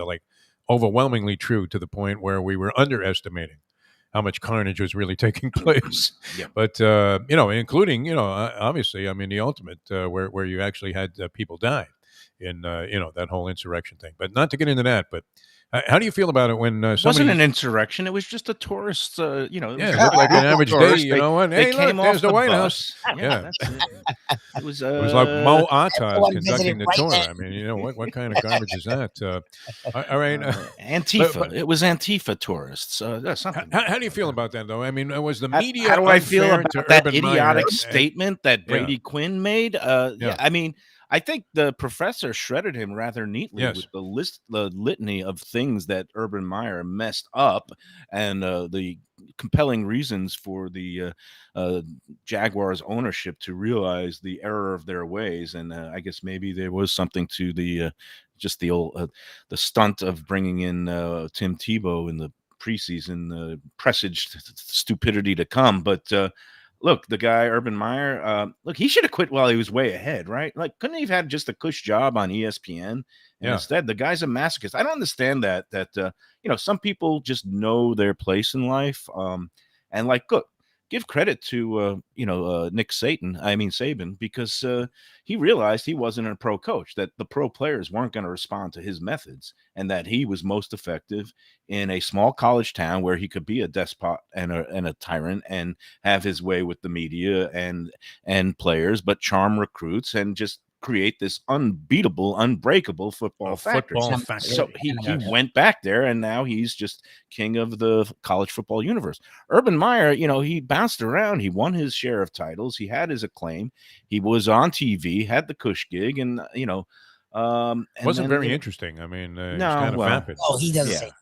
overwhelmingly true to the point where we were underestimating how much carnage was really taking place. Yeah. But, including, obviously, I mean, the ultimate where you actually had people die in, that whole insurrection thing. But not to get into that, but how do you feel about it when It wasn't an insurrection. It was just a tourist. It it looked like an average day. You know what? They Hey, came look, off there's the White House. bus. Yeah. That's it. It was like Mo Atta Everyone conducting visited the right tour. there. I mean, what kind of garbage is that? All right. Antifa. but- It was Antifa tourists. That's something. How do you feel about that, though? I mean, was the How- media How do I feel unfair about to that Urban Meyer idiotic and- statement that Brady Quinn made? Yeah. I mean, I think the professor shredded him rather neatly Yes. with the litany of things that Urban Meyer messed up, and the compelling reasons for the Jaguars ownership to realize the error of their ways. And I guess maybe there was something to the just the old the stunt of bringing in Tim Tebow in the preseason, presaged stupidity to come, but. Look, the guy, Urban Meyer, look, he should have quit while he was way ahead, right? Like, couldn't he have had just a cush job on ESPN? And Yeah. instead, the guy's a masochist. I don't understand that some people just know their place in life. And like, look, give credit to, Nick Saban, because he realized he wasn't a pro coach, that the pro players weren't going to respond to his methods, and that he was most effective in a small college town where he could be a despot and a tyrant and have his way with the media and players, but charm recruits and just create this unbeatable, unbreakable football factory. So he went back there, and now he's just king of the college football universe. Urban Meyer, he bounced around. He won his share of titles. He had his acclaim. He was on TV, had the cush gig, and wasn't very interesting. I mean, he's kind of vapid. Oh, he doesn't say.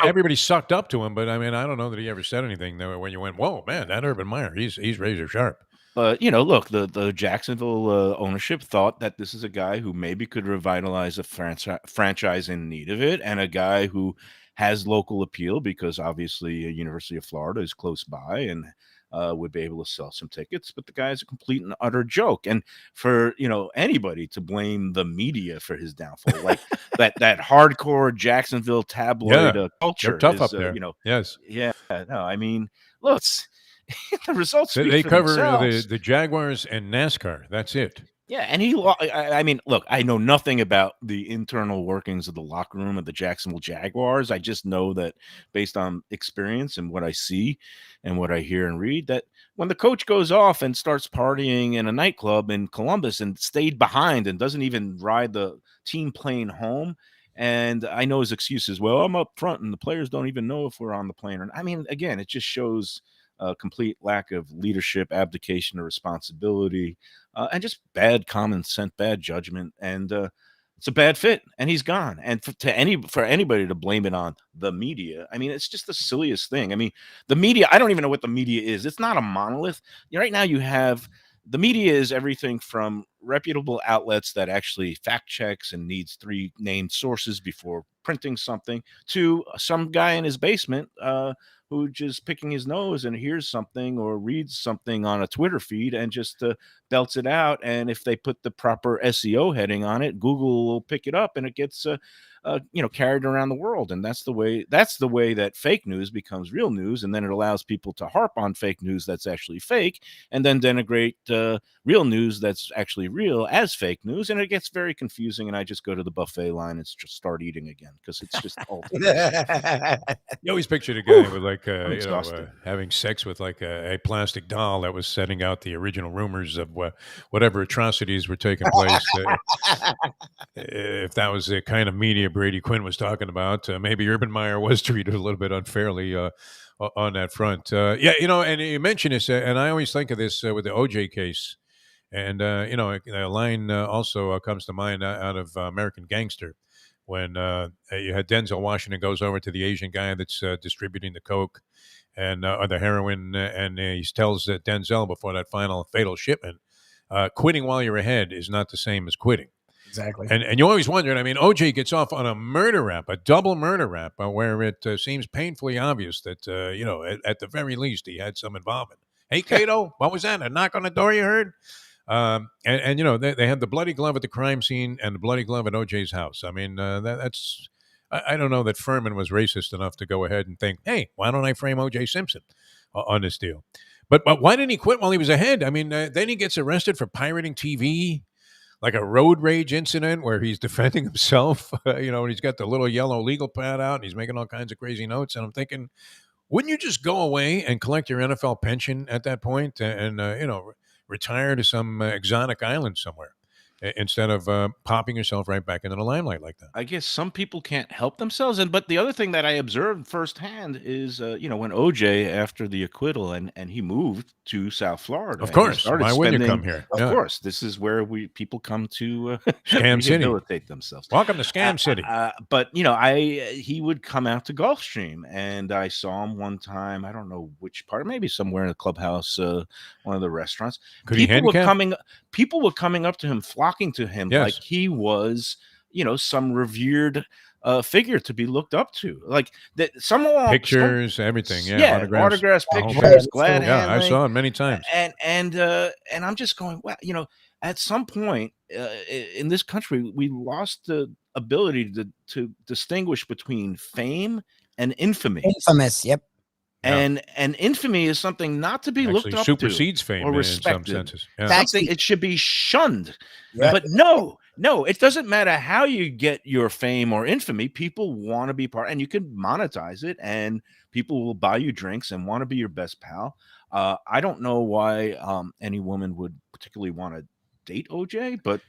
Everybody sucked up to him, but I mean, I don't know that he ever said anything when you went, "Whoa, man, that Urban Meyer, he's razor sharp." But, look, the Jacksonville ownership thought that this is a guy who maybe could revitalize a franchise in need of it, and a guy who has local appeal because obviously University of Florida is close by and would be able to sell some tickets. But the guy is a complete and utter joke. And for, anybody to blame the media for his downfall, like that hardcore Jacksonville tabloid culture. They're tough is, up there. Yes. Yeah. No, I mean, look, the results speak They for cover themselves. the Jaguars and NASCAR. That's it. Yeah, and I mean, look, I know nothing about the internal workings of the locker room of the Jacksonville Jaguars. I just know that based on experience and what I see and what I hear and read, that when the coach goes off and starts partying in a nightclub in Columbus and stayed behind and doesn't even ride the team plane home, And I know his excuse is, well, I'm up front and the players don't even know if we're on the plane. I mean, again, it just shows a complete lack of leadership, abdication of responsibility, and just bad common sense, bad judgment. And it's a bad fit, and he's gone. And for anybody to blame it on the media, I mean, it's just the silliest thing. I mean, the media, I don't even know what the media is. It's not a monolith. Right now you have the media is everything from reputable outlets that actually fact checks and needs 3 named sources before printing something, to some guy in his basement who just picking his nose and hears something or reads something on a Twitter feed and just belts it out. And if they put the proper SEO heading on it, Google will pick it up and it gets carried around the world. And that's the way that fake news becomes real news. And then it allows people to harp on fake news that's actually fake, and then denigrate real news that's actually real as fake news. And it gets very confusing. And I just go to the buffet line and just start eating again, because it's just You always pictured a guy with like exhausted. having sex with like a plastic doll that was setting out the original rumors of whatever atrocities were taking place. If that was the kind of media Brady Quinn was talking about, maybe Urban Meyer was treated a little bit unfairly on that front. And you mentioned this, and I always think of this with the OJ case. And, a line also comes to mind out of American Gangster, when you had Denzel Washington goes over to the Asian guy that's distributing the coke and or the heroin, and he tells Denzel before that final fatal shipment, quitting while you're ahead is not the same as quitting. Exactly. And you always wondered, I mean, OJ gets off on a murder rap, a double murder rap, where it seems painfully obvious that, at the very least, he had some involvement. Hey, Cato, what was that? A knock on the door you heard? They had the bloody glove at the crime scene and the bloody glove at OJ's house. I mean, that's I don't know that Furman was racist enough to go ahead and think, hey, why don't I frame OJ Simpson on this deal? But why didn't he quit while he was ahead? I mean, then he gets arrested for pirating TV, like a road rage incident where he's defending himself, and he's got the little yellow legal pad out and he's making all kinds of crazy notes. And I'm thinking, wouldn't you just go away and collect your NFL pension at that point and retire to some exotic island somewhere instead of popping yourself right back into the limelight like that? I guess some people can't help themselves. But the other thing that I observed firsthand is, when OJ, after the acquittal, and he moved to South Florida. Of course. Why wouldn't you come here? Of Yeah. course. This is where people come to Scam City. rehabilitate themselves. Welcome to Scam City. But, he would come out to Gulfstream, and I saw him one time. I don't know which part, maybe somewhere in the clubhouse, one of the restaurants. Could he handicap? People were coming up to him, flocking to him, Yes. like he was, some revered figure to be looked up to. Like that, Pictures, everything. Yeah, yeah, autographs, pictures, glad Yeah, I handling. saw it many times. And I'm just going, well, at some point in this country, we lost the ability to distinguish between fame and infamy. Infamous. Yep. And infamy is something not to be Actually looked up supersedes to fame or in some respected. senses. Yeah. Something it should be shunned. Yeah. But no, it doesn't matter how you get your fame or infamy. People want to be part, and you can monetize it, and people will buy you drinks and want to be your best pal. I don't know why any woman would particularly want to date OJ, but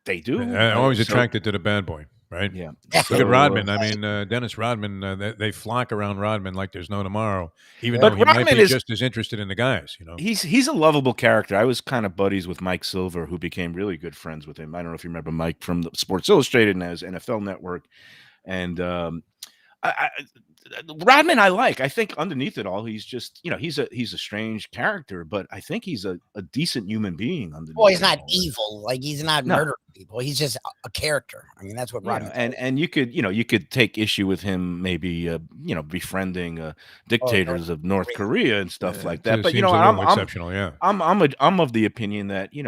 they do. I'm always attracted to the bad boy, right? Yeah. Look at Rodman. I mean, Dennis Rodman, they flock around Rodman like there's no tomorrow, even though he might be just as interested in the guys, He's a lovable character. I was kind of buddies with Mike Silver, who became really good friends with him. I don't know if you remember Mike from the Sports Illustrated and his NFL Network. And Rodman, I think underneath it all, he's just, he's a strange character, but I think he's a decent human being. Well, he's not evil. Like, he's not murdering people. He's just a character. I mean, that's what Rodman. And you could take issue with him, maybe, befriending dictators of North Korea and stuff like that. But I'm exceptional. Yeah, I'm of the opinion that he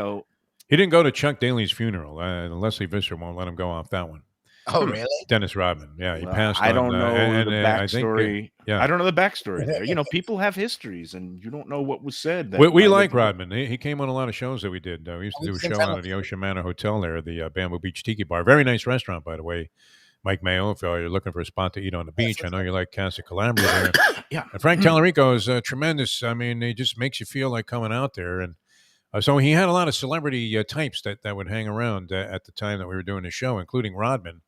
didn't go to Chuck Daly's funeral. Leslie Visser won't let him go off that one. Oh, really? Dennis Rodman. Yeah, he passed. I don't know the backstory. I don't know the backstory there. People have histories, and you don't know what was said. We like Rodman. He came on a lot of shows that we did. We used to do a show out of the Ocean Manor Hotel there, the Bamboo Beach Tiki Bar. Very nice restaurant, by the way. Mike Mayo, if you're looking for a spot to eat on the beach, I know you like Casa Calabria there. Yeah. And Frank Tallarico is tremendous. I mean, he just makes you feel like coming out there. And so he had a lot of celebrity types that would hang around at the time that we were doing the show, including Rodman.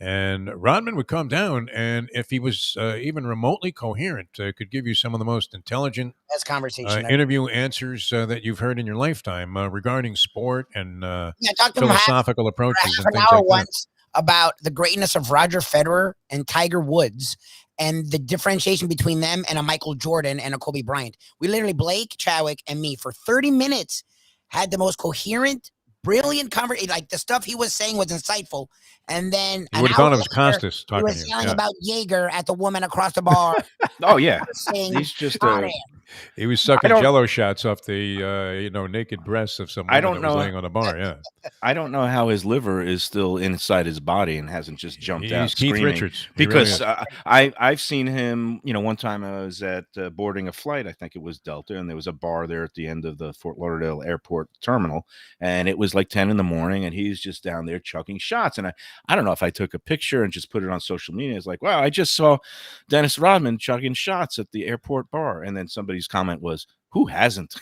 And Rodman would come down, and if he was even remotely coherent, could give you some of the most intelligent Best conversation. interview answers that you've heard in your lifetime regarding sport and I talked to him philosophical approaches half and an things hour like that. once about the greatness of Roger Federer and Tiger Woods and the differentiation between them and a Michael Jordan and a Kobe Bryant. We literally, Blake Chadwick and me, for 30 minutes had the most coherent, brilliant conversation. Like, the stuff he was saying was insightful. And then You would have thought it was Costas talking he to was you. yelling Yeah. about Jaeger at the woman across the bar. Oh yeah, saying, he's just He was sucking Jello shots off the naked breasts of some woman that was laying on the bar. Yeah, I don't know how his liver is still inside his body and hasn't just jumped out He's Keith screaming. Richards. He Because really I've seen him. One time I was at boarding a flight. I think it was Delta, and there was a bar there at the end of the Fort Lauderdale Airport terminal, and it was like 10 in the morning, and he's just down there chucking shots. And I don't know if I took a picture and just put it on social media. It's like, wow, I just saw Dennis Rodman chucking shots at the airport bar, and then somebody's comment was, who hasn't?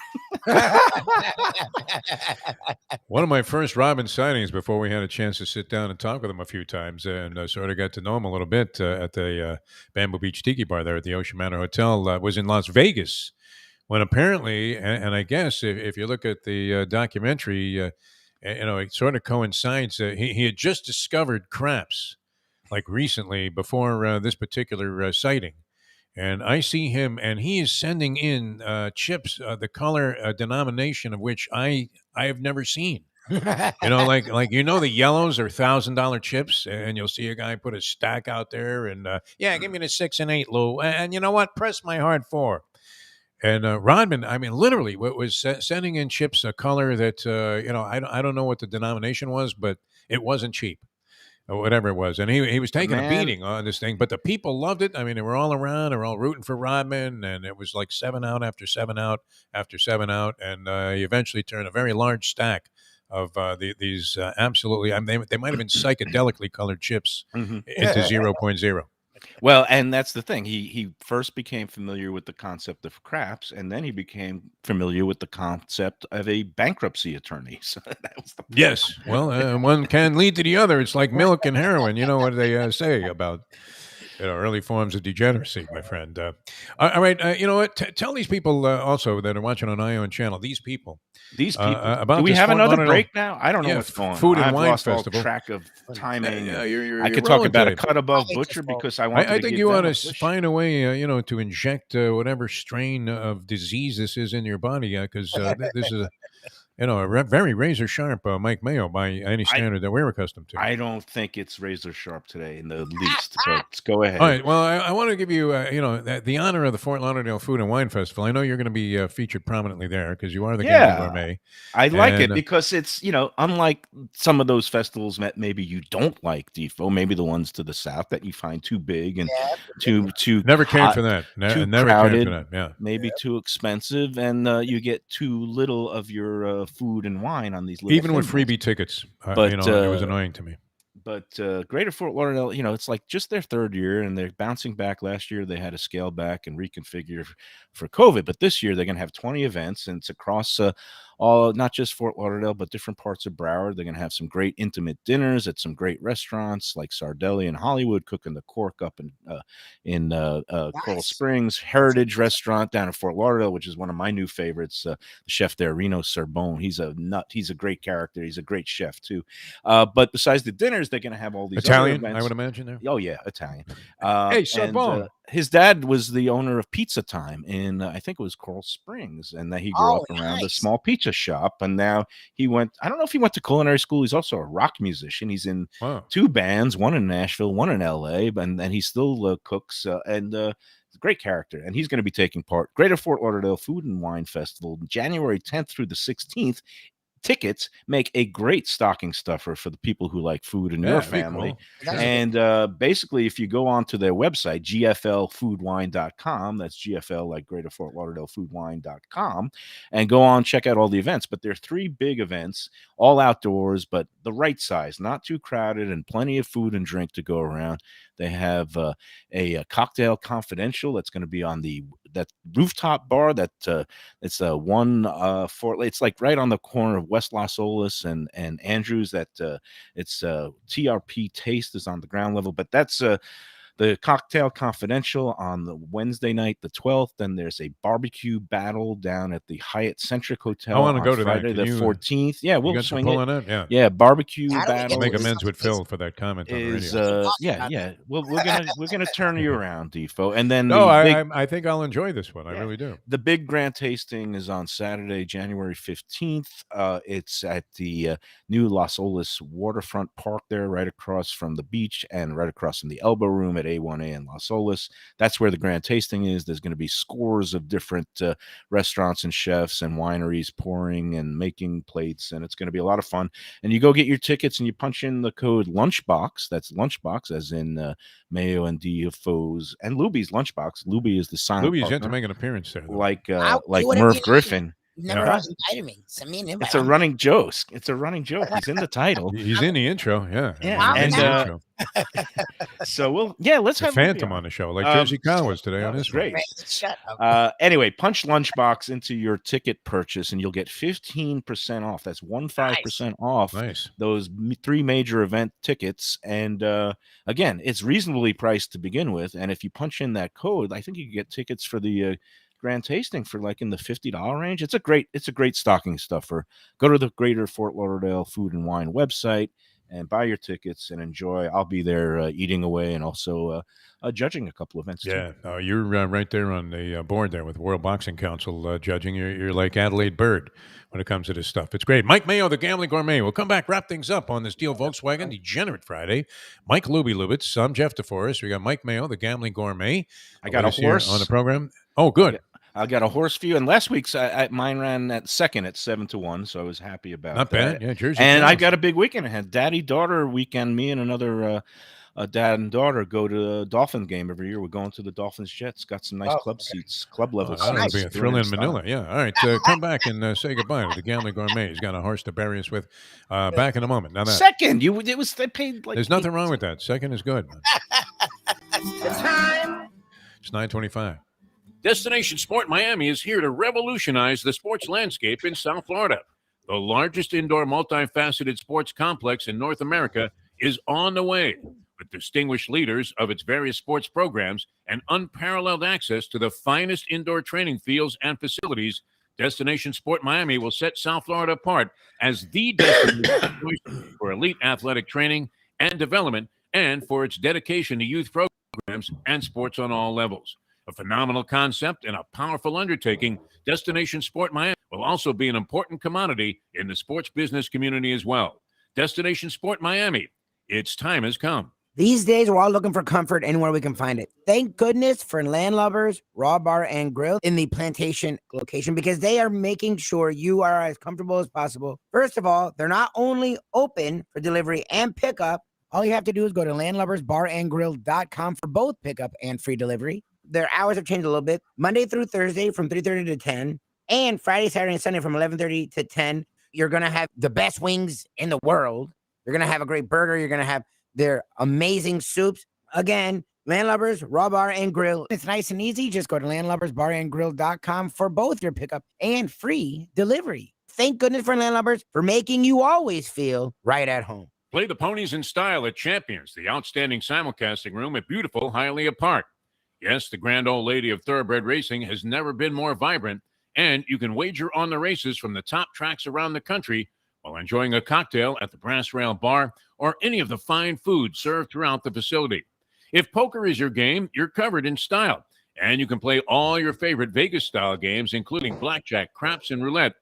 One of my first Robin sightings before we had a chance to sit down and talk with him a few times and sort of got to know him a little bit at the Bamboo Beach Tiki Bar there at the Ocean Manor Hotel was in Las Vegas when apparently, and I guess if you look at the documentary, it sort of coincides. He had just discovered craps like recently before this particular sighting. And I see him, and he is sending in chips, the color denomination of which I have never seen. Like the yellows are $1,000 chips, and you'll see a guy put a stack out there, and give me the 6 and 8, Lou. And you know what? Press my hard 4. And Rodman, I mean, literally, was sending in chips a color that I don't know what the denomination was, but it wasn't cheap. Or whatever it was. And he was taking a beating on this thing, but the people loved it. I mean, they were all around, they were all rooting for Rodman, and it was like 7 out after 7 out after 7 out, and he eventually turned a very large stack of these absolutely, I mean, they might have been psychedelically colored chips into 0.0. Well, and that's the thing. He first became familiar with the concept of craps, and then he became familiar with the concept of a bankruptcy attorney. So that was the point. Yes. Well, one can lead to the other. It's like milk and heroin. You know what they say about early forms of degeneracy, my friend. All right. You know what? Tell these people also that are watching on Ion Channel, these people. About Do we this have Fort another Lauderdale- break now? I don't know what's going on. Food and I've Wine lost Festival. all track of timing. You're I could talk rolling about today. a cut above butcher because I want. I think you ought to find a way, to inject whatever strain of disease this is in your body, because this is a very razor sharp Mike Mayo by any standard that we're accustomed to. I don't think it's razor sharp today in the least. But go ahead. All right. Well, I want to give you, the honor of the Fort Lauderdale Food and Wine Festival. I know you're going to be featured prominently there because you are the Gambling Gourmet. I like it And, because it's, unlike some of those festivals that maybe you don't like, Defo, maybe the ones to the south that you find too big and too Never cared hot, for that. too Never cared for crowded, that. Yeah. maybe too expensive, and you get too little of your food and wine on these little Even with thimbles. freebie tickets, But, it was annoying to me. But Greater Fort Lauderdale, it's like just their third year, and they're bouncing back. Last year, they had to scale back and reconfigure for COVID. But this year, they're going to have 20 events, and it's across all, not just Fort Lauderdale, but different parts of Broward. They're going to have some great intimate dinners at some great restaurants like Sardelli in Hollywood, cooking the cork up in Coral Springs, Heritage Restaurant down in Fort Lauderdale, which is one of my new favorites. The chef there, Reno Sorbonne, he's a nut. He's a great character. He's a great chef too. But besides the dinners, they're going to have all these Italian, other events. I would imagine there. Oh yeah, Italian. Hey, Sorbonne. His dad was the owner of Pizza Time in I think it was Coral Springs, and that he grew up around a small pizza shop. And now he went. I don't know if he went to culinary school. He's also a rock musician. He's in 2 bands, one in Nashville, one in L.A. And he still cooks and. Great character, and he's going to be taking part. Greater Fort Lauderdale Food and Wine Festival, January 10th through the 16th. Tickets make a great stocking stuffer for the people who like food in your family. Cool. And basically, if you go onto their website, gflfoodwine.com, that's GFL like Greater Fort Lauderdale Foodwine.com, and go on, check out all the events. But there are 3 big events, all outdoors, but the right size, not too crowded, and plenty of food and drink to go around. They have a cocktail confidential that's going to be on that rooftop bar that it's it's like right on the corner of West Las Olas and Andrews. That it's TRP Taste is on the ground level, but that's the Cocktail Confidential on the Wednesday night, the 12th. Then there's a barbecue battle down at the Hyatt Centric Hotel I want to on go to Friday that. the 14th. Yeah, we'll swing pull it. on it. Yeah, barbecue How do we get battle. Make to amends with Phil for that comment on the Is radio. yeah. Well, we're gonna turn you around, Defo, and then No, the I think I'll enjoy this one. I really do. The big grand tasting is on Saturday, January 15th. It's at the new Las Olas waterfront park there, right across from the beach and right across from the Elbow Room at A1A in Las Olas. That's where the grand tasting is. There's going to be scores of different restaurants and chefs and wineries pouring and making plates, and it's going to be a lot of fun. And you go get your tickets and you punch in the code Lunchbox. That's Lunchbox, as in Mayo and Defo's and Lubie's Lunchbox. Lubie is the silent Lubie's partner. yet to make an appearance there, though. like would've Merv been- Griffin. You never invited me. Send me an invite. It's a running joke. It's a running joke. He's in the title. He's in the intro. Yeah. Yeah, He's in the and intro. So let's The have Phantom Lubie on the show, like Jersey Kyle was today on his great. Shut up. Anyway, punch Lunchbox into your ticket purchase, and you'll get 15% off. That's 15% off those three major event tickets. And again, it's reasonably priced to begin with. And if you punch in that code, I think you can get tickets for the grand tasting for like in the $50 range. It's a great stocking stuffer. Go to the Greater Fort Lauderdale Food and Wine website and buy your tickets and enjoy. I'll be there eating away and also judging a couple events. Yeah, you're right there on the board there with the World Boxing Council judging. You're like Adelaide Bird when it comes to this stuff. It's great. Mike Mayo, the Gambling Gourmet. We'll come back, wrap things up on this Deel Volkswagen Degenerate Friday. Mike Lubitz. I'm Jeff Deforrest. We got Mike Mayo, the Gambling Gourmet. I got a horse on the program. Oh, good. I got a horse for you, and last week's mine ran at second at 7-1, so I was happy about Not that. bad. Yeah, Jersey. And Cows. I got a big weekend ahead. Daddy-daughter weekend. Me and another dad and daughter go to the Dolphin game every year. We're going to the Dolphins Jets. Got some nice club seats, club level seats. That'll be a thrill in Manila. Yeah. All right. Come back and say goodbye to the Gambling Gourmet. He's got a horse to bury us with. Back in a moment. Now that second, they paid like. There's nothing wrong with that. Second is good. The time. It's 9:25. Destination Sport Miami is here to revolutionize the sports landscape in South Florida. The largest indoor multifaceted sports complex in North America is on the way, with distinguished leaders of its various sports programs and unparalleled access to the finest indoor training fields and facilities. Destination Sport Miami will set South Florida apart as the destination for elite athletic training and development, and for its dedication to youth programs and sports on all levels. A phenomenal concept and a powerful undertaking, Destination Sport Miami will also be an important commodity in the sports business community as well. Destination Sport Miami, its time has come. These days, we're all looking for comfort anywhere we can find it. Thank goodness for Landlubbers Raw Bar and Grill in the Plantation location, because they are making sure you are as comfortable as possible. First of all, they're not only open for delivery and pickup. All you have to do is go to landlubbersbarandgrill.com for both pickup and free delivery. Their hours have changed a little bit. Monday through Thursday from 3:30 to 10, and Friday, Saturday, and Sunday from 11:30 to 10. You're going to have the best wings in the world. You're going to have a great burger. You're going to have their amazing soups. Again, Landlubbers, Raw Bar and Grill. It's nice and easy. Just go to landlubbersbarandgrill.com for both your pickup and free delivery. Thank goodness for Landlubbers for making you always feel right at home. Play the ponies in style at Champions, the outstanding simulcasting room at beautiful Hialeah Park. Yes, the grand old lady of thoroughbred racing has never been more vibrant, and you can wager on the races from the top tracks around the country while enjoying a cocktail at the Brass Rail Bar or any of the fine food served throughout the facility. If poker is your game, you're covered in style, and you can play all your favorite Vegas-style games, including blackjack, craps, and roulette,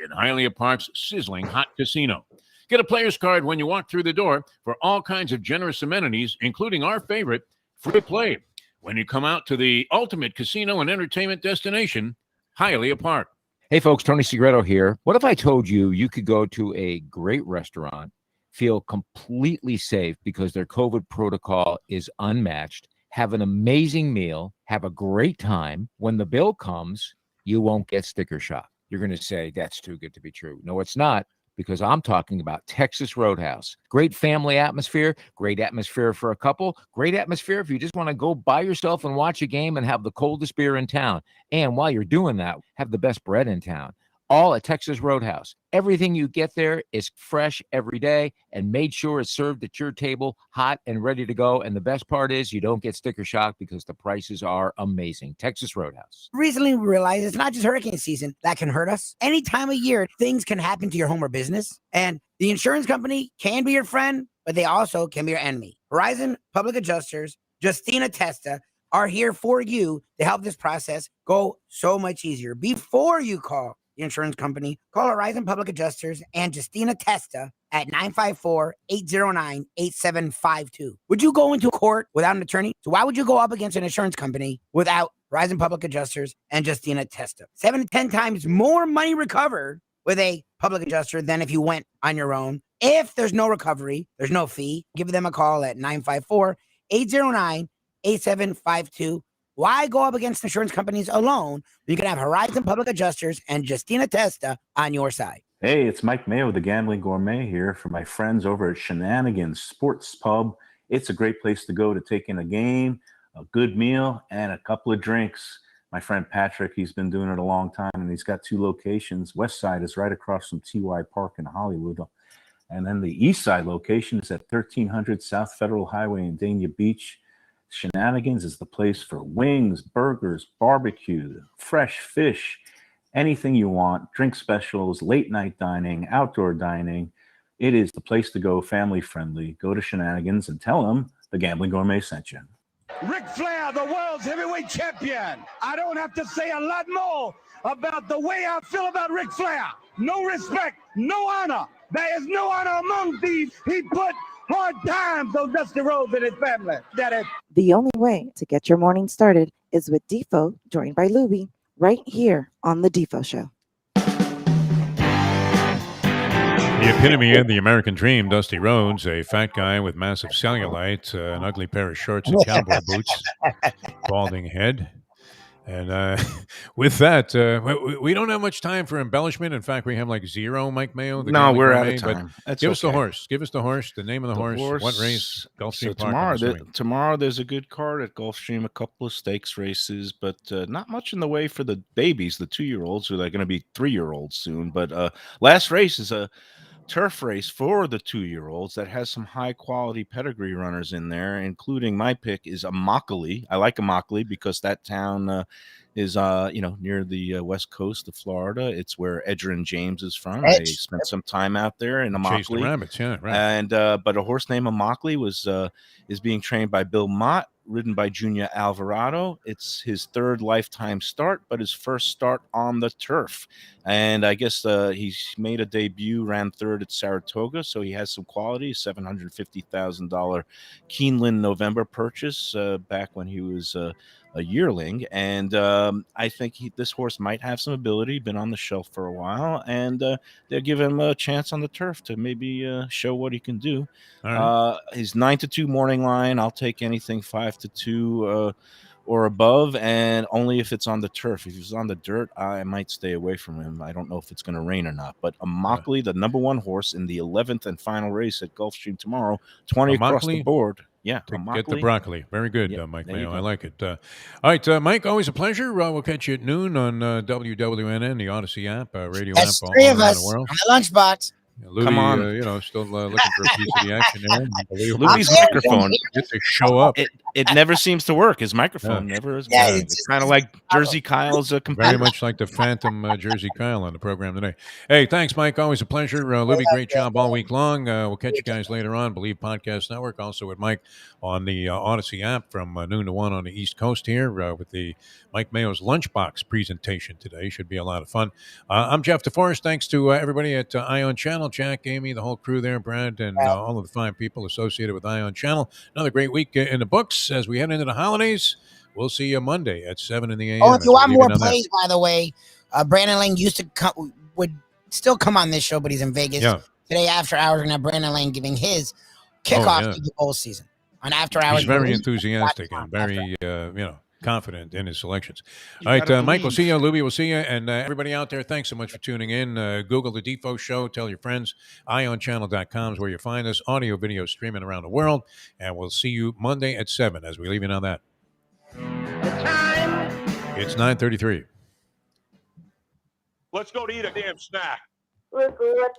in Hialeah Park's sizzling hot casino. Get a player's card when you walk through the door for all kinds of generous amenities, including our favorite, free play, when you come out to the ultimate casino and entertainment destination, Hialeah Park. Hey, folks, Tony Segreto here. What if I told you you could go to a great restaurant, feel completely safe because their COVID protocol is unmatched, have an amazing meal, have a great time. When the bill comes, you won't get sticker shock. You're going to say, that's too good to be true. No, it's not, because I'm talking about Texas Roadhouse. Great family atmosphere, great atmosphere for a couple, great atmosphere if you just want to go by yourself and watch a game and have the coldest beer in town. And while you're doing that, have the best bread in town. All at Texas Roadhouse. Everything you get there is fresh every day and made sure it's served at your table, hot and ready to go. And the best part is you don't get sticker shock because the prices are amazing. Texas Roadhouse. Recently, we realized it's not just hurricane season that can hurt us. Any time of year, things can happen to your home or business. And the insurance company can be your friend, but they also can be your enemy. Horizon Public Adjusters, Justina Testa, are here for you to help this process go so much easier. Before you call the insurance company, call Horizon Public Adjusters and Justina Testa at 954-809-8752. Would you go into court without an attorney? So why would you go up against an insurance company without Horizon Public Adjusters and Justina Testa? 7 to 10 times more money recovered with a public adjuster than if you went on your own. If there's no recovery, there's no fee. Give them a call at 954-809-8752. Why go up against insurance companies alone? You can have Horizon Public Adjusters and Justina Testa on your side. Hey, it's Mike Mayo, the Gambling Gourmet here for my friends over at Shenanigans Sports Pub. It's a great place to go to take in a game, a good meal, and a couple of drinks. My friend Patrick, he's been doing it a long time, and he's got 2 locations. West side is right across from TY Park in Hollywood. And then the east side location is at 1300 South Federal Highway in Dania Beach. Shenanigans is the place for wings, burgers, barbecue, fresh fish, anything you want, drink specials, late night dining, outdoor dining. It is the place to go, family friendly. Go to Shenanigans and tell them the Gambling Gourmet sent you. Ric Flair, the world's heavyweight champion. I don't have to say a lot more about the way I feel about Ric Flair. No respect, no honor. There is no honor among thieves. He put hard times on Dusty Rhodes and his family. That is. The only way to get your morning started is with Defo, joined by Lubie, right here on The Defo Show. The epitome of the American dream, Dusty Rhodes, a fat guy with massive cellulite, an ugly pair of shorts and cowboy boots, balding head. And with that, we don't have much time for embellishment. In fact, we have like 0, Mike Mayo. No, we're out of time. Give us the horse. Give us the horse, the name of the horse, what race, Gulfstream Park. Tomorrow there's a good card at Gulfstream, a couple of stakes races, but not much in the way for the babies, the 2-year-olds, who are going to be 3-year-olds soon. But last race is a turf race for the 2-year-olds that has some high quality pedigree runners in there, including my pick is Immokalee. I like Immokalee because that town is near the west coast of Florida. It's where Edgerrin James is from. I spent some time out there in Immokalee. Chased the rabbits, yeah, right. And but a horse named Immokalee is being trained by Bill Mott, ridden by Junior Alvarado. It's his 3rd lifetime start, but his first start on the turf. And I guess he's made a debut, ran 3rd at Saratoga, so he has some quality. $750,000 Keeneland November purchase back when he was a yearling. And I think this horse might have some ability, been on the shelf for a while, and they'll give him a chance on the turf to maybe show what he can do. Right. His 9-2 morning line, I'll take anything 5-2 or above, and only if it's on the turf. If he's on the dirt, I might stay away from him. I don't know if it's going to rain or not. But Immokalee, the number 1 horse in the 11th and final race at Gulfstream tomorrow, 20 across the board. Yeah, get the broccoli. Very good, Mike Mayo. I like it. All right, Mike, always a pleasure. We'll catch you at noon on WWNN, the Odyssey app, radio app all three of around us the world. on the lunchbox. Lubie, Come on. still looking for a piece of the action there. Lubie's microphone. Just to show up. It never seems to work. His microphone never is. Yeah, it's kind of like Jersey Kyle's competitor. Very much like the Phantom Jersey Kyle on the program today. Hey, thanks, Mike. Always a pleasure. Lubie, great job all week long. We'll catch you guys later on. Believe Podcast Network, also with Mike on the Odyssey app from noon to 1 on the East Coast here with the Mike Mayo's Lunchbox presentation today. Should be a lot of fun. I'm Jeff Deforrest. Thanks to everybody at Ion Channel, Jack, Amy, the whole crew there, Brad, and all of the fine people associated with Ion Channel. Another great week in the books as we head into the holidays. We'll see you Monday at 7 in the a.m. Oh, if you want more plays, by the way, Brandon Lane would still come on this show, but he's in Vegas. Yeah. Today, after hours, we're going to have Brandon Lane giving his kickoff to the bowl season. On after hours. He's very enthusiastic and very, confident in his selections. You All right, gotta Mike, we'll believe. see you. Lubie, we'll see you. And everybody out there, thanks so much for tuning in. Google the Defo Show. Tell your friends. IONchannel.com is where you find us. Audio, video streaming around the world. And we'll see you Monday at 7 as we leave you on that. It's 9:33. Let's go to eat a damn snack. Look what the